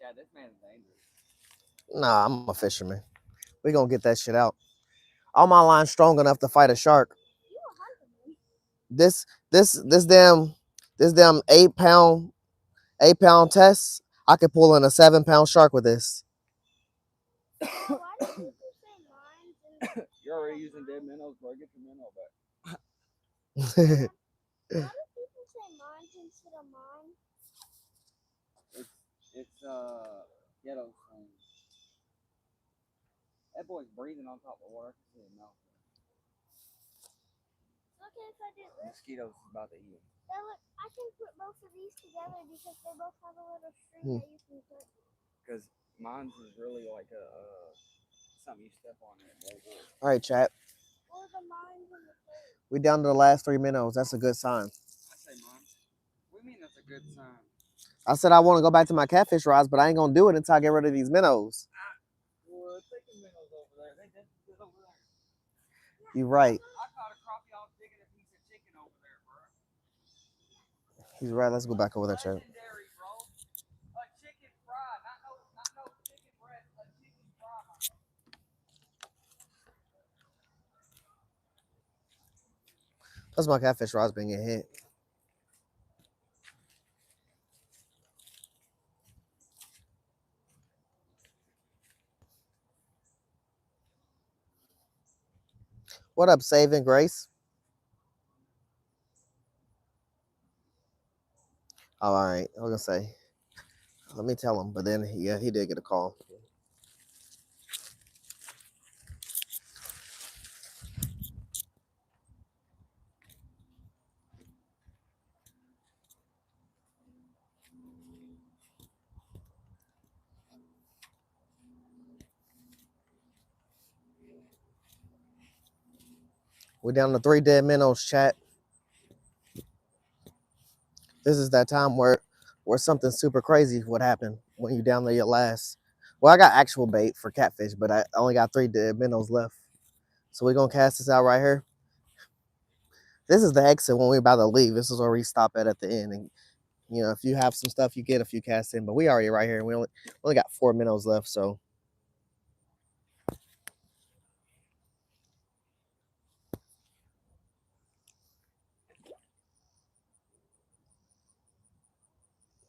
Yeah, this man's dangerous. Nah, I'm a fisherman. We gonna get that shit out. All my line's strong enough to fight a shark. This damn 8-pound test, I could pull in a 7-pound shark with this. Why do people say mines? You're already using dead minnows, bro. Get your minnow back. Why do people say mines instead of mine? It's ghetto slang. That boy's breathing on top of water. I can see his mouth. Okay, if I do this. Mosquitoes is about to eat him. Now look, I can put both of these together because they both have a little string that you can put. Because mine's is really like a something you step on it. All right, chat. Or the mines and the fish. We down to the last 3 minnows. That's a good sign. I say mine. What do you mean that's a good sign? I said I want to go back to my catfish rods, but I ain't gonna do it until I get rid of these minnows. Well, take the minnows over there. They did good over there. You right. I caught a crappie. I was digging a piece of chicken over there, bro. He's right. Let's go back over there, chat. Legendary, bro. A chicken fry, not no chicken breast, a chicken fry. Plus my catfish rod's been getting hit. What up, Saving Grace? Oh, all right. I was gonna say, let me tell him, but then yeah, he did get a call. We're down to 3 dead minnows, chat. This is that time where something super crazy would happen when you down there your last. Well, I got actual bait for catfish, but I only got 3 dead minnows left. So we're gonna cast this out right here. This is the exit when we're about to leave. This is where we stop at the end. And you know, if you have some stuff, you get a few casts in. But we already right here. We only got 4 minnows left, so.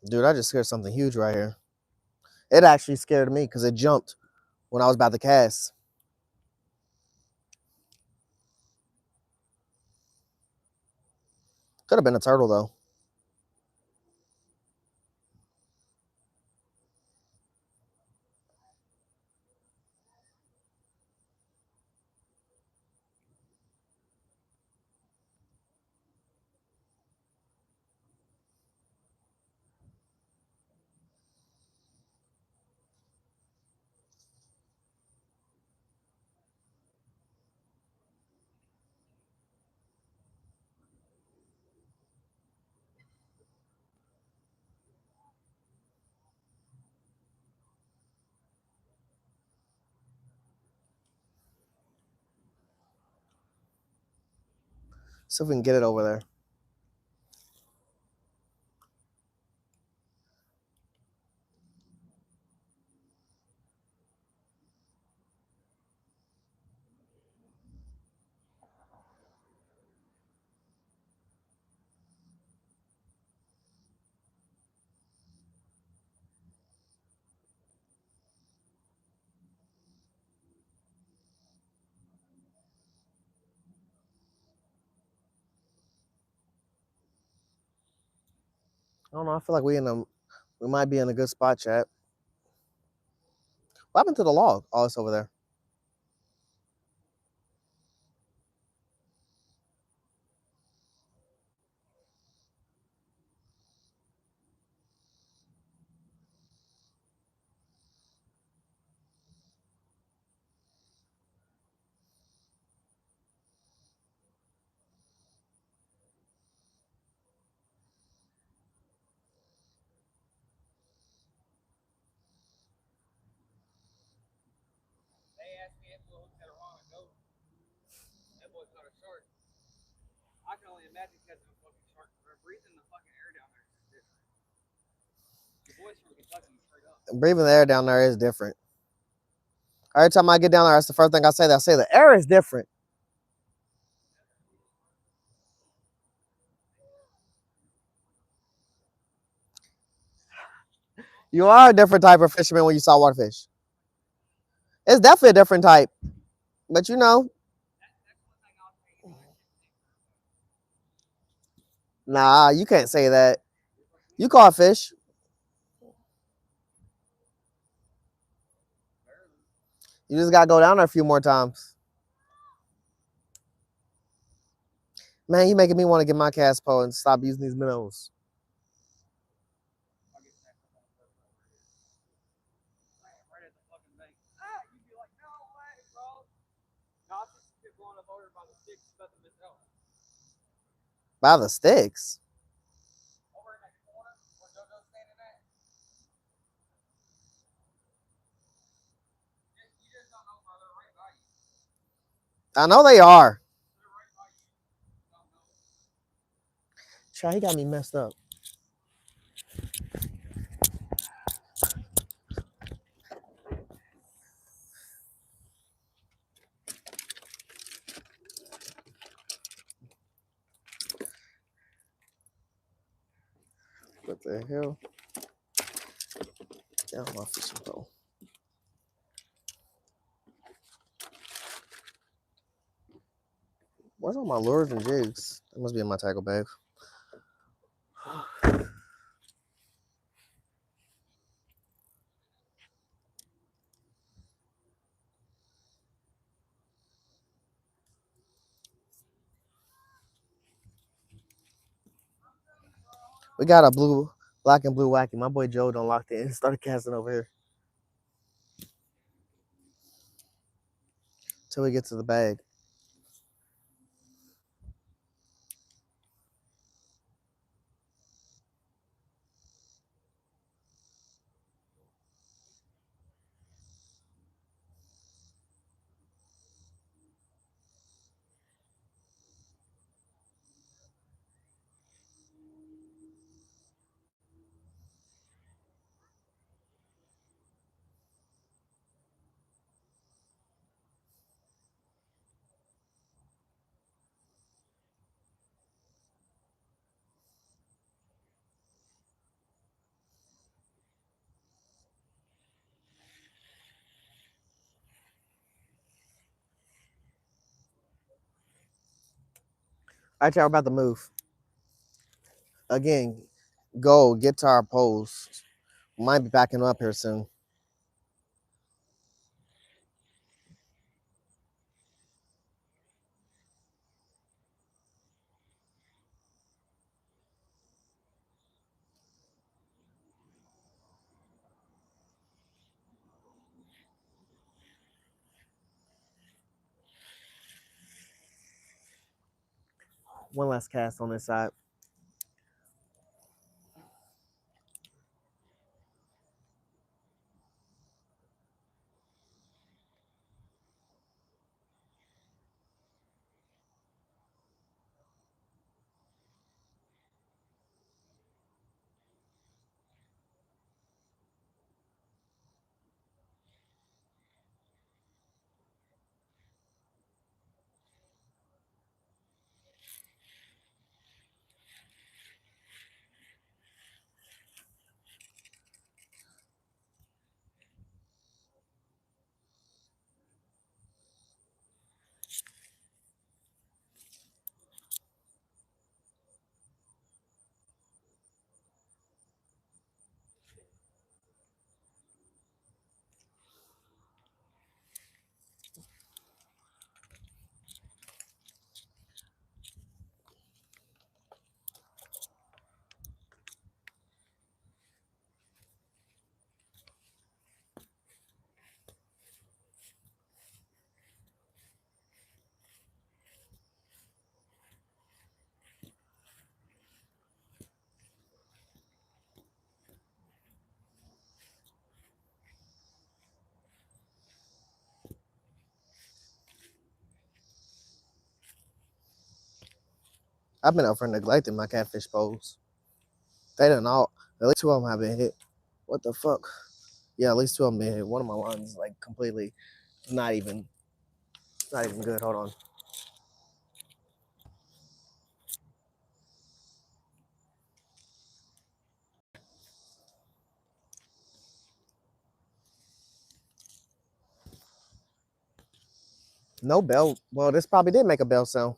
Dude, I just scared something huge right here. It actually scared me because it jumped when I was about to cast. Could have been a turtle though. See if we can get it over there. I don't know. I feel like we might be in a good spot, chat. What happened to the log? Oh, it's over there. They asked me if we looked at a wrong goat. That boy caught a shark. I can only imagine catching a fucking shark. Breathing the fucking air down there is different. Your boy's from Kentucky, straight up. Breathing the air down there is different. Every time I get down there, that's the first thing I say. I say the air is different. You are a different type of fisherman when you saw water fish. It's definitely a different type. But you know. Nah, you can't say that. You caught fish. You just gotta go down there a few more times. Man, you making me want to get my cast pole and stop using these minnows. Right at the fucking bank. Ah, you'd be like, no way, bro. No, I just get blown up over by the sticks, about to miss out. By the sticks. Over in that corner where JoJo's standing at. You just don't know, brother. Right by you. I know they are. They're right by you. Don't know. Child, he got me messed up. What the hell? Down my fishing pole. Where's all my lures and jigs? That must be in my tackle bag. We got a black and blue wacky. My boy Joe done locked in and started casting over here. Till we get to the bag. All right, y'all, we're about to move. again, go get to our post. Might be backing up here soon. One last cast on this side. I've been over neglecting my catfish poles. They done all. At least two of them have been hit. What the fuck? Yeah, at least two of them been hit. One of my lines is like completely not even good. Hold on. No bell. Well, this probably did make a bell sound.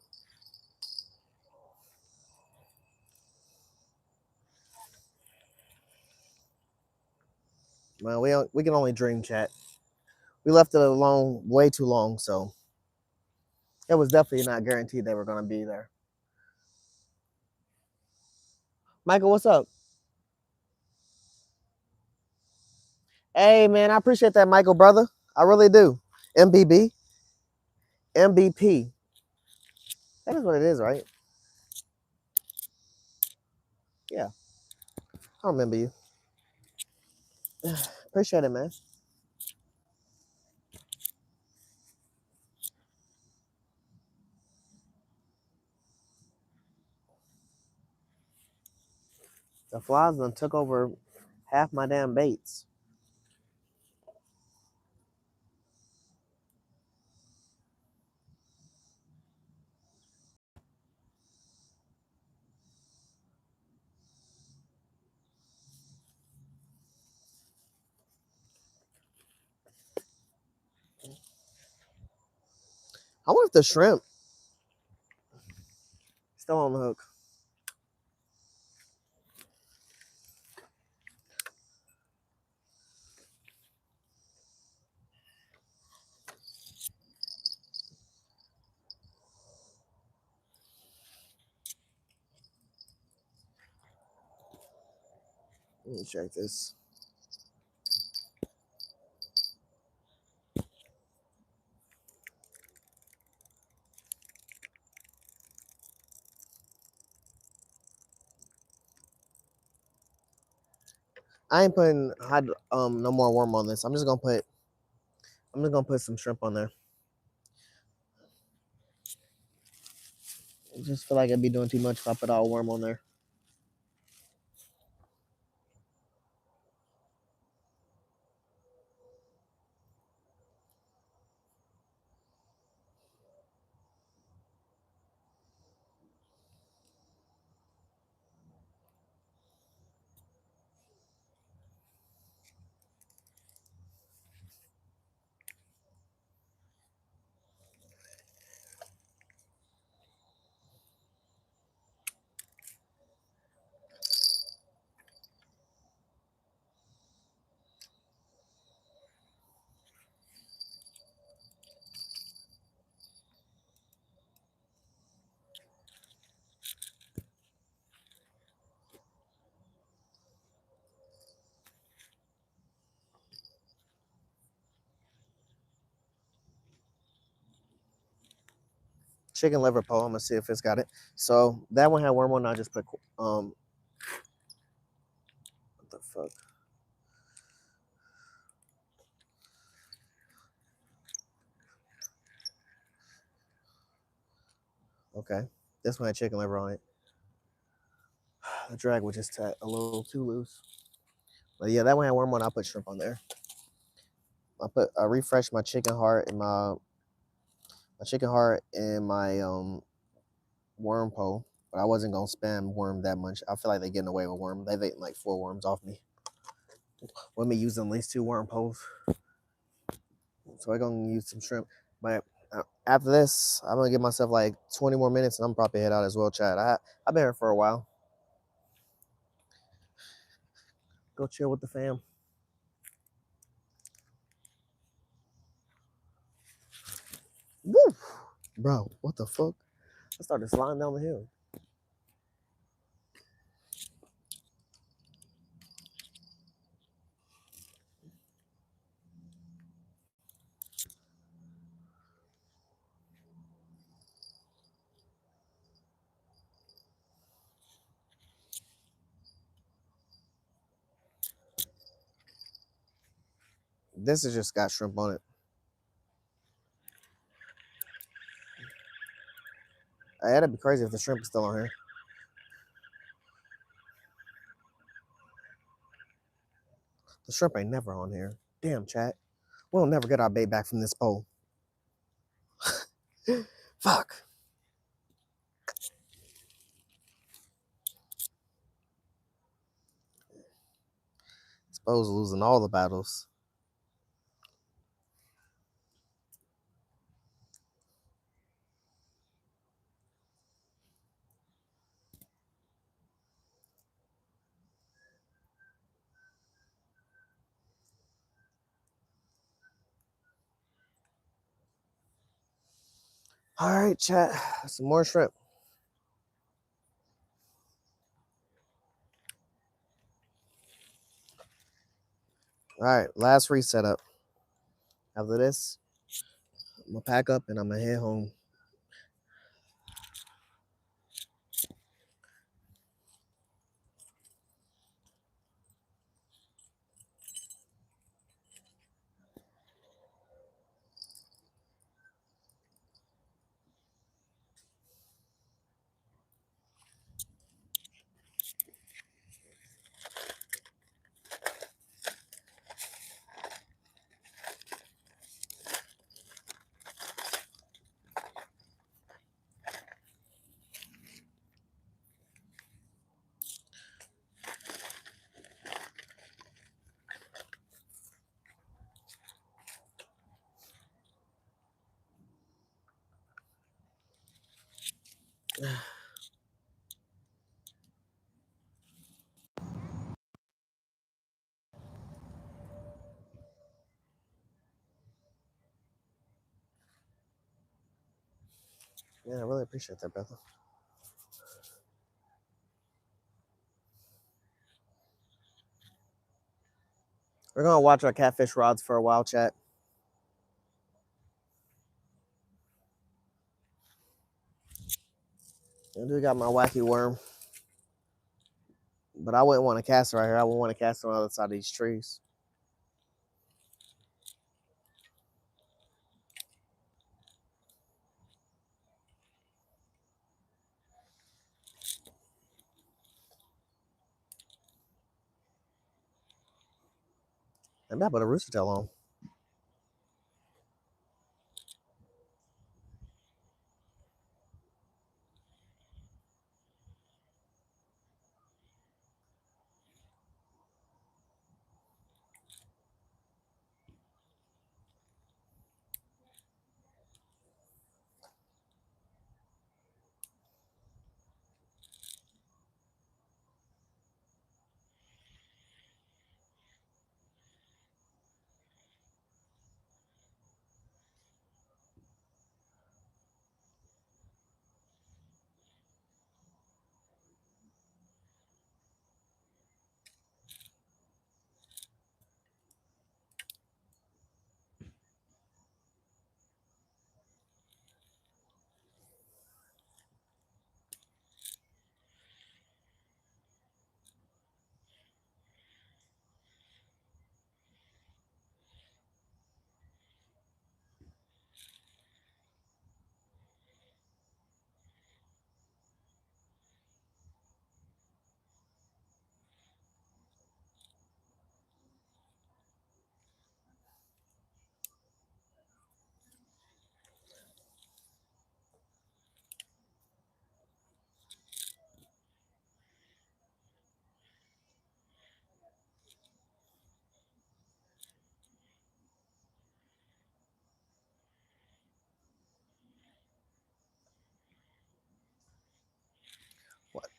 Well, we can only dream, chat. We left it alone way too long, so it was definitely not guaranteed they were gonna be there. Michael, what's up? Hey man, I appreciate that, Michael, brother. I really do. MBB, MVP. That is what it is, right? Yeah, I remember you. Appreciate it, man. The flies done took over half my damn baits. I wonder if the shrimp still on the hook. Let me check this. I ain't putting no more worm on this. I'm just gonna put some shrimp on there. I just feel like I'd be doing too much if I put all worm on there. chicken liver pole. I'm gonna see if it's got it. So that one had worm on. I just put what the fuck. Okay, this one had chicken liver on it. The drag was just a little too loose. But yeah, that one had worm on. I put shrimp on there. I refreshed my chicken heart and my chicken heart and my worm pole, but I wasn't gonna spam worm that much. I feel like they're getting away with worm. They've eaten like 4 worms off me. With me using at least 2 worm poles. So we're gonna use some shrimp. But after this, I'm gonna give myself like 20 more minutes and I'm probably head out as well, Chad. I've been here for a while. Go chill with the fam. Woo! Bro, what the fuck? I started sliding down the hill. This has just got shrimp on it. Hey, that'd be crazy if the shrimp is still on here. The shrimp ain't never on here. Damn, chat. We'll never get our bait back from this pole. Fuck. This pole's losing all the battles. All right, chat. Some more shrimp. All right, last reset up. After this, I'm gonna pack up and I'm gonna head home. Yeah, I really appreciate that, brother. We're gonna watch our catfish rods for a while, chat. I do got my wacky worm, but I wouldn't want to cast it right here. I would want to cast it on the other side of these trees. And I put a rooster tail on.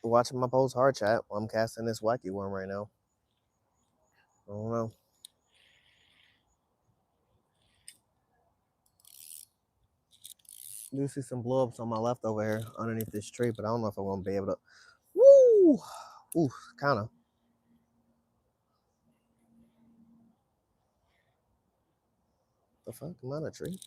Watching my post hard chat. I'm casting this wacky worm right now. I don't know. Do see some blow ups on my left over here underneath this tree, but I don't know if I'm gonna be able to. Woo! Ooh, kind of. The fuck? Am I on a tree?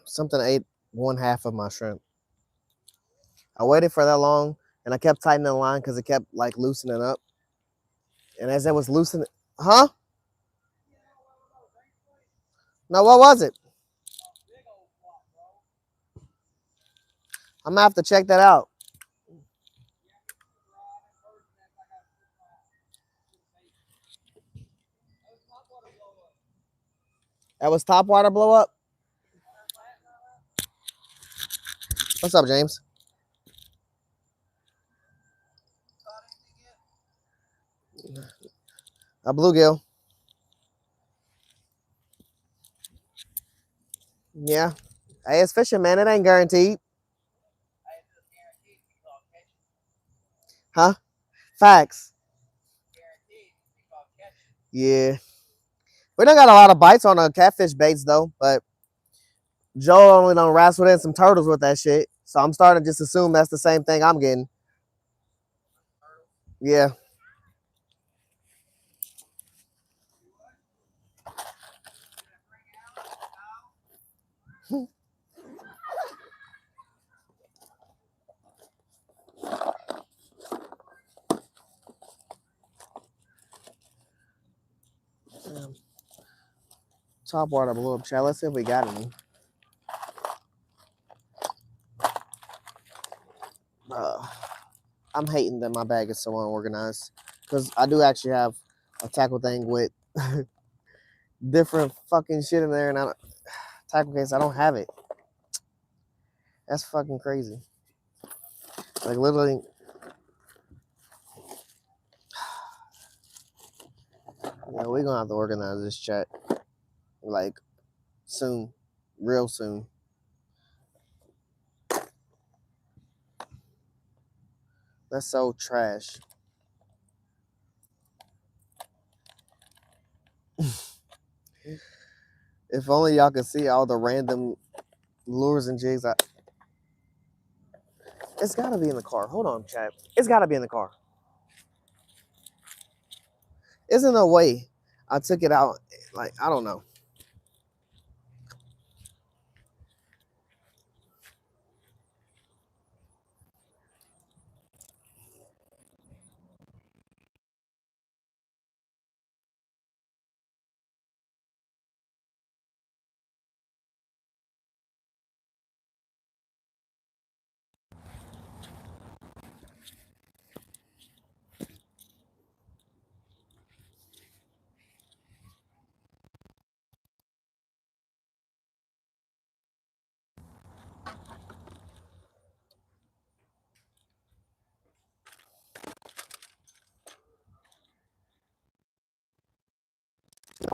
Something ate one half of my shrimp. I waited for that long and I kept tightening the line because it kept like loosening up. And as I was loosening, huh? No, what was it? I'm gonna have to check that out. That was top water blow up. What's up, James? A bluegill. Yeah. Hey, it's fishing, man. It ain't guaranteed. Huh? Facts. Yeah. We done got a lot of bites on the catfish baits though, but Joe only done wrestled in some turtles with that shit. So I'm starting to just assume that's the same thing I'm getting. Yeah. Top water blew up, chat. Let's see if we got any. I'm hating that my bag is so unorganized because I do actually have a tackle thing with different fucking shit in there, and tackle case I don't have it. That's fucking crazy. Like literally. Yeah, we're gonna have to organize this chat like soon, real soon. That's so trash. If only y'all could see all the random lures and jigs. It's gotta be in the car. Hold on, chat. It's gotta be in the car. Isn't no way I took it out. Like, I don't know.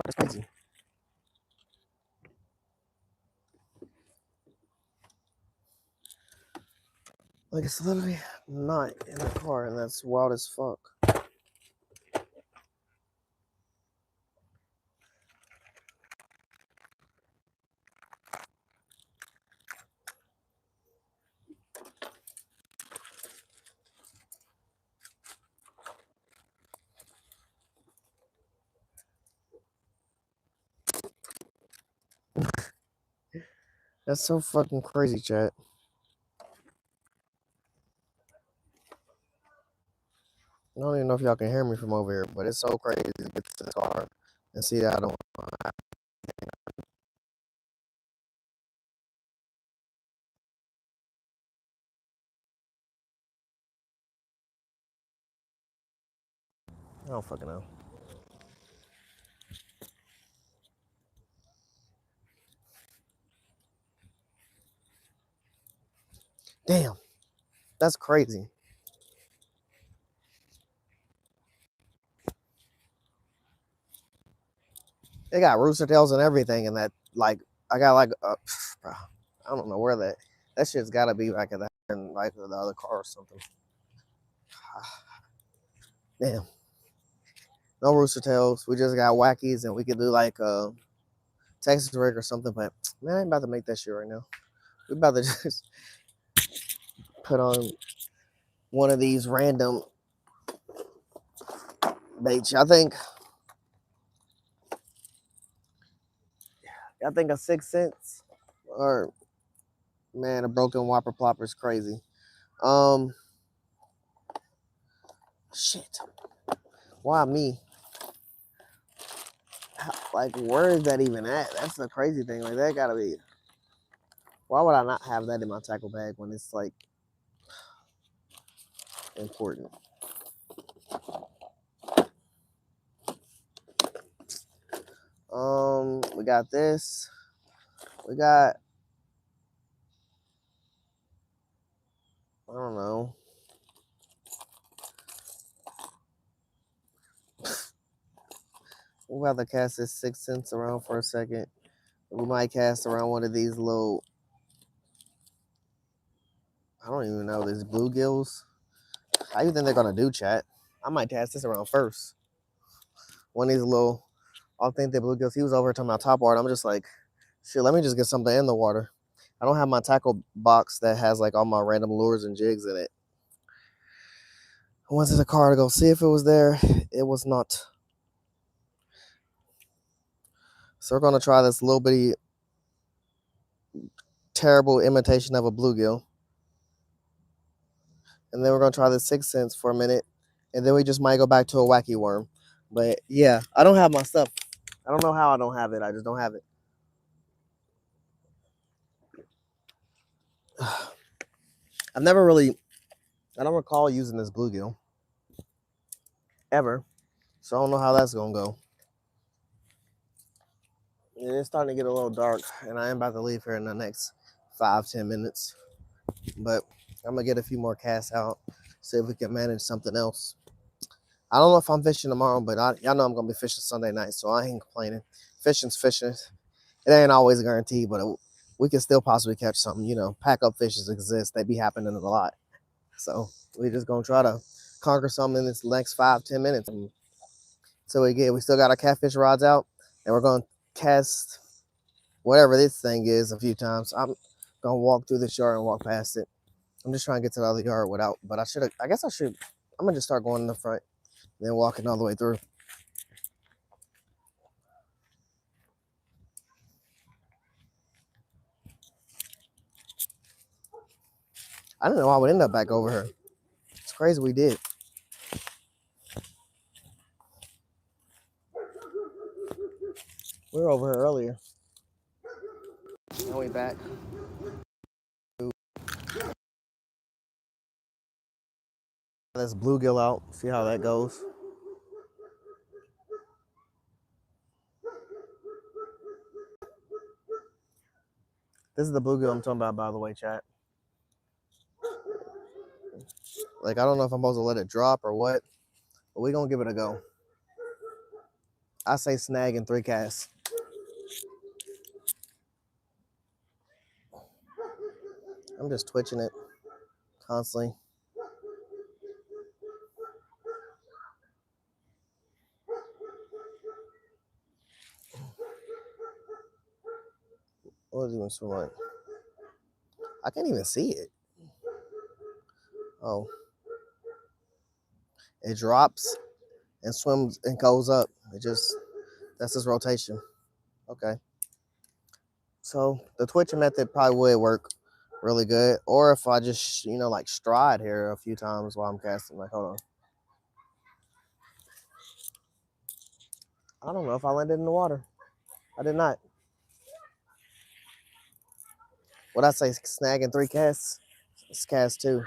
That's crazy. Like, it's literally not in the car, and that's wild as fuck. That's so fucking crazy, chat. I don't even know if y'all can hear me from over here, but it's so crazy to get to the car and see that I don't. I don't fucking know. Damn, that's crazy. They got rooster tails and everything, and that like I got like bro, I don't know where that shit's got to be back at that in like the other car or something. Damn, no rooster tails. We just got wackies, and we could do like Texas rig or something. But man, I ain't about to make that shit right now. We about to just put on one of these random baits. I think a 6 cents or man, a broken whopper plopper is crazy. Shit. Why me? Like, where is that even at? That's the crazy thing. Like, that gotta be. Why would I not have that in my tackle bag when it's like important? We got this. We got. I don't know. We're about to cast this 6 cents around for a second. We might cast around one of these little. I don't even know, these bluegills. How you think they're gonna do, chat? I might cast this around first. One of these little authentic bluegills. He was over here talking about top water. I'm just like, shit, let me just get something in the water. I don't have my tackle box that has like all my random lures and jigs in it. I went to the car to go see if it was there. It was not. So we're gonna try this little bitty terrible imitation of a bluegill. And then we're gonna try this 6 cents for a minute. And then we just might go back to a wacky worm. But yeah, I don't have my stuff. I don't know how I don't have it. I just don't have it. I've never really, I don't recall using this bluegill ever. So I don't know how that's gonna go. And it's starting to get a little dark, and I am about to leave here in the next 5-10 minutes. But I'm gonna get a few more casts out, see if we can manage something else. I don't know if I'm fishing tomorrow, but y'all know I'm gonna be fishing Sunday night, so I ain't complaining. Fishing's fishing. It ain't always a guarantee, but we can still possibly catch something. You know, pack up fishes exist. They be happening a lot. So we just gonna try to conquer something in this next 5-10 minutes. So we still got our catfish rods out, and we're gonna cast whatever this thing is a few times. I'm gonna walk through this yard and walk past it. I'm just trying to get to the other yard without, but I guess I should, I'm gonna just start going in the front, then walking all the way through. I didn't know I would end up back over here. It's crazy we did. We were over here earlier. Now we back. This bluegill out. See how that goes. This is the bluegill I'm talking about, by the way, chat. Like, I don't know if I'm supposed to let it drop or what, but we're gonna give it a go. I say snag in 3 casts. I'm just twitching it constantly. What does it even swim like? I can't even see it. Oh. It drops and swims and goes up. That's its rotation. Okay. So the twitching method probably would work really good. Or if I just, like stride here a few times while I'm casting. Like, hold on. I don't know if I landed in the water. I did not. What I say, snag in 3 casts? It's cast 2.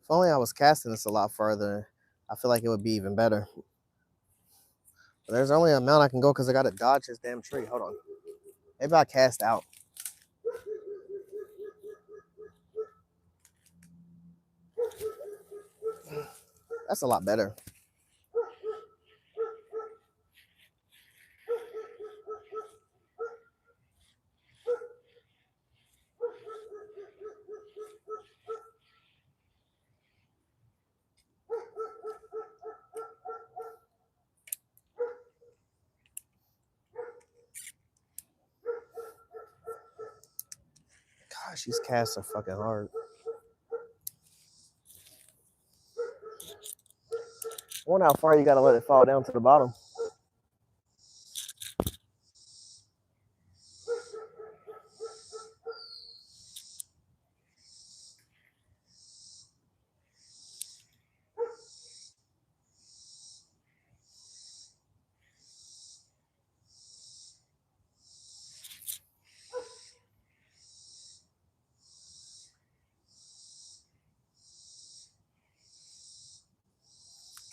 If only I was casting this a lot further, I feel like it would be even better. But there's only an amount I can go because I got to dodge this damn tree. Hold on. Maybe I cast out. That's a lot better. Gosh, these casts are fucking hard. I wonder how far you gotta let it fall down to the bottom.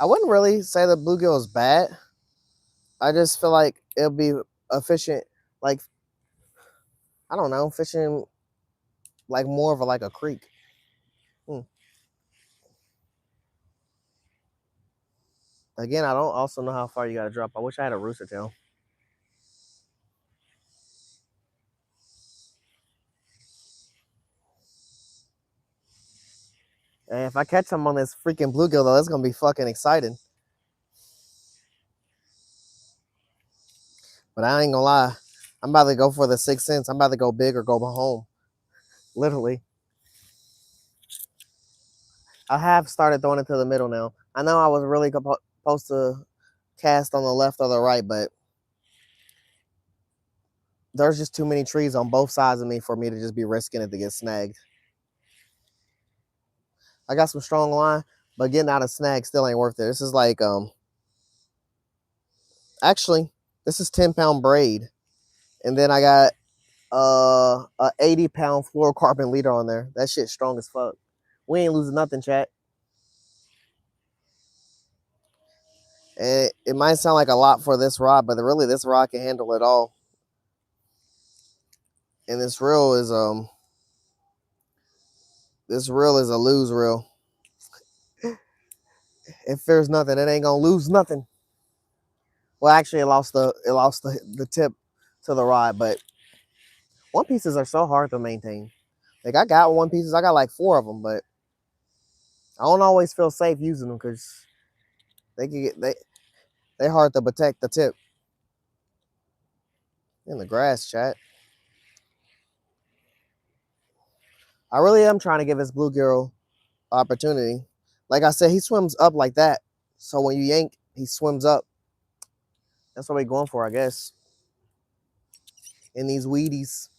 I wouldn't really say the bluegill is bad. I just feel like it'll be efficient, like, I don't know, fishing like more of like a creek. Again, I don't also know how far you gotta drop. I wish I had a rooster tail. And if I catch some on this freaking bluegill though, that's gonna be fucking exciting. But I ain't gonna lie, I'm about to go for the 6 cents. I'm about to go big or go home. Literally. I have started throwing it to the middle now. I know I was really supposed to cast on the left or the right, but there's just too many trees on both sides of me for me to just be risking it to get snagged. I got some strong line, but getting out of snag still ain't worth it. This is like, actually, this is 10-pound braid. And then I got a 80-pound fluorocarbon leader on there. That shit's strong as fuck. We ain't losing nothing, chat. And it might sound like a lot for this rod, but really this rod can handle it all. And this reel is a lose reel. If there's nothing, it ain't gonna lose nothing. Well, actually, it lost the tip to the rod, but one pieces are so hard to maintain. Like I got one pieces, I got like 4 of them, but I don't always feel safe using them because they hard to protect the tip. In the grass, chat. I really am trying to give this bluegill opportunity. Like I said, he swims up like that. So when you yank, he swims up. That's what we're going for, I guess. In these weedies.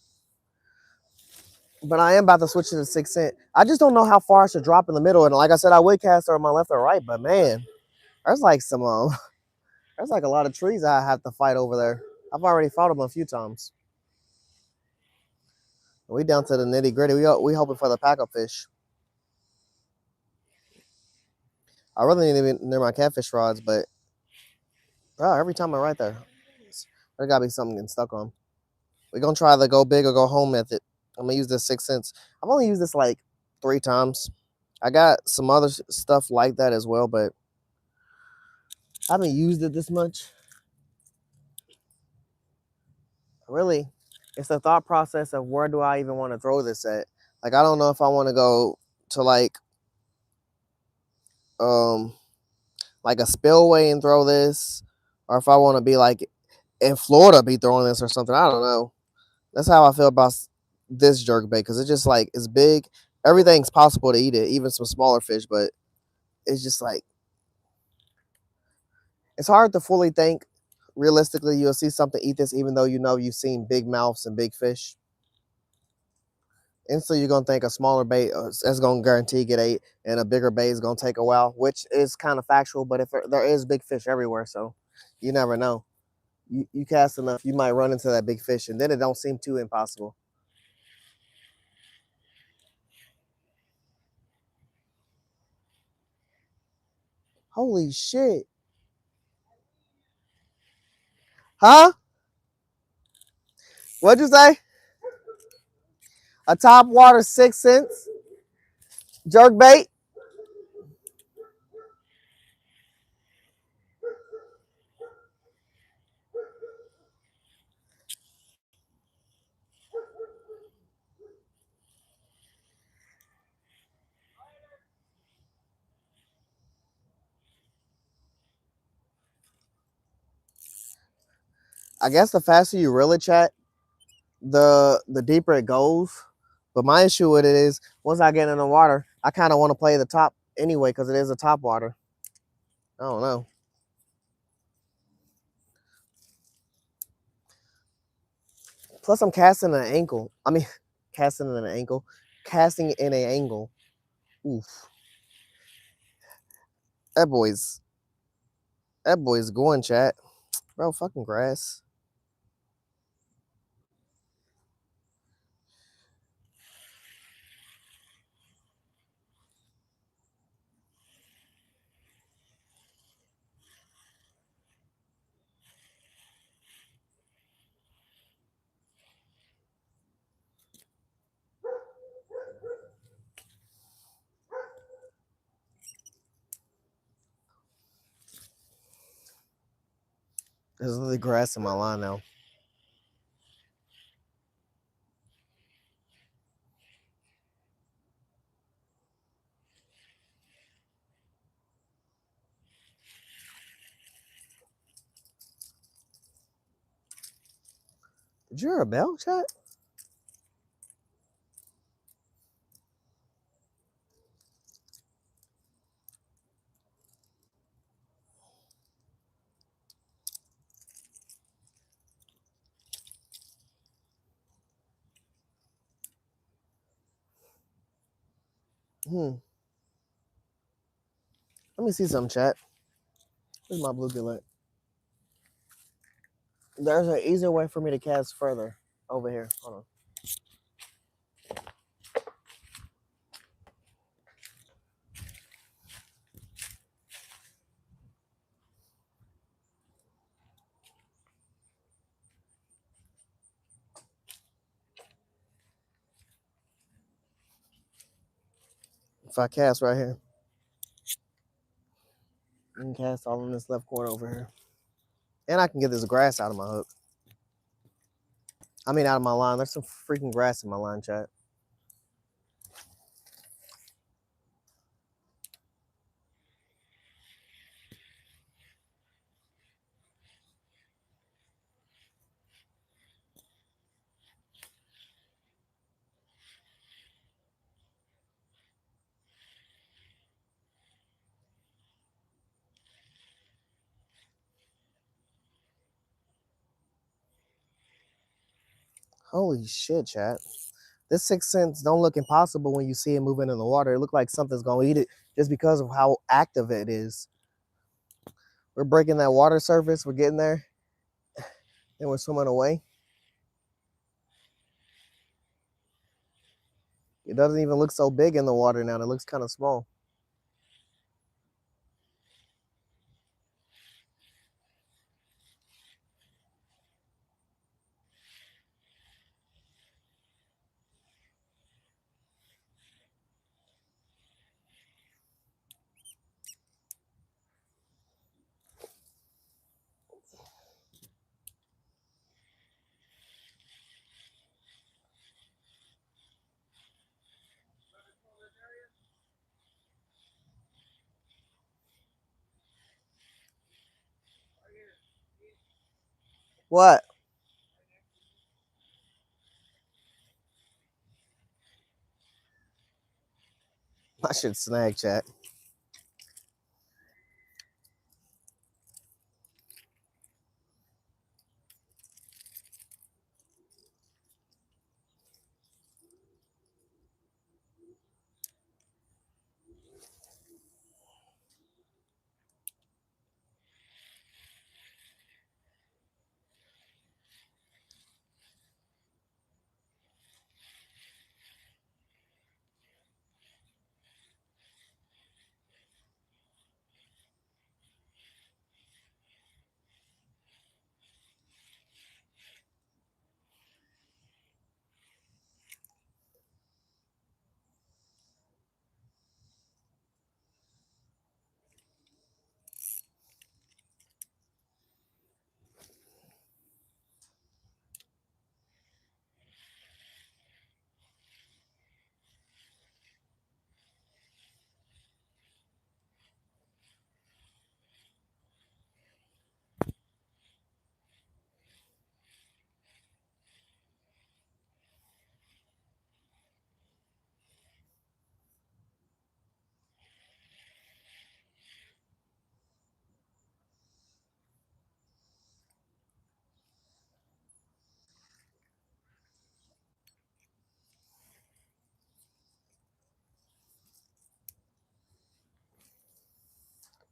But I am about to switch to the 6 cent. I just don't know how far I should drop in the middle. And like I said, I would cast her on my left or right, but man, there's like some there's like a lot of trees I have to fight over there. I've already fought them a few times. We down to the nitty gritty. We hoping for the pack-up fish. I really need to be near my catfish rods, but every time I'm right there gotta be something getting stuck on. We're gonna try the go big or go home method. I'm gonna use this 6 cents. I've only used this like 3 times. I got some other stuff like that as well, but I haven't used it this much. Really, it's the thought process of where do I even want to throw this at? Like, I don't know if I want to go to like a spillway and throw this, or if I want to be like in Florida be throwing this or something. I don't know. That's how I feel about this jerkbait, because it's just like, it's big. Everything's possible to eat it, even some smaller fish, but it's just like, it's hard to fully think realistically you'll see something eat this, even though you know you've seen big mouths and big fish. And so you're going to think a smaller bait is going to guarantee get ate, and a bigger bait is going to take a while, which is kind of factual, but if there is big fish everywhere, so you never know. You cast enough, you might run into that big fish, and then it don't seem too impossible. Holy shit. Huh? What'd you say? A top water 6 cents jerk bait. I guess the faster you reel it, chat, the deeper it goes. But my issue with it is once I get in the water, I kind of want to play the top anyway because it is a top water. I don't know. Plus, I'm casting an ankle. I mean, casting in an ankle, casting in an angle. Oof. That boy's going, chat. Bro, fucking grass. There's literally grass in my line now. Did you hear a bell, chat? Let me see some, chat. Where's my bluegill at? There's an easier way for me to cast further over here. Hold on. If I cast right here, I can cast all in this left corner over here. And I can get this grass out of my hook. I mean, out of my line. There's some freaking grass in my line, chat. Holy shit, chat. This Sixth Sense don't look impossible when you see it moving in the water. It look like something's gonna eat it just because of how active it is. We're breaking that water surface. We're getting there. And we're swimming away. It doesn't even look so big in the water now. It looks kind of small. What? I should snag, chat.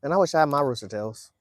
And I wish I had my rooster tails.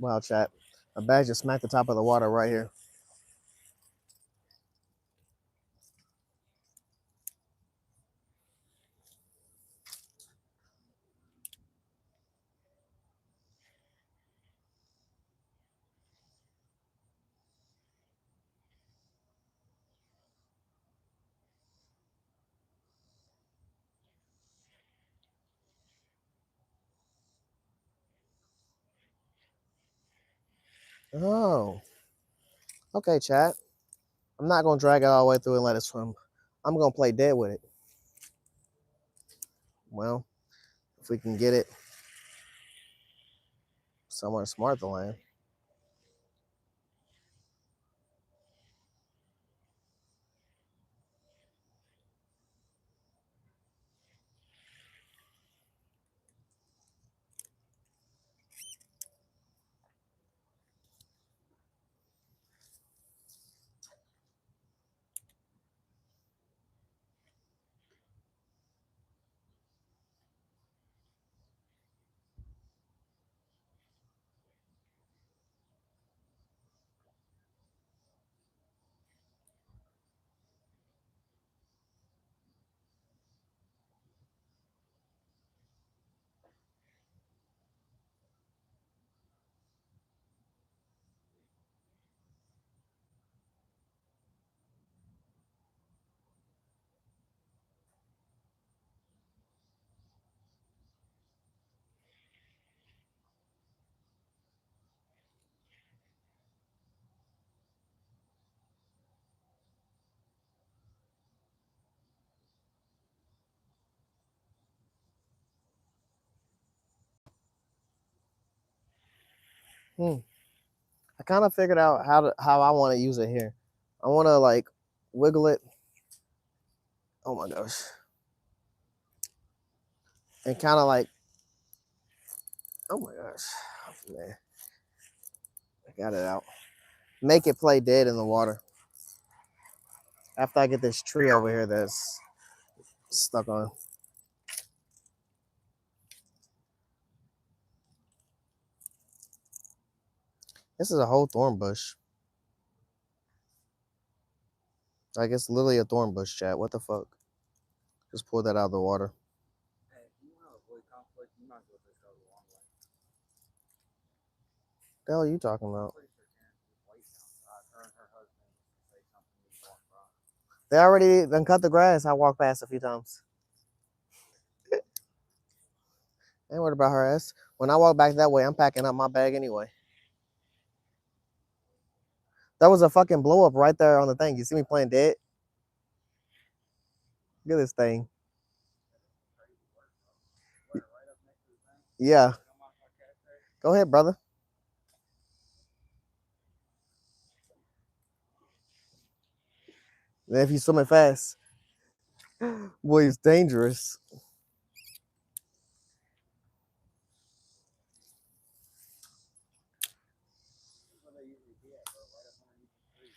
Wow, chat. A bag just smacked the top of the water right here. Oh, okay, chat. I'm not gonna drag it all the way through and let it swim. I'm gonna play dead with it. Well, if we can get it somewhere smart to land. I kind of figured out how I want to use it here. I want to like wiggle it. Oh my gosh. And kind of like, oh my gosh, man, I got it out. Make it play dead in the water. After I get this tree over here that's stuck on. This is a whole thorn bush. Like it's literally a thorn bush, chat. What the fuck? Just pull that out of the water. Hey, if you want to avoid conflict, you might as well just go the long way. The hell are you talking about? I'm pretty sure Karen's waiting outside. Her and her husband say something when you walk by. They already done cut the grass. I walked past a few times. Ain't worried about her ass. When I walk back that way, I'm packing up my bag anyway. There was a fucking blow up right there on the thing. You see me playing dead? Look at this thing. Right up next to the thing. Yeah. Come off my cat there. Go ahead, brother. Then if you swimming fast, boy, it's dangerous. This is where they usually be at, bro. Right up underneath the tree.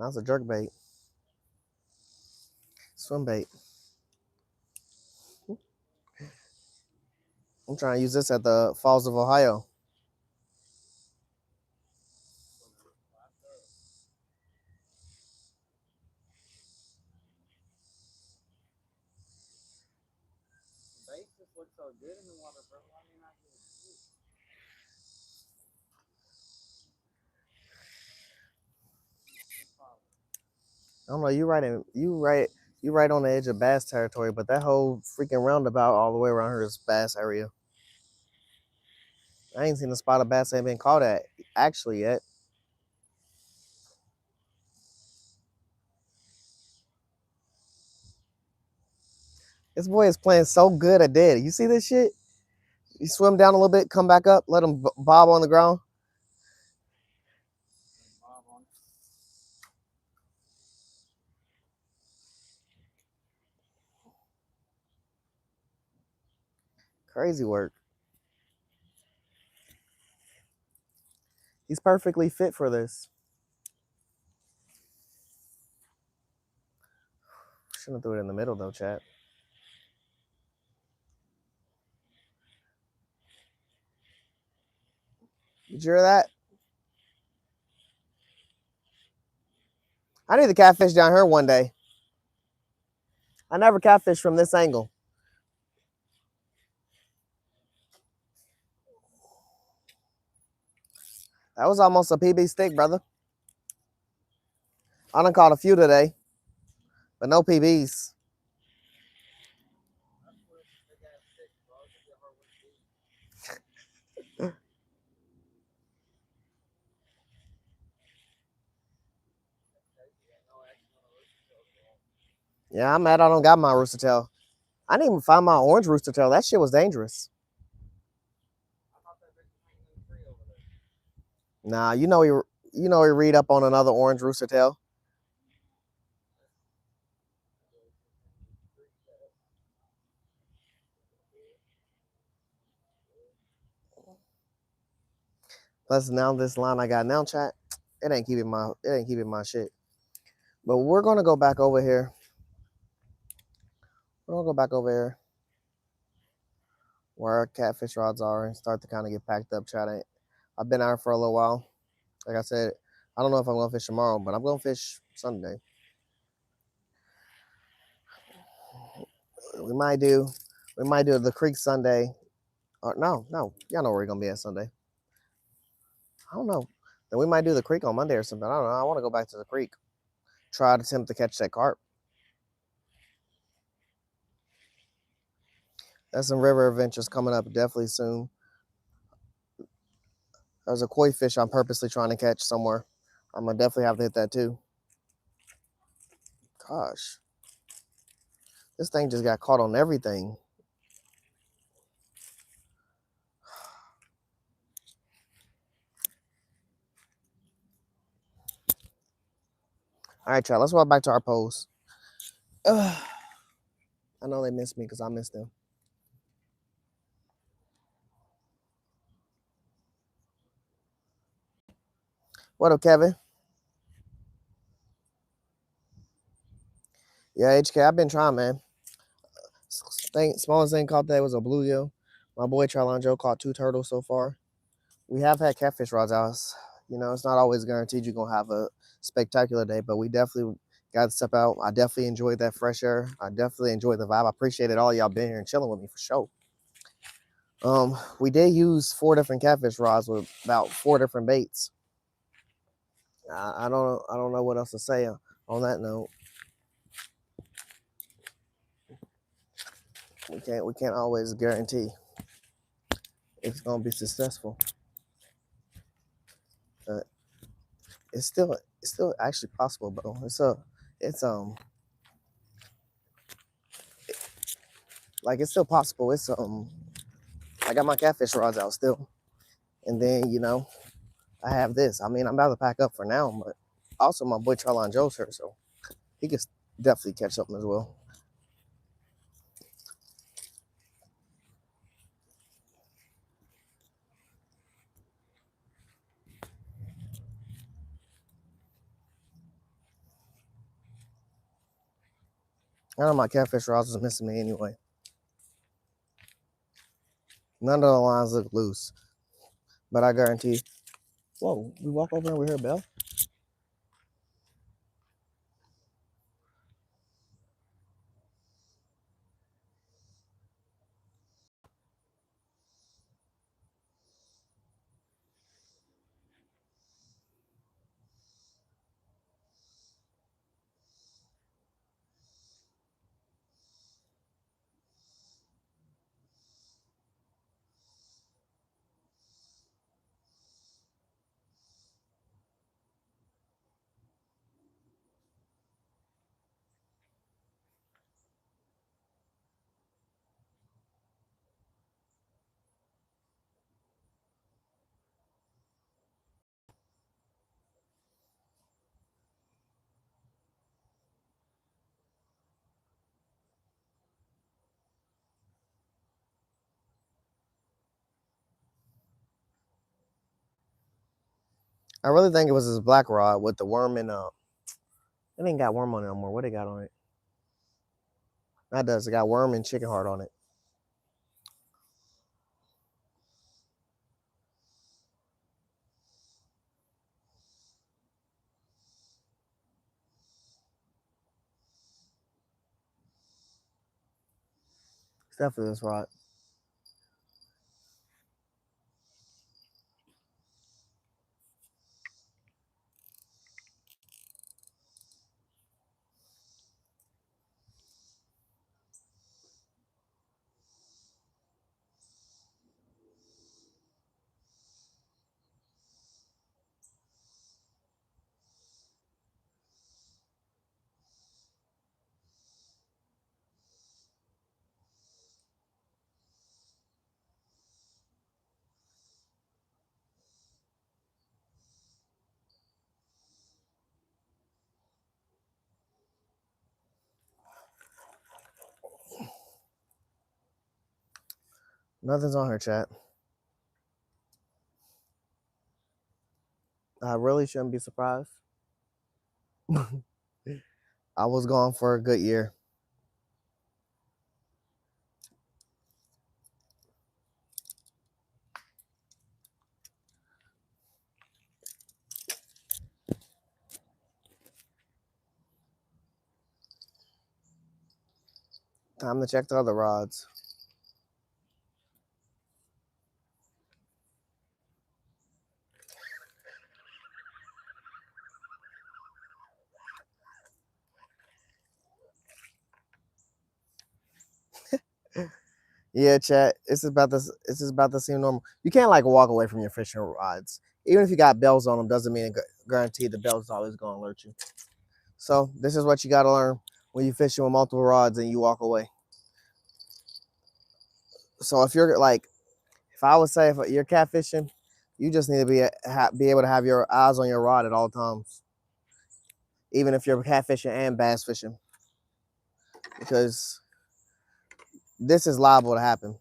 That's a jerk bait. Swim bait. I'm trying to use this at the Falls of Ohio. Bait just looks so good in the water, bro. Why do you not get it? I don't know. You right on the edge of bass territory, but that whole freaking roundabout all the way around here is bass area. I ain't seen a spot of bass that ain't been caught at actually yet. This boy is playing so good at dead. You see this shit? You swim down a little bit, come back up, let him bob on the ground. Bob on. Crazy work. He's perfectly fit for this. Shouldn't have threw it in the middle though, chat. Did you hear that? I need to catfish down here one day. I never catfish from this angle. That was almost a PB stick, brother. I done caught a few today, but no PBs. Yeah, I'm mad I don't got my rooster tail. I didn't even find my orange rooster tail. That shit was dangerous. Nah, you know he read up on another orange rooster tail. Plus now this line I got now, chat, it ain't keeping my shit. But we're gonna go back over here. We're gonna go back over here where our catfish rods are and start to kind of get packed up, chat. I've been out here for a little while. Like I said, I don't know if I'm gonna fish tomorrow, but I'm gonna fish Sunday. We might do the creek Sunday. Or no, y'all know where we're gonna be at Sunday. I don't know. Then we might do the creek on Monday or something. I don't know. I want to go back to the creek. Try to attempt to catch that carp. There's some river adventures coming up definitely soon. There's a koi fish I'm purposely trying to catch somewhere. I'm gonna definitely have to hit that too. Gosh. This thing just got caught on everything. All right, y'all. Let's walk back to our pose. I know they missed me because I missed them. What up, Kevin? Yeah, HK, I've been trying, man. Smallest thing caught today was a bluegill. My boy Charlon Joe caught 2 turtles so far. We have had catfish rods out. You know, it's not always guaranteed you're going to have a spectacular day, but we definitely got to step out. I definitely enjoyed that fresh air. I definitely enjoyed the vibe. I appreciated all y'all being here and chilling with me for sure. We did use 4 different catfish rods with about 4 different baits. I don't know what else to say on that note. We can't always guarantee if it's gonna be successful. But it's still actually possible, bro. It's still possible. I got my catfish rods out still. And then, you know, I have this. I mean, I'm about to pack up for now, but also my boy Charlon Joe's here, so he can definitely catch something as well. None of my catfish rods is missing me anyway. None of the lines look loose. But I guarantee. Whoa, we walk over and we hear a bell? I really think it was this black rod with the worm in it ain't got worm on it no more. What it got on it? That does. It got worm and chicken heart on it. It's definitely this rod. Nothing's on her, chat. I really shouldn't be surprised. I was gone for a good year. Time to check the other rods. Yeah, chat. This is about this. This is about to seem normal. You can't like walk away from your fishing rods. Even if you got bells on them, doesn't mean it guarantee the bell's always going to alert you. So this is what you got to learn when you fishing with multiple rods and you walk away. So if you're like, if I would say if you're catfishing, you just need to be able to have your eyes on your rod at all times, even if you're catfishing and bass fishing, because this is liable to happen.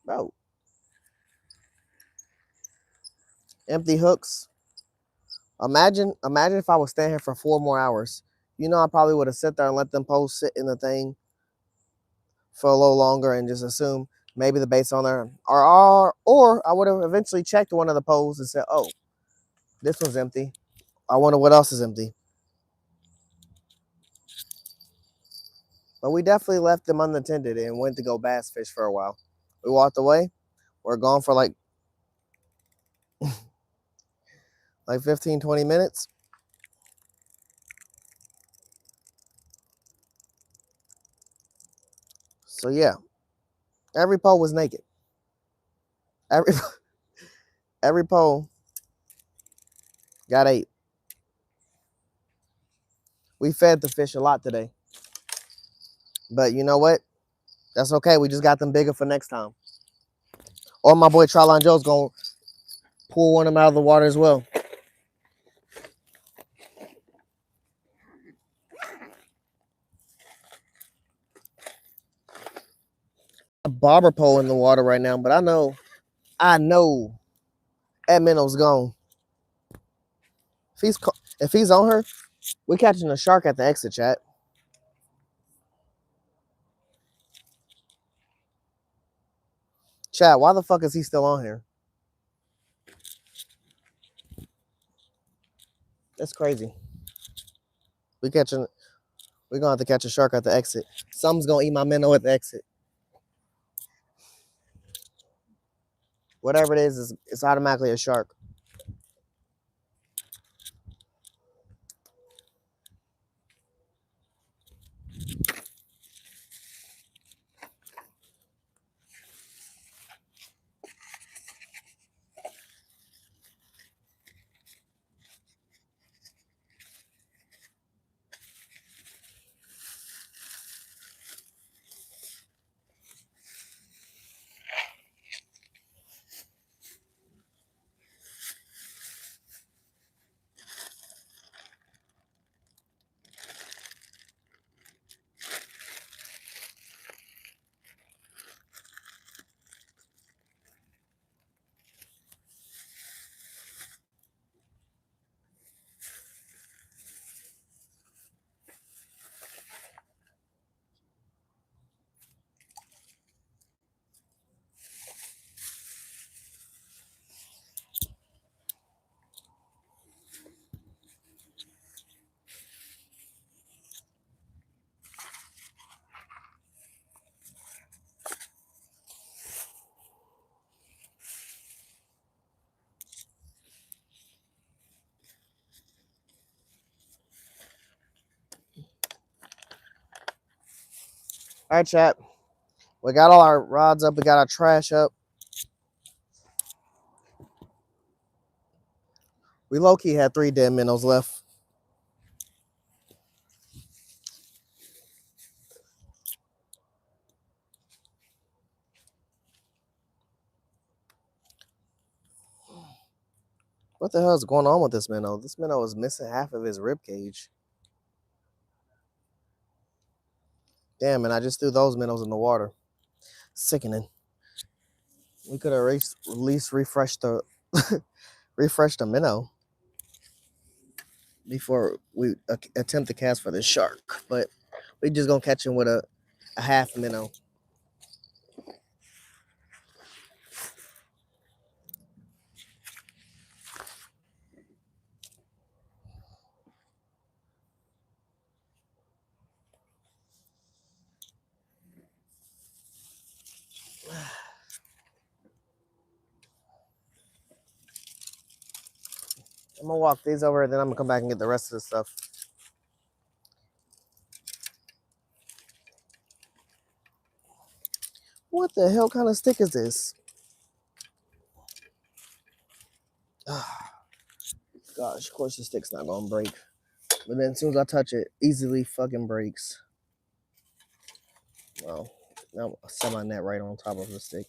Bro, empty hooks. Imagine if I was staying here for 4 more hours. You know, I probably would have sat there and let them posts sit in the thing for a little longer and just assume maybe the bait's on there. Or I would have eventually checked one of the poles and said, oh, this one's empty. I wonder what else is empty. But we definitely left them unattended and went to go bass fish for a while. We walked away. We're gone for like 15, 20 minutes. So yeah, every pole was naked. Every pole got ate. We fed the fish a lot today. But you know what? That's okay. We just got them bigger for next time. Or my boy Tryline Joe's going to pull one of them out of the water as well. A bobber pole in the water right now, but I know that minnow's gone. If he's on her, we're catching a shark at the exit, chat. Chat, why the fuck is he still on here? That's crazy. We're gonna have to catch a shark at the exit. Something's gonna eat my minnow at the exit. Whatever it is, it's automatically a shark. All right, chat. We got all our rods up. We got our trash up. We low-key had 3 dead minnows left. What the hell is going on with this minnow? This minnow is missing half of his rib cage. Damn, and I just threw those minnows in the water. Sickening. We could have at least refreshed the refreshed the minnow before we attempt to cast for the shark. But we just gonna catch him with a half minnow. I'm gonna walk these over and then I'm gonna come back and get the rest of the stuff. What the hell kind of stick is this? Gosh, of course the stick's not gonna break. But then as soon as I touch it, easily fucking breaks. Well, now a semi-net right on top of the stick.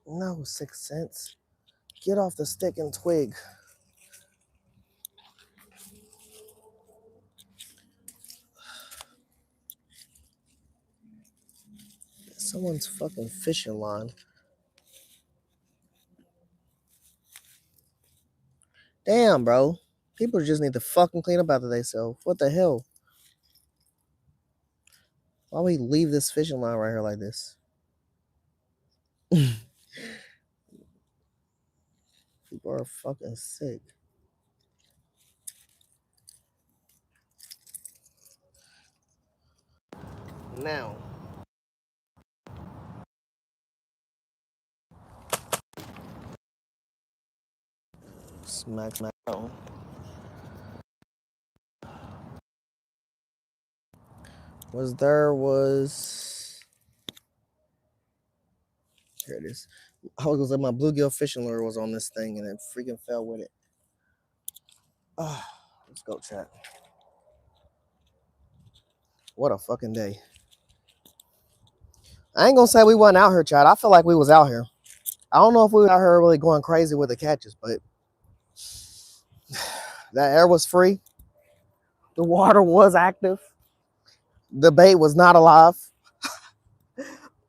No, 6 cents. Get off the stick and twig. Someone's fucking fishing line. Damn, bro. People just need to fucking clean up after themselves. What the hell? Why we leave this fishing line right here like this? People are fucking sick. Now. Smack, smack. Oh. Here it is. I was like, my bluegill fishing lure was on this thing and it freaking fell with it. Let's go, chat. What a fucking day. I ain't gonna say we wasn't out here, chat. I feel like we was out here. I don't know if we were out here really going crazy with the catches, but that air was free. The water was active. The bait was not alive.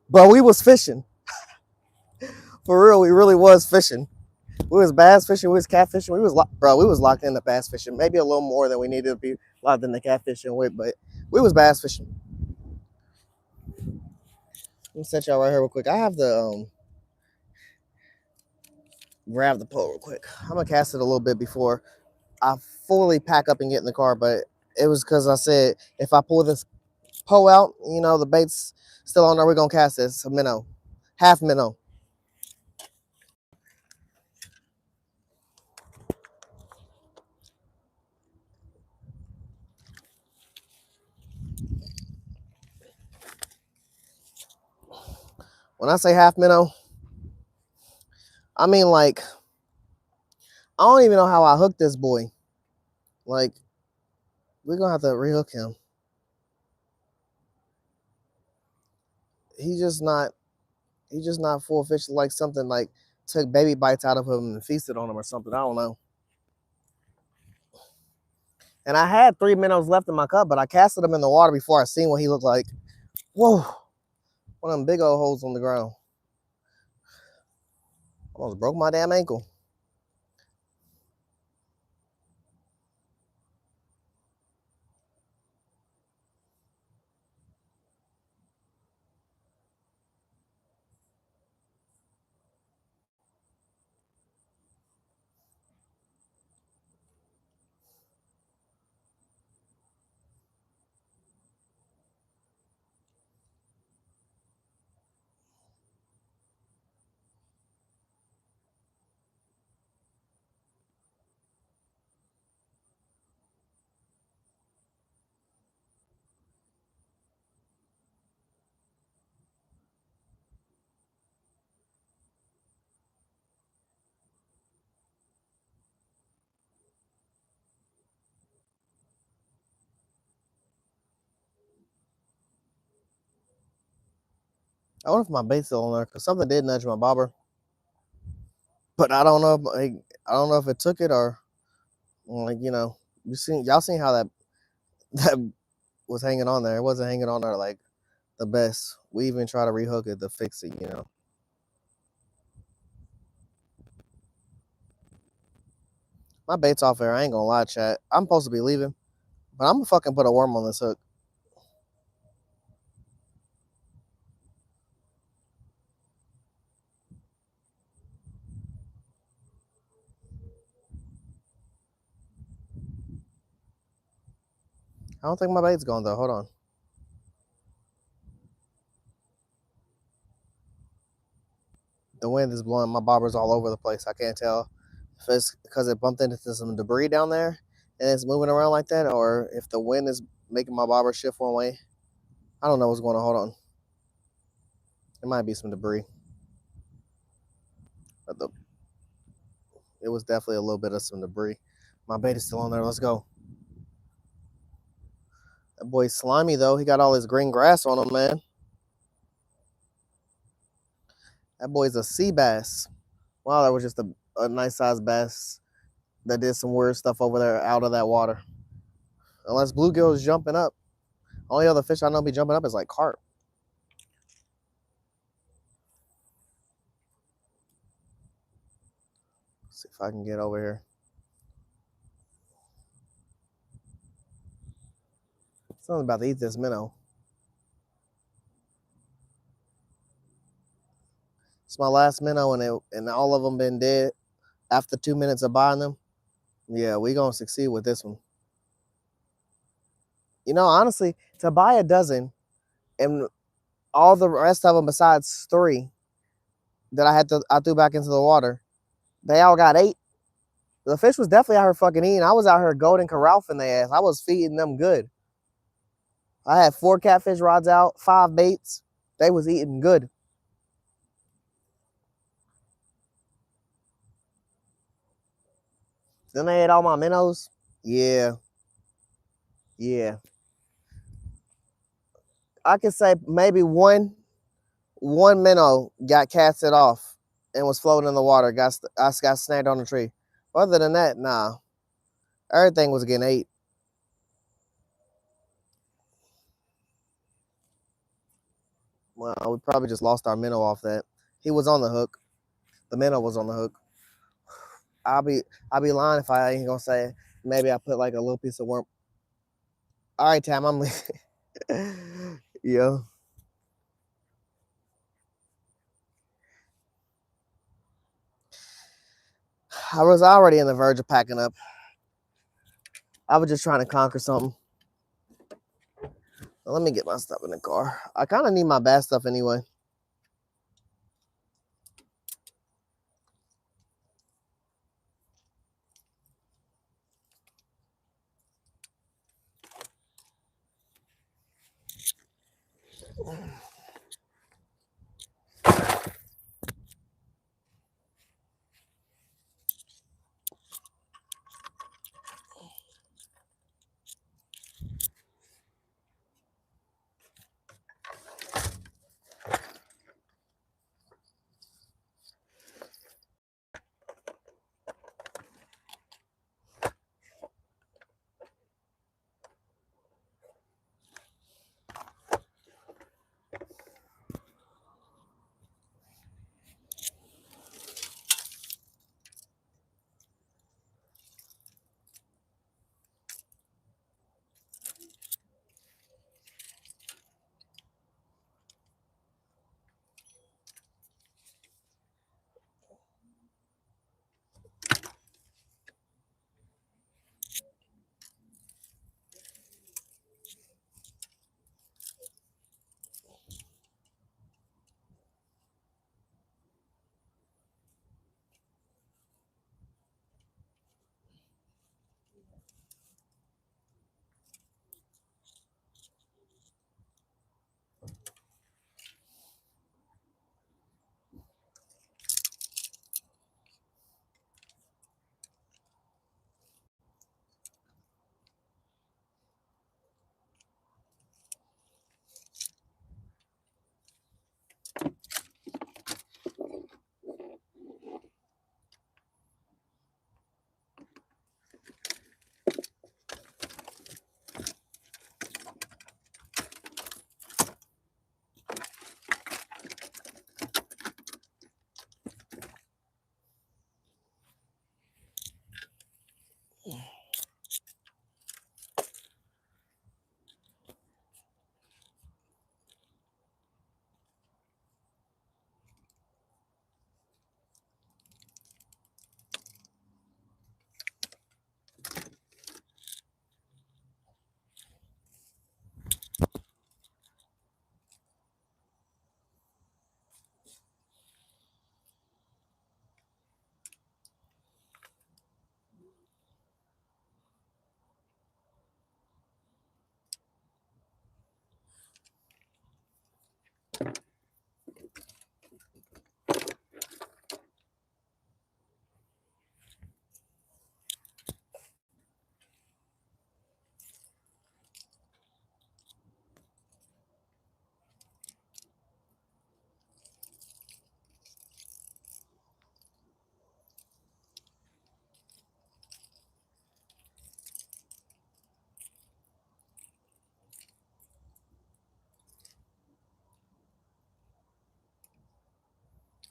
But we was fishing. For real, we really was fishing. We was bass fishing, we was catfishing. We was locked into bass fishing. Maybe a little more than we needed to be locked into catfishing with, but we was bass fishing. Let me set y'all right here real quick. I have the grab the pole real quick. I'm gonna cast it a little bit before I fully pack up and get in the car, but it was because I said if I pull this pole out, you know, the bait's still on there, we're gonna cast this. A minnow. Half minnow. When I say half minnow, I mean like I don't even know how I hooked this boy. Like, we're gonna have to rehook him. He's just not full fish, like something like took baby bites out of him and feasted on him or something. I don't know. And I had 3 minnows left in my cup, but I casted them in the water before I seen what he looked like. Whoa. One of them big old holes on the ground. Almost broke my damn ankle. I wonder if my bait's still on there because something did nudge my bobber, but I don't know. I don't know if it took it or like y'all seen how that was hanging on there. It wasn't hanging on there like the best. We even try to rehook it to fix it. My bait's off there. I ain't gonna lie, chat. I'm supposed to be leaving, but I'm gonna fucking put a worm on this hook. I don't think my bait's gone though. Hold on. The wind is blowing. My bobber's all over the place. I can't tell if it's because it bumped into some debris down there and it's moving around like that, or if the wind is making my bobber shift one way. I don't know what's going on. Hold on. It might be some debris. But it was definitely a little bit of some debris. My bait is still on there. Let's go. That boy's slimy though. He got all his green grass on him, man. That boy's a sea bass. Wow, that was just a nice sized bass that did some weird stuff over there out of that water. Unless bluegill is jumping up. Only other fish I know be jumping up is like carp. Let's see if I can get over here. Something about to eat this minnow. It's my last minnow, and all of them been dead after 2 minutes of buying them. Yeah, we gonna succeed with this one. You know, honestly, to buy a dozen and all the rest of them besides 3 that I threw back into the water, they all got 8. The fish was definitely out here fucking eating. I was out here golden corralling their ass. I was feeding them good. I had 4 catfish rods out, 5 baits. They was eating good. Then they ate all my minnows. Yeah. Yeah. I could say maybe one minnow got casted off and was floating in the water. Got snagged on the tree. Other than that, nah. Everything was getting ate. Well, we probably just lost our minnow off that. He was on the hook. The minnow was on the hook. I'll be lying if I ain't gonna say maybe I put like a little piece of worm. All right, Tam, I'm leaving. Yeah. I was already in the verge of packing up. I was just trying to conquer something. Well, let me get my stuff in the car. I kind of need my bad stuff anyway.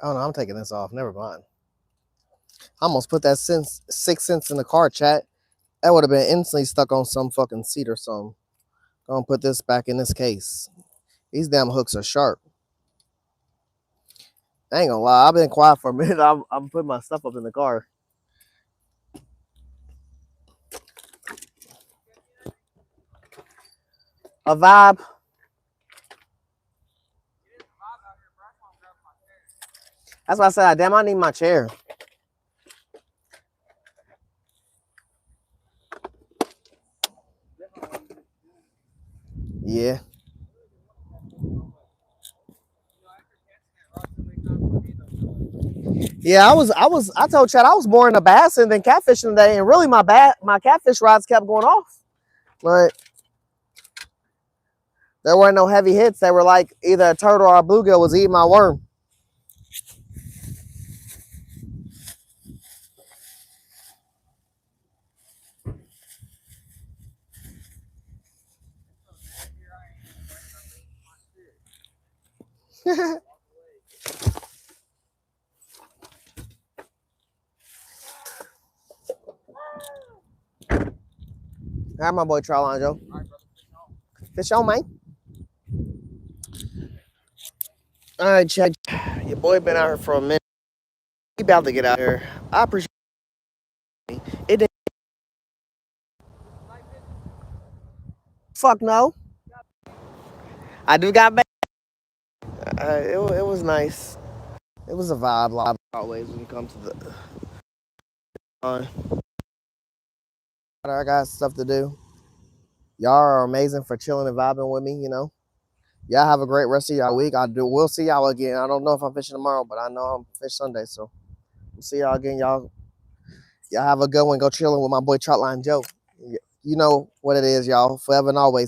Oh no, I'm taking this off. Never mind. I almost put that 6 cents in the car, chat. That would have been instantly stuck on some fucking seat or something. Gonna put this back in this case. These damn hooks are sharp. I ain't gonna lie, I've been quiet for a minute. I'm putting my stuff up in the car. A vibe. That's why I said, damn, I need my chair. Yeah. Yeah, I told Chad I was more into bassing than catfishing today, and really my catfish rods kept going off. But there weren't no heavy hits. They were like either a turtle or a bluegill was eating my worm. All right, my boy Trowline Joe. Fish on, man. All right, Chad. Your boy been out here for a minute. He about to get out here. I appreciate it. It didn't. Fuck no. I do got back. It was nice. It was a vibe, like always when you come to the. I got stuff to do. Y'all are amazing for chilling and vibing with me. You know. Y'all have a great rest of y'all week. We'll see y'all again. I don't know if I'm fishing tomorrow, but I know I'm fish Sunday, so we'll see y'all again. Y'all have a good one. Go chilling with my boy Trotline Joe. You know what it is, y'all. Forever and always.